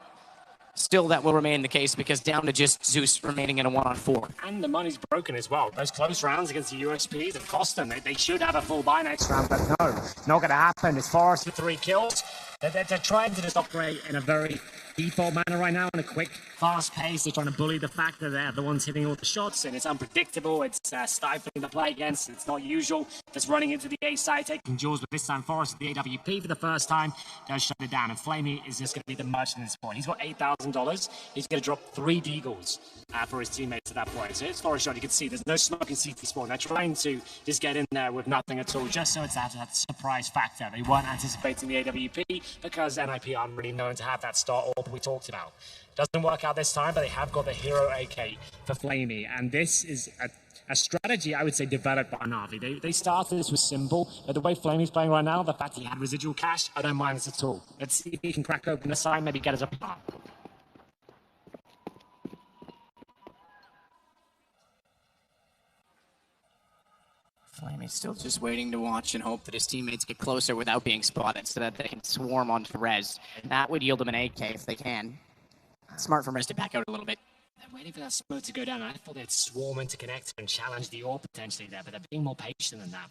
B: still that will remain the case because down to just Zeus remaining in a 1-on-4.
A: And the money's broken as well. Those close rounds against the USPs have cost them. They should have a full buy next round, but no, not going to happen. As far as the 3 kills, they're trying to just operate in a very default manner right now, in a quick, fast pace. They're trying to bully the fact that they're the ones hitting all the shots, and it's unpredictable. It's stifling to play against. It's not usual. Just running into the A side, taking jaws, but this time Forrest, the AWP for the first time, does shut it down. And Flamey is just going to be the merchant at this point. He's got $8,000. He's going to drop 3 deagles for his teammates at that point. So it's Forrest shot. You can see there's no smoke in CT spawn. They're trying to just get in there with nothing at all, just so it's that surprise factor. They weren't anticipating the AWP because NIP aren't really known to have that start orb we talked about. Doesn't work out this time, but they have got the hero AK for Flamey, and this is a strategy, I would say, developed by Na'Vi. They started this with Simple, but the way Flamey's playing right now, the fact he had residual cash, I don't mind this at all. Let's see if he can crack open the side, maybe get us a plan.
B: Flamey's still just waiting to watch and hope that his teammates get closer without being spotted so that they can swarm onto Rez. That would yield him an AK if they can. Smart for Rez to back out a little bit.
A: They're waiting for that smoke to go down. I thought they'd swarm into connector and challenge the AWP potentially there, but they're being more patient than that.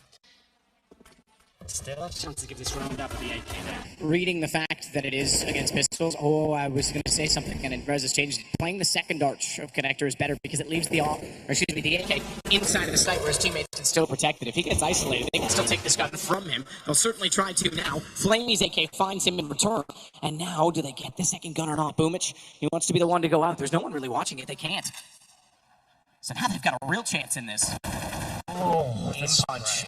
A: Still a chance to give this round up with the AK there.
B: Reading the fact that it is against pistols, I was going to say something, and Rez has changed it. Playing the second arch of connector is better because it leaves the AK inside of the site where his teammates can still protect it. If he gets isolated, they can still take this gun from him. They'll certainly try to now. Flamey's AK finds him in return. And now, do they get the second gun or not? Boomich, he wants to be the one to go out. There's no one really watching it. They can't. So now they've got a real chance in this.
A: Oh, the punch.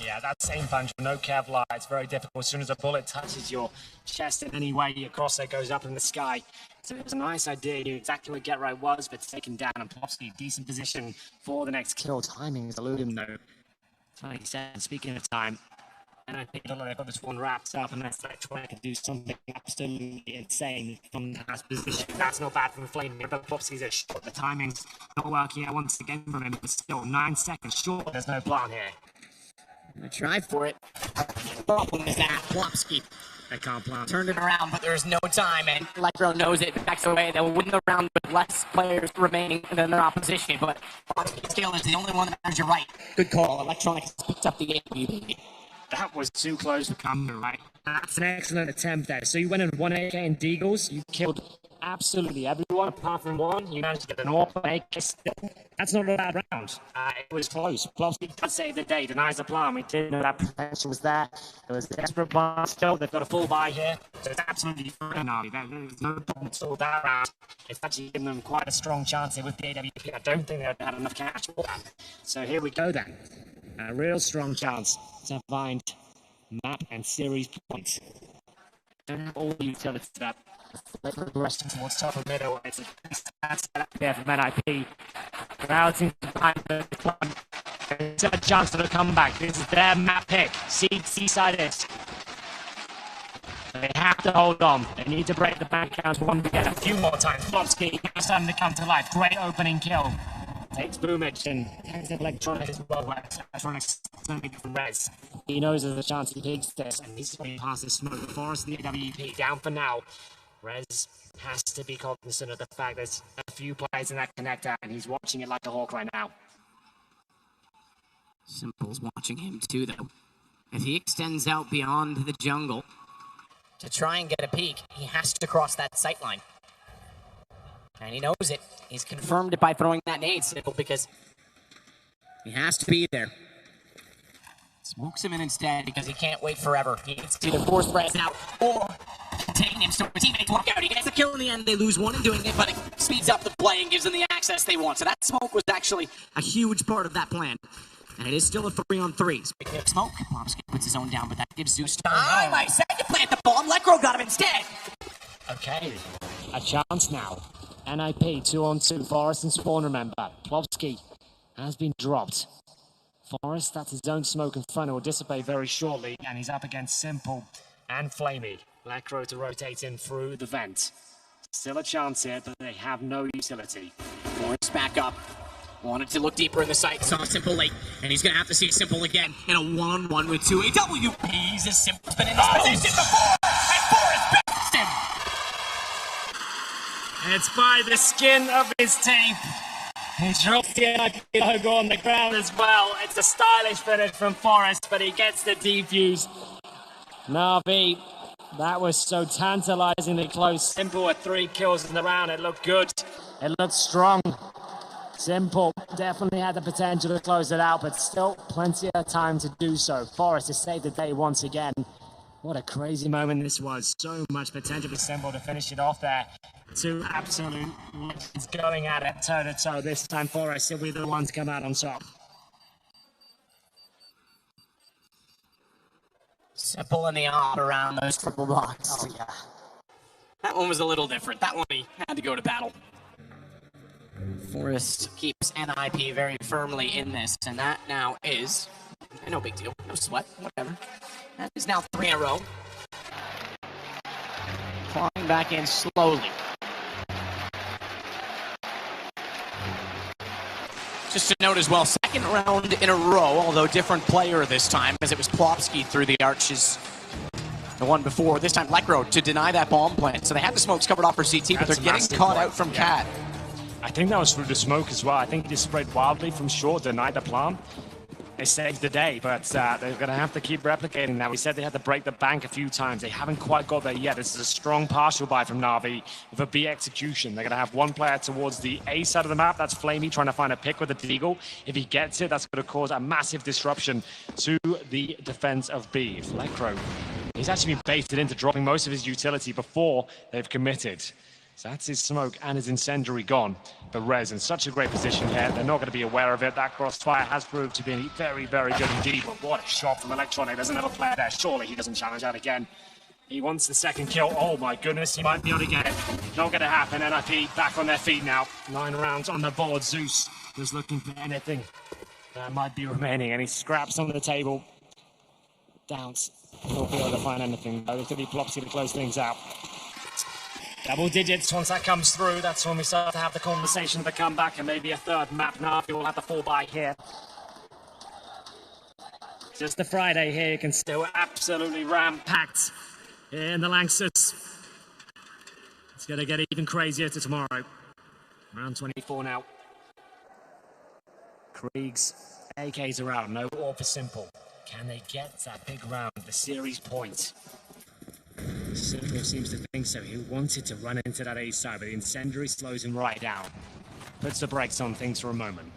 A: Yeah, that same punch with no Kevlar, it's very difficult. As soon as a bullet touches your chest in any way, your crosshair goes up in the sky. So it was a nice idea. He knew exactly where Get Right was, but taken down. And Plopsky, decent position for the next kill. Timing is eluding, though. 20 seconds, speaking of time. And I think they've got this one wrapped up, and that's like trying to do something absolutely insane from the last position. That's not bad from Flamey, but Plopsky's a short. The timing's not working out once again from him, but still 9 seconds short. There's no plan here.
B: I'm gonna try for it. The problem is that Plopsky,
A: they can't plan.
B: Turned it around, but there's no time, and Electro knows it. Backs away. They'll win the round with less players remaining than their opposition, but Plopsky's skill is the only one that matters. You're right. Good call. Electronic has picked up the AWP.
A: That was too close for comeback, right? That's an excellent attempt there. So you went in 1 AK in Deagles. You killed absolutely everyone apart from one. You managed to get an AWP AK still. That's not a bad round. It was close. Plopsky does save the day, denies the plan. We didn't know that potential was there. It was a desperate one still. They've got a full buy here. So it's absolutely fine now. There's no problem to that round. It's actually given them quite a strong chance here with the AWP. I don't think they had enough cash for that. So here we go then. A real strong chance to find map and series points. Don't have all the utilities to that. Progressing towards top of middle. It's a bad setup there from NIP. Routing to find the one. It's a chance for a comeback. This is their map pick. Seaside is. They have to hold on. They need to break the back count one again a few more times. Flopsky now starting to come to life. Great opening kill. Takes Boomich and takes Electronic as well. Electronic's something from Rez. He knows there's a chance he peaks this, and he's going past the smoke. The Forest, the AWP down for now. Rez has to be cognizant of the fact there's a few players in that connector, and he's watching it like a hawk right now.
B: Simple's watching him too, though. As he extends out beyond the jungle. To try and get a peek, he has to cross that sight line. And he knows it. He's confirmed it by throwing that nade, Simple, because he has to be there. Smokes him in instead because he can't wait forever. He needs to either force Rez out or contain him so his teammates walk out. He gets the kill in the end. They lose one in doing it, but it speeds up the play and gives them the access they want. So that smoke was actually a huge part of that plan. And it is still a 3-on-3. Speaking of smoke, Popsky puts his own down, but that gives Zeus time. I said to plant the bomb. Lecro got him instead.
A: Okay, a chance now. NIP 2-on-2. Forest and Spawn, remember. Plovsky has been dropped. Forest, that's his own smoke in front. It will dissipate very shortly, and he's up against Simple and Flamey. Lecro to rotate in through the vent. Still a chance here, but they have no utility.
B: Forest back up. Wanted to look deeper in the sight, saw Simple late, and he's going to have to see Simple again in a one-on-one with two AWPs as Simple's been in this position before, and Forrest best him!
A: It's by the skin of his teeth. He drops the NIP logo on the ground as well. It's a stylish finish from Forrest, but he gets the defuse. Navi, that was so tantalizingly close. Simple with 3 kills in the round. It looked good. It looked strong. Simple definitely had the potential to close it out, but still plenty of time to do so. Forrest has saved the day once again. What a crazy moment this was. So much potential for Simple to finish it off there. 2 absolute legends going at it toe-to-toe. This time Forrest will be the one to come out on top.
B: Simple in the arm around those triple blocks. Oh, yeah. That one was a little different. That one he had to go to battle. Forrest keeps NIP very firmly in this, and that now is no big deal, no sweat, whatever. That is now 3 in a row. Clawing back in slowly. Just to note as well, 2nd round in a row, although different player this time, as it was Plopsky through the arches. The one before, this time Lecro to deny that bomb plant. So they had the smokes covered off for CT, but they're getting caught out from Cat.
A: I think that was through the smoke as well. I think he just sprayed wildly from short, denied the plant. They saved the day, but they're going to have to keep replicating that. We said they had to break the bank a few times. They haven't quite got there yet. This is a strong partial buy from Na'Vi with a B execution. They're going to have one player towards the A side of the map. That's Flamey trying to find a pick with the Deagle. If he gets it, that's going to cause a massive disruption to the defense of B. Lecro, he's actually been baited into dropping most of his utility before they've committed. So that's his smoke and his incendiary gone. But Rez in such a great position here. They're not going to be aware of it. That crossfire has proved to be very, very good indeed. But what a shot from Electronic. There's another player there. Surely he doesn't challenge that again. He wants the 2nd kill. Oh my goodness, he might be able to get it. Not going to happen. NIP back on their feet now. 9 rounds on the board. Zeus was looking for anything that might be remaining. And he scraps on the table. Downs. Won't be able to find anything. There's going to be Plopsy to close things out. Double digits, once that comes through, that's when we start to have the conversation of the comeback and maybe a 3rd map. Now we will have the 4-by here. Just a Friday here, you can still absolutely ram-packed in the Lanxess. It's going to get even crazier to tomorrow. Round 24 now. Kriegs, AKs are out, no all for Simple. Can they get that big round, the series point? Simple seems to think so. He wanted to run into that A side, but the incendiary slows him right down. Puts the brakes on things for a moment.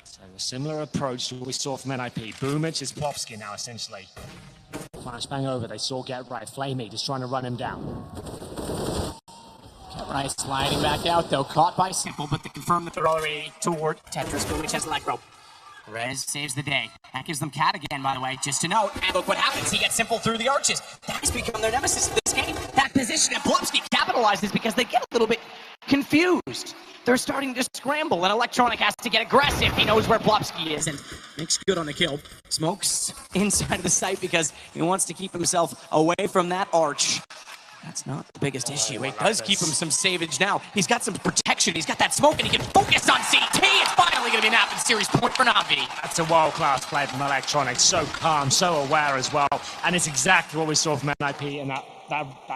A: So a similar approach to what we saw from NIP. Boomich is Plopsky now, essentially. Flashbang over, they saw Get Right. Flamey just trying to run him down.
B: Get Right sliding back out, though. Caught by Simple, but they confirm that they're already toward Tetris. Boomich has Lecro. Rez saves the day. That gives them Cat again, by the way, just to note. And look what happens. He gets Simple through the arches. That has become their nemesis in this game. That position, and Blupski capitalizes because they get a little bit confused. They're starting to scramble, and Electronic has to get aggressive. He knows where Blupski is, and makes good on the kill. Smokes inside of the site because he wants to keep himself away from that arch. That's not the biggest issue. It does keep him some savage now. He's got some protection. He's got that smoke, and he can focus on CT. It's finally going to be an Appen series point for Navi.
A: That's a world-class play from Electronic. So calm, so aware as well. And it's exactly what we saw from NIP in that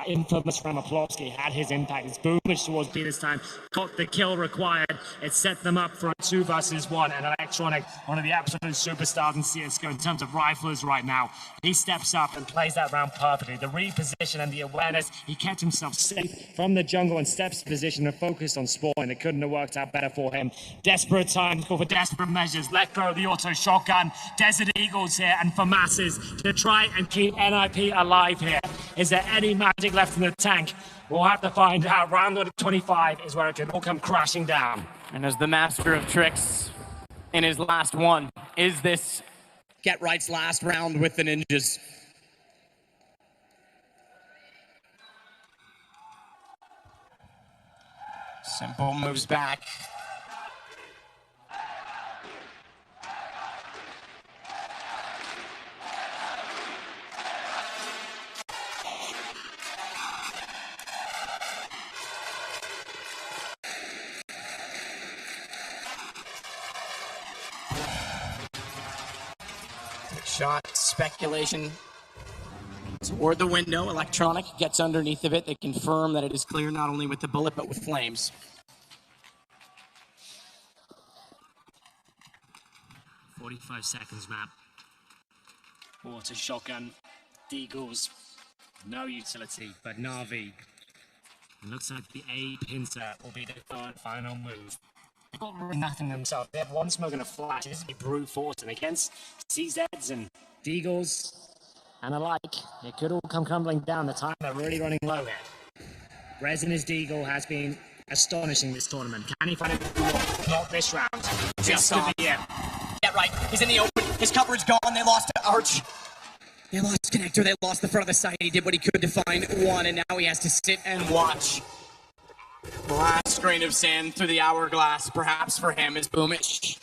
A: infamous round. Plopsky had his impact. It's Boomage towards B this time. Got the kill required. It set them up for a 2 versus 1. And Electronic, one of the absolute superstars in CSGO in terms of riflers right now, he steps up and plays that round perfectly. The reposition and the awareness, he kept himself safe from the jungle and steps to position and focused on spawn. It couldn't have worked out better for him. Desperate times call for desperate measures. Let go of the auto shotgun. Desert Eagles here, and for masses to try and keep NIP alive here. Is there any magic left in the tank? We'll have to find out. Round 25 is where it can all come crashing down.
B: And as the master of tricks in his last one, is this Get Right's last round with the Ninjas? Simple moves back. Shot, speculation toward the window. Electronic gets underneath of it. They confirm that it is clear not only with the bullet but with flames.
A: 45 seconds map. Water shotgun. Deagles. No utility, but Na'Vi. It looks like the A pincer will be the third final move. They've got really nothing themselves. They have one smoke and a flash. This is a brute force, and against CZs and Deagles and alike, it could all come crumbling down. The time they're really running low here. Rez and his Deagle has been astonishing this tournament. Can he find it? Not this round. Just to be it.
B: Get Right. He's in the open. His coverage gone. They lost Arch. They lost Connector. They lost the front of the site. He did what he could to find one, and now he has to sit and watch. The last grain of sand through the hourglass, perhaps for him, is Boomich.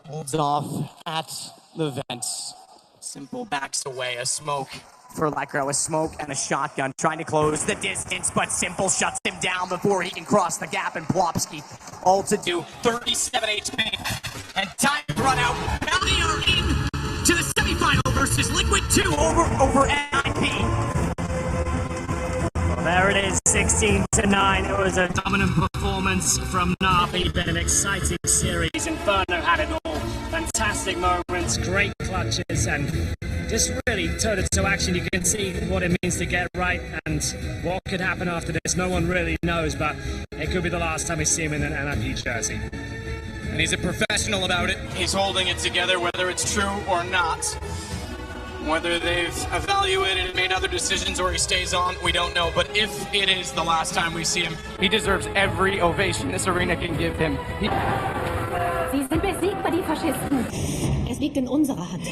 B: Holds off at the vents. Simple backs away. A smoke for Electro. A smoke and a shotgun trying to close the distance, but Simple shuts him down before he can cross the gap, and Plopsky all to do. 37 HP. And time to run out. Now they are in to the semifinal versus Liquid 2 over NIP.
A: There it is, 16-9. It was a dominant performance from Na'Vi. Been an exciting series. Inferno had it all. Fantastic moments, great clutches, and just really toe-to-toe action. You can see what it means to get right and what could happen after this. No one really knows, but it could be the last time we see him in an NIP jersey.
B: And he's a professional about it. He's holding it together, whether it's true or not. Whether they've evaluated and made other decisions or he stays on, we don't know. But if it is the last time we see him, he deserves every ovation this arena can give him.
J: Sie sind besiegbar, die Faschisten. Es liegt in unserer Hand.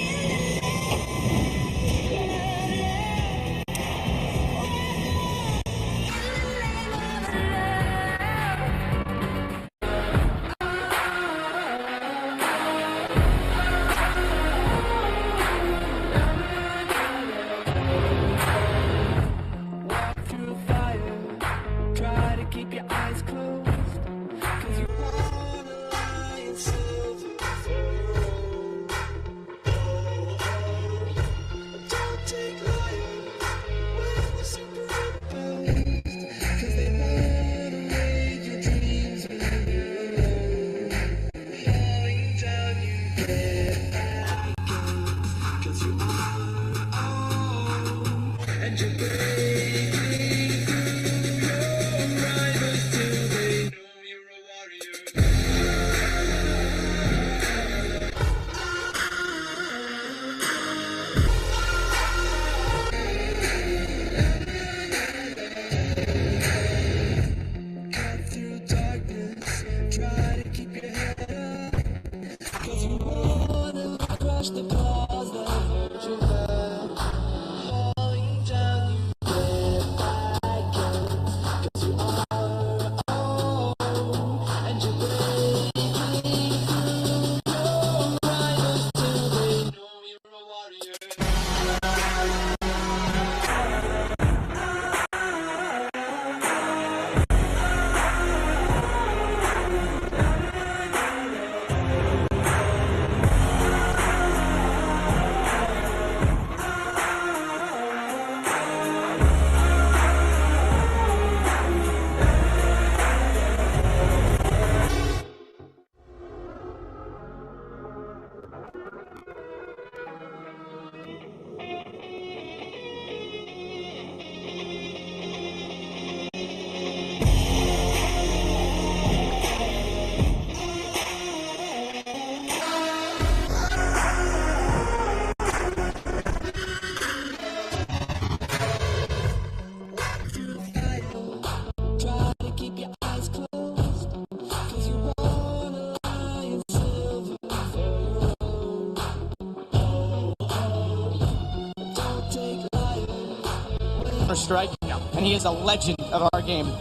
B: Counter-Strike, and he is a legend of our game.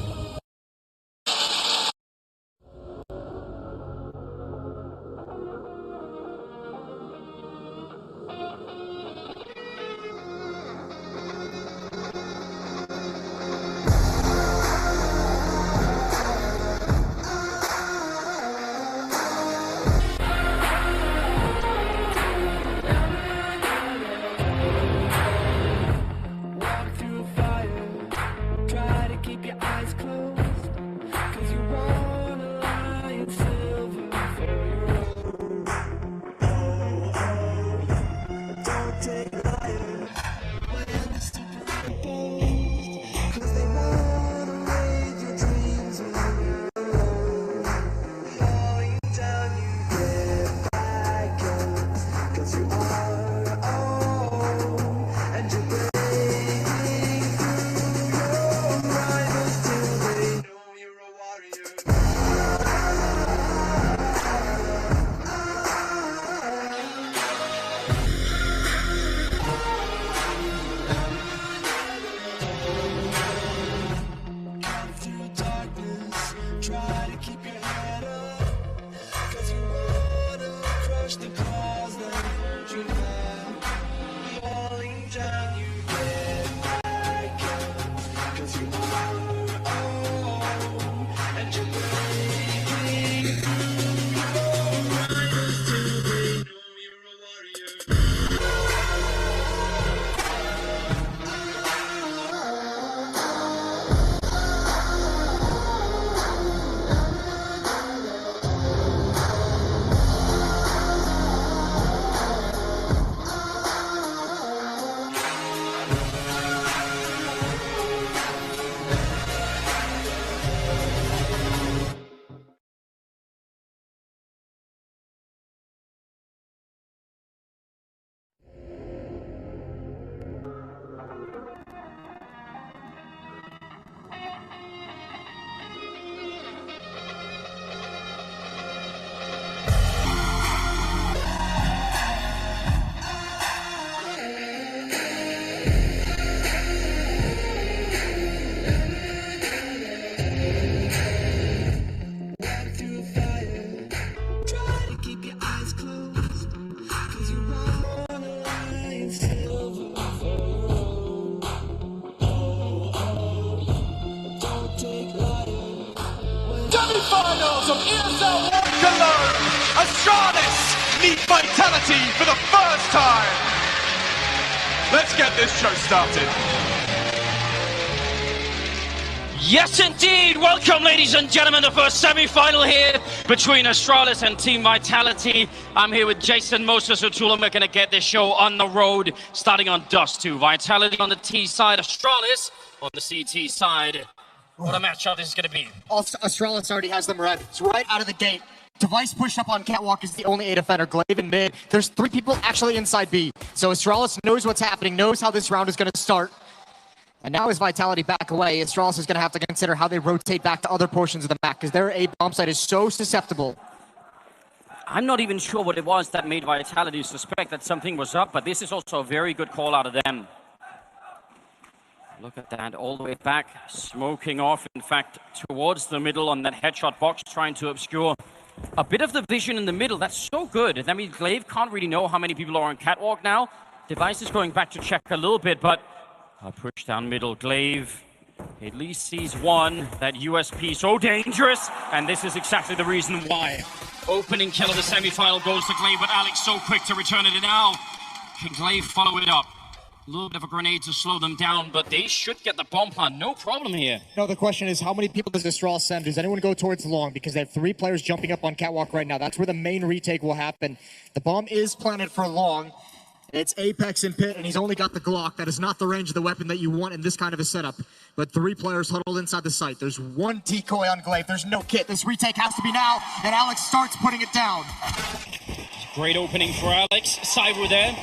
H: Semi-finals of ESL 1 Cologne. Astralis meet Vitality for the first time. Let's get this show started.
K: Yes, indeed. Welcome, ladies and gentlemen. The first semi-final here between Astralis and Team Vitality. I'm here with Jason Moses O'Toole, and we're going to get this show on the road, starting on Dust 2. Vitality on the T side, Astralis on the CT side. What a matchup this is going to be.
B: Astralis already has them ready. It's right out of the gate. Device pushed up on Catwalk is the only A defender. Glaive in mid. There's 3 people actually inside B. So Astralis knows what's happening, knows how this round is going to start. And now as Vitality back away, Astralis is going to have to consider how they rotate back to other portions of the map, because their A bomb site is so susceptible.
K: I'm not even sure what it was that made Vitality suspect that something was up, but this is also a very good call out of them. Look at that, all the way back, smoking off, in fact, towards the middle on that headshot box, trying to obscure a bit of the vision in the middle. That's so good. That means Glaive can't really know how many people are on Catwalk now. Device is going back to check a little bit, but a push down middle. Glaive at least sees one. That USP so dangerous, and this is exactly the reason why. Opening kill of the semi-final goes to Glaive, but Alex so quick to return it, and now can Glaive follow it up? A little bit of a grenade to slow them down, but they should get the bomb plant, no problem here.
B: No, the question is, how many people does Astralis send? Does anyone go towards long? Because they have 3 players jumping up on Catwalk right now. That's where the main retake will happen. The bomb is planted for long. It's Apex and Pit, and he's only got the Glock. That is not the range of the weapon that you want in this kind of a setup. But 3 players huddled inside the site. There's 1 decoy on Glaive. There's no kit. This retake has to be now, and Alex starts putting it down.
K: Great opening for Alex. Cyber there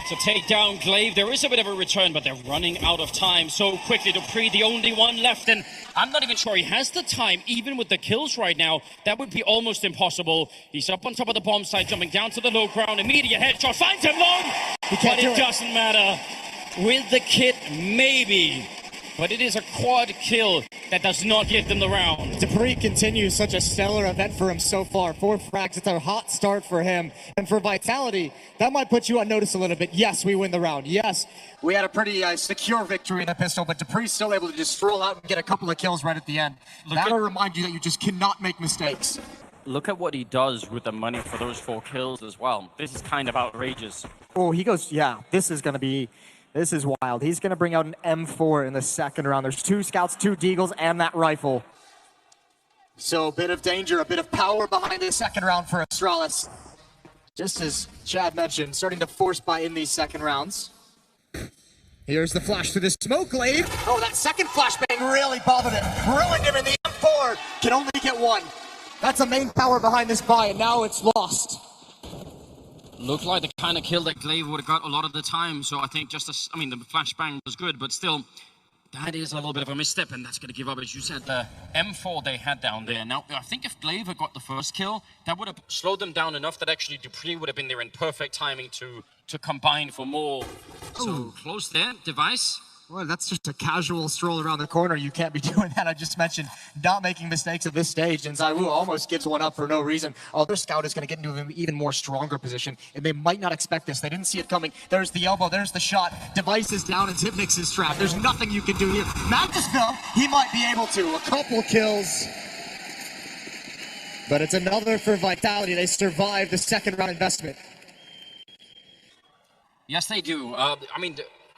K: to take down Glaive. There is a bit of a return, but they're running out of time so quickly. Dupree, the only one left, and I'm not even sure he has the time, even with the kills right now. That would be almost impossible. He's up on top of the bomb site, jumping down to the low ground. Immediate headshot, finds him long, but it doesn't matter. With the kit, maybe
D: but it is a quad kill that does not give them the round.
L: Dupree continues such a stellar event for him so far. 4 frags, it's a hot start for him. And for Vitality, that might put you on notice a little bit. Yes, we win the round. Yes, we had a pretty secure victory in the pistol, but Dupree's still able to just stroll out and get a couple of kills right at the end. That'll remind you that you just cannot make mistakes.
K: Look at what he does with the money for those 4 kills as well. This is kind of outrageous.
M: Oh, he goes, yeah, this is wild. He's going to bring out an M4 in the second round. There's 2 scouts, 2 deagles, and that rifle.
L: So a bit of danger, a bit of power behind the second round for Astralis. Just as Chad mentioned, starting to force buy in these second rounds. Here's the flash through the smoke glaive. Oh, that second flashbang really bothered him. Ruined him, and the M4 can only get 1. That's the main power behind this buy, and now it's lost.
K: Looked like the kind of kill that Glaive would have got a lot of the time, so I think the flashbang was good, but still, that is a little bit of a misstep, and that's going to give up, as you said, the M4 they had down there. Now, I think if Glaive had got the first kill, that would have slowed them down enough that actually Dupree would have been there in perfect timing to combine for more. So, close there, Device.
L: Well, that's just a casual stroll around the corner. You can't be doing that. I just mentioned not making mistakes at this stage, and Zaiwu almost gives one up for no reason. Other scout is going to get into an even more stronger position, and they might not expect this. They didn't see it coming. There's the elbow. There's the shot. Device is down, and Tipnix is trapped. There's nothing you can do here. Magnus, though, he might be able to. A couple kills. But it's another for Vitality. They survived the second round investment.
K: Yes, they do.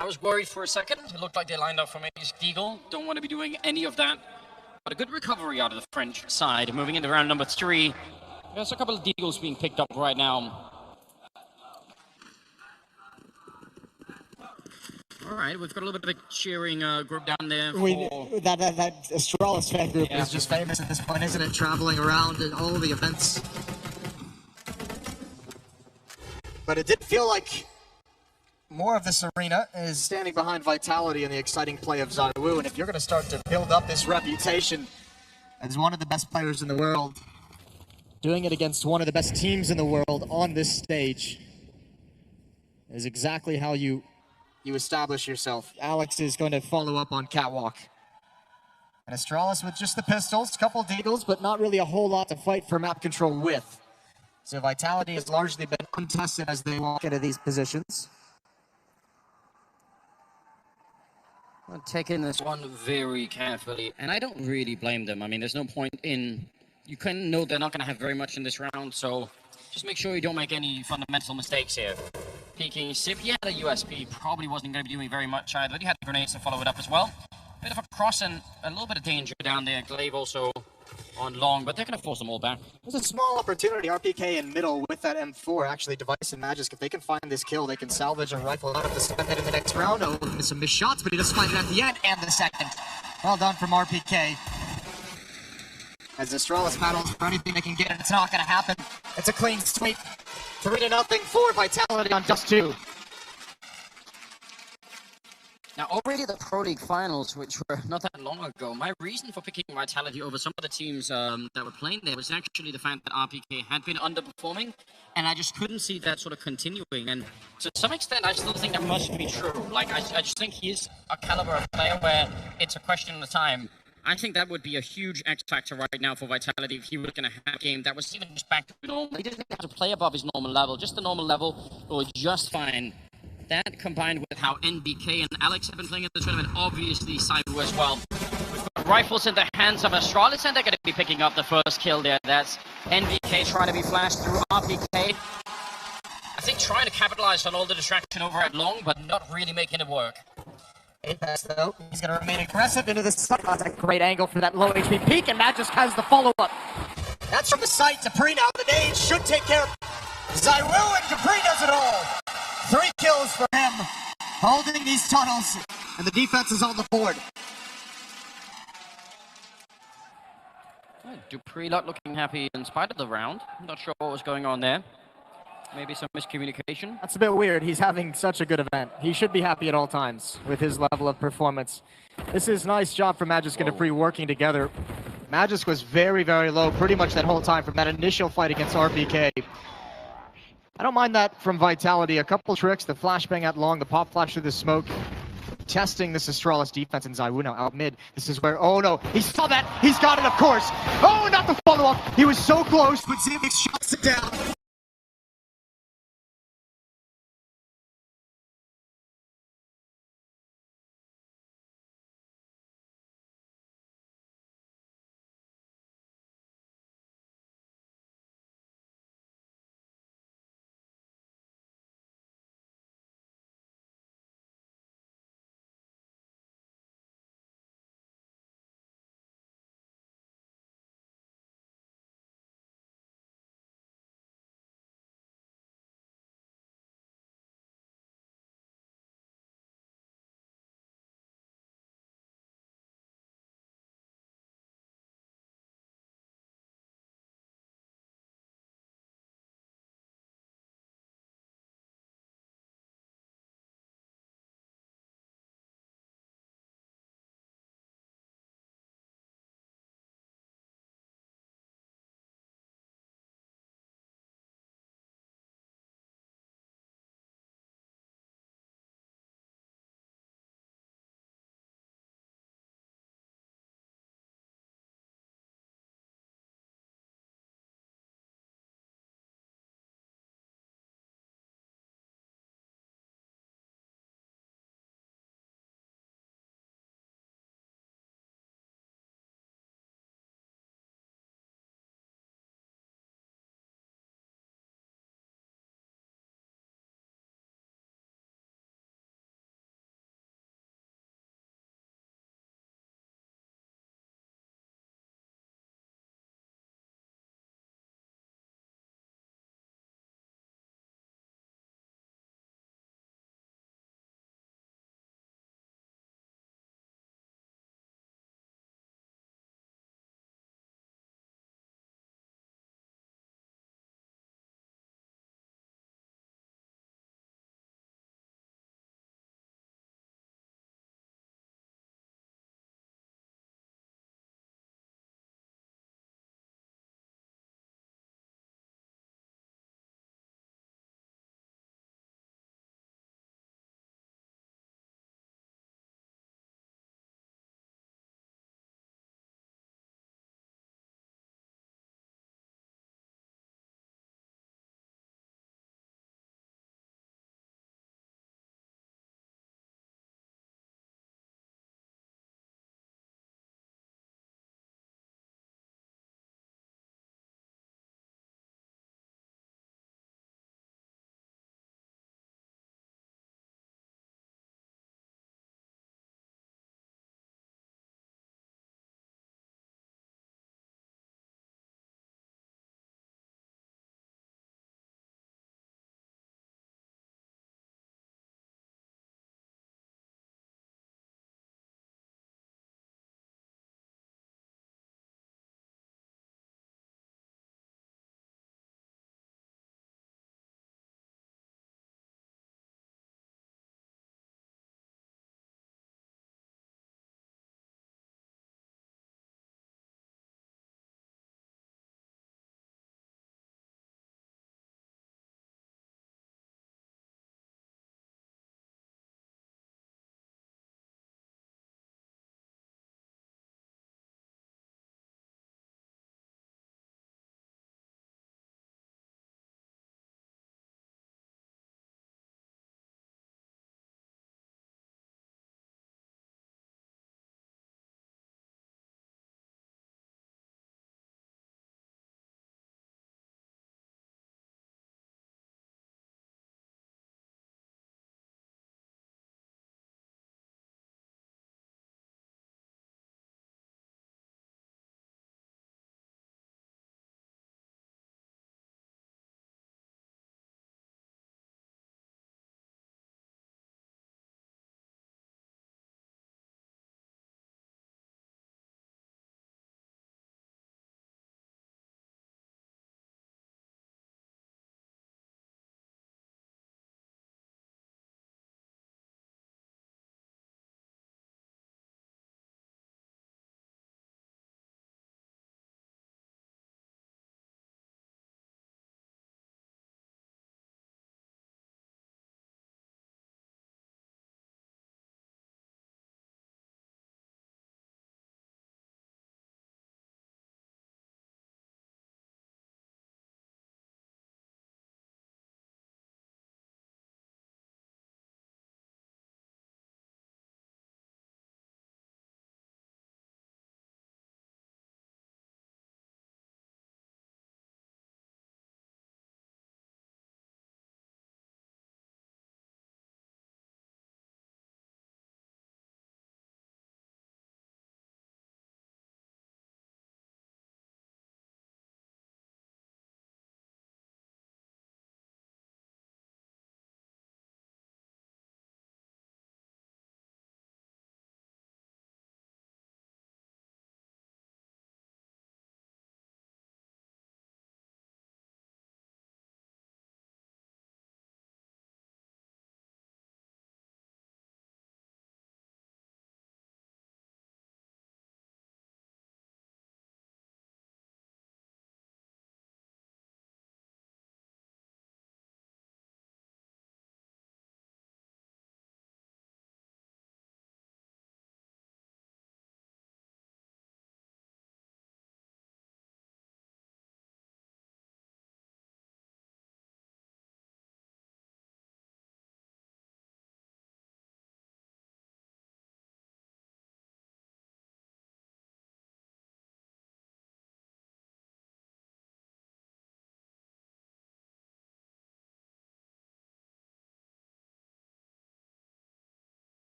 K: I was worried for a second. It looked like they lined up for maybe Deagle. Don't want to be doing any of that. But a good recovery out of the French side. Moving into round number 3. There's a couple of Deagles being picked up right now. All right, we've got a little bit of a cheering group down there.
L: That Astralis fan group is just famous at this point, isn't it? Traveling around at all the events. But it did feel like more of this arena is standing behind Vitality and the exciting play of Zaiwu, and if you're going to start to build up this reputation as one of the best players in the world, doing it against one of the best teams in the world on this stage is exactly how you establish yourself. Alex is going to follow up on Catwalk. And Astralis with just the pistols, a couple deagles, but not really a whole lot to fight for map control with. So Vitality has largely been untested as they walk into these positions.
K: I'm taking this one very carefully, and I don't really blame them. I mean, there's no point in... You can know they're not going to have very much in this round, so just make sure you don't make any fundamental mistakes here. Peeking Sip, he had a USP, probably wasn't going to be doing very much either. He had grenades to follow it up as well. Bit of a cross and a little bit of danger down there. Glaive also on long, but they're going to force them all back.
L: There's a small opportunity. RPK in middle with that M4. Actually, Device and Magisk, if they can find this kill, they can salvage a rifle. Not have to spend that in the next round. Oh, some missed shots, but he does find it at the end and the second. Well done from RPK. As Astralis battles for anything they can get, and it's not going to happen. It's a clean sweep. 3-0 for Vitality on just 2.
K: Now, already the Pro League finals, which were not that long ago, my reason for picking Vitality over some of the teams that were playing there was actually the fact that RPK had been underperforming, and I just couldn't see that sort of continuing. And to some extent, I still think that must be true. Like, I just think he is a caliber of player where it's a question of time. I think that would be a huge X factor right now for Vitality if he was going to have a game that was even just back to normal. He didn't have to play above his normal level, just the normal level, or just fine. That combined with how NBK and Alex have been playing in the tournament, obviously Zaiwu as well. We've got rifles in the hands of Astralis, and they're going to be picking up the first kill there. That's NBK trying to be flashed through RPK. I think trying to capitalize on all the distraction over at long, but not really making it work.
L: Apex, though, he's going to remain aggressive into the site. That's a great angle for that low HP peak, and Magisk has the follow-up. That's from the site. Dupree now. The nade should take care of Zaiwu, and Dupree does it all. 3 kills for him, holding these tunnels, and the defense is on the board.
K: Dupree not looking happy in spite of the round. I'm not sure what was going on there. Maybe some miscommunication.
M: That's a bit weird. He's having such a good event. He should be happy at all times with his level of performance. This is a nice job for Magisk and Dupree working together. Magisk was very, very low pretty much that whole time from that initial fight against RPK. I don't mind that from Vitality. A couple tricks, the flashbang at long, the pop flash through the smoke. testing this Astralis defense in ZywOo now out mid. This is where, oh no, he saw that, he's got it of course. Oh, not the follow-up, he was so close.
L: But Zivix shuts it down.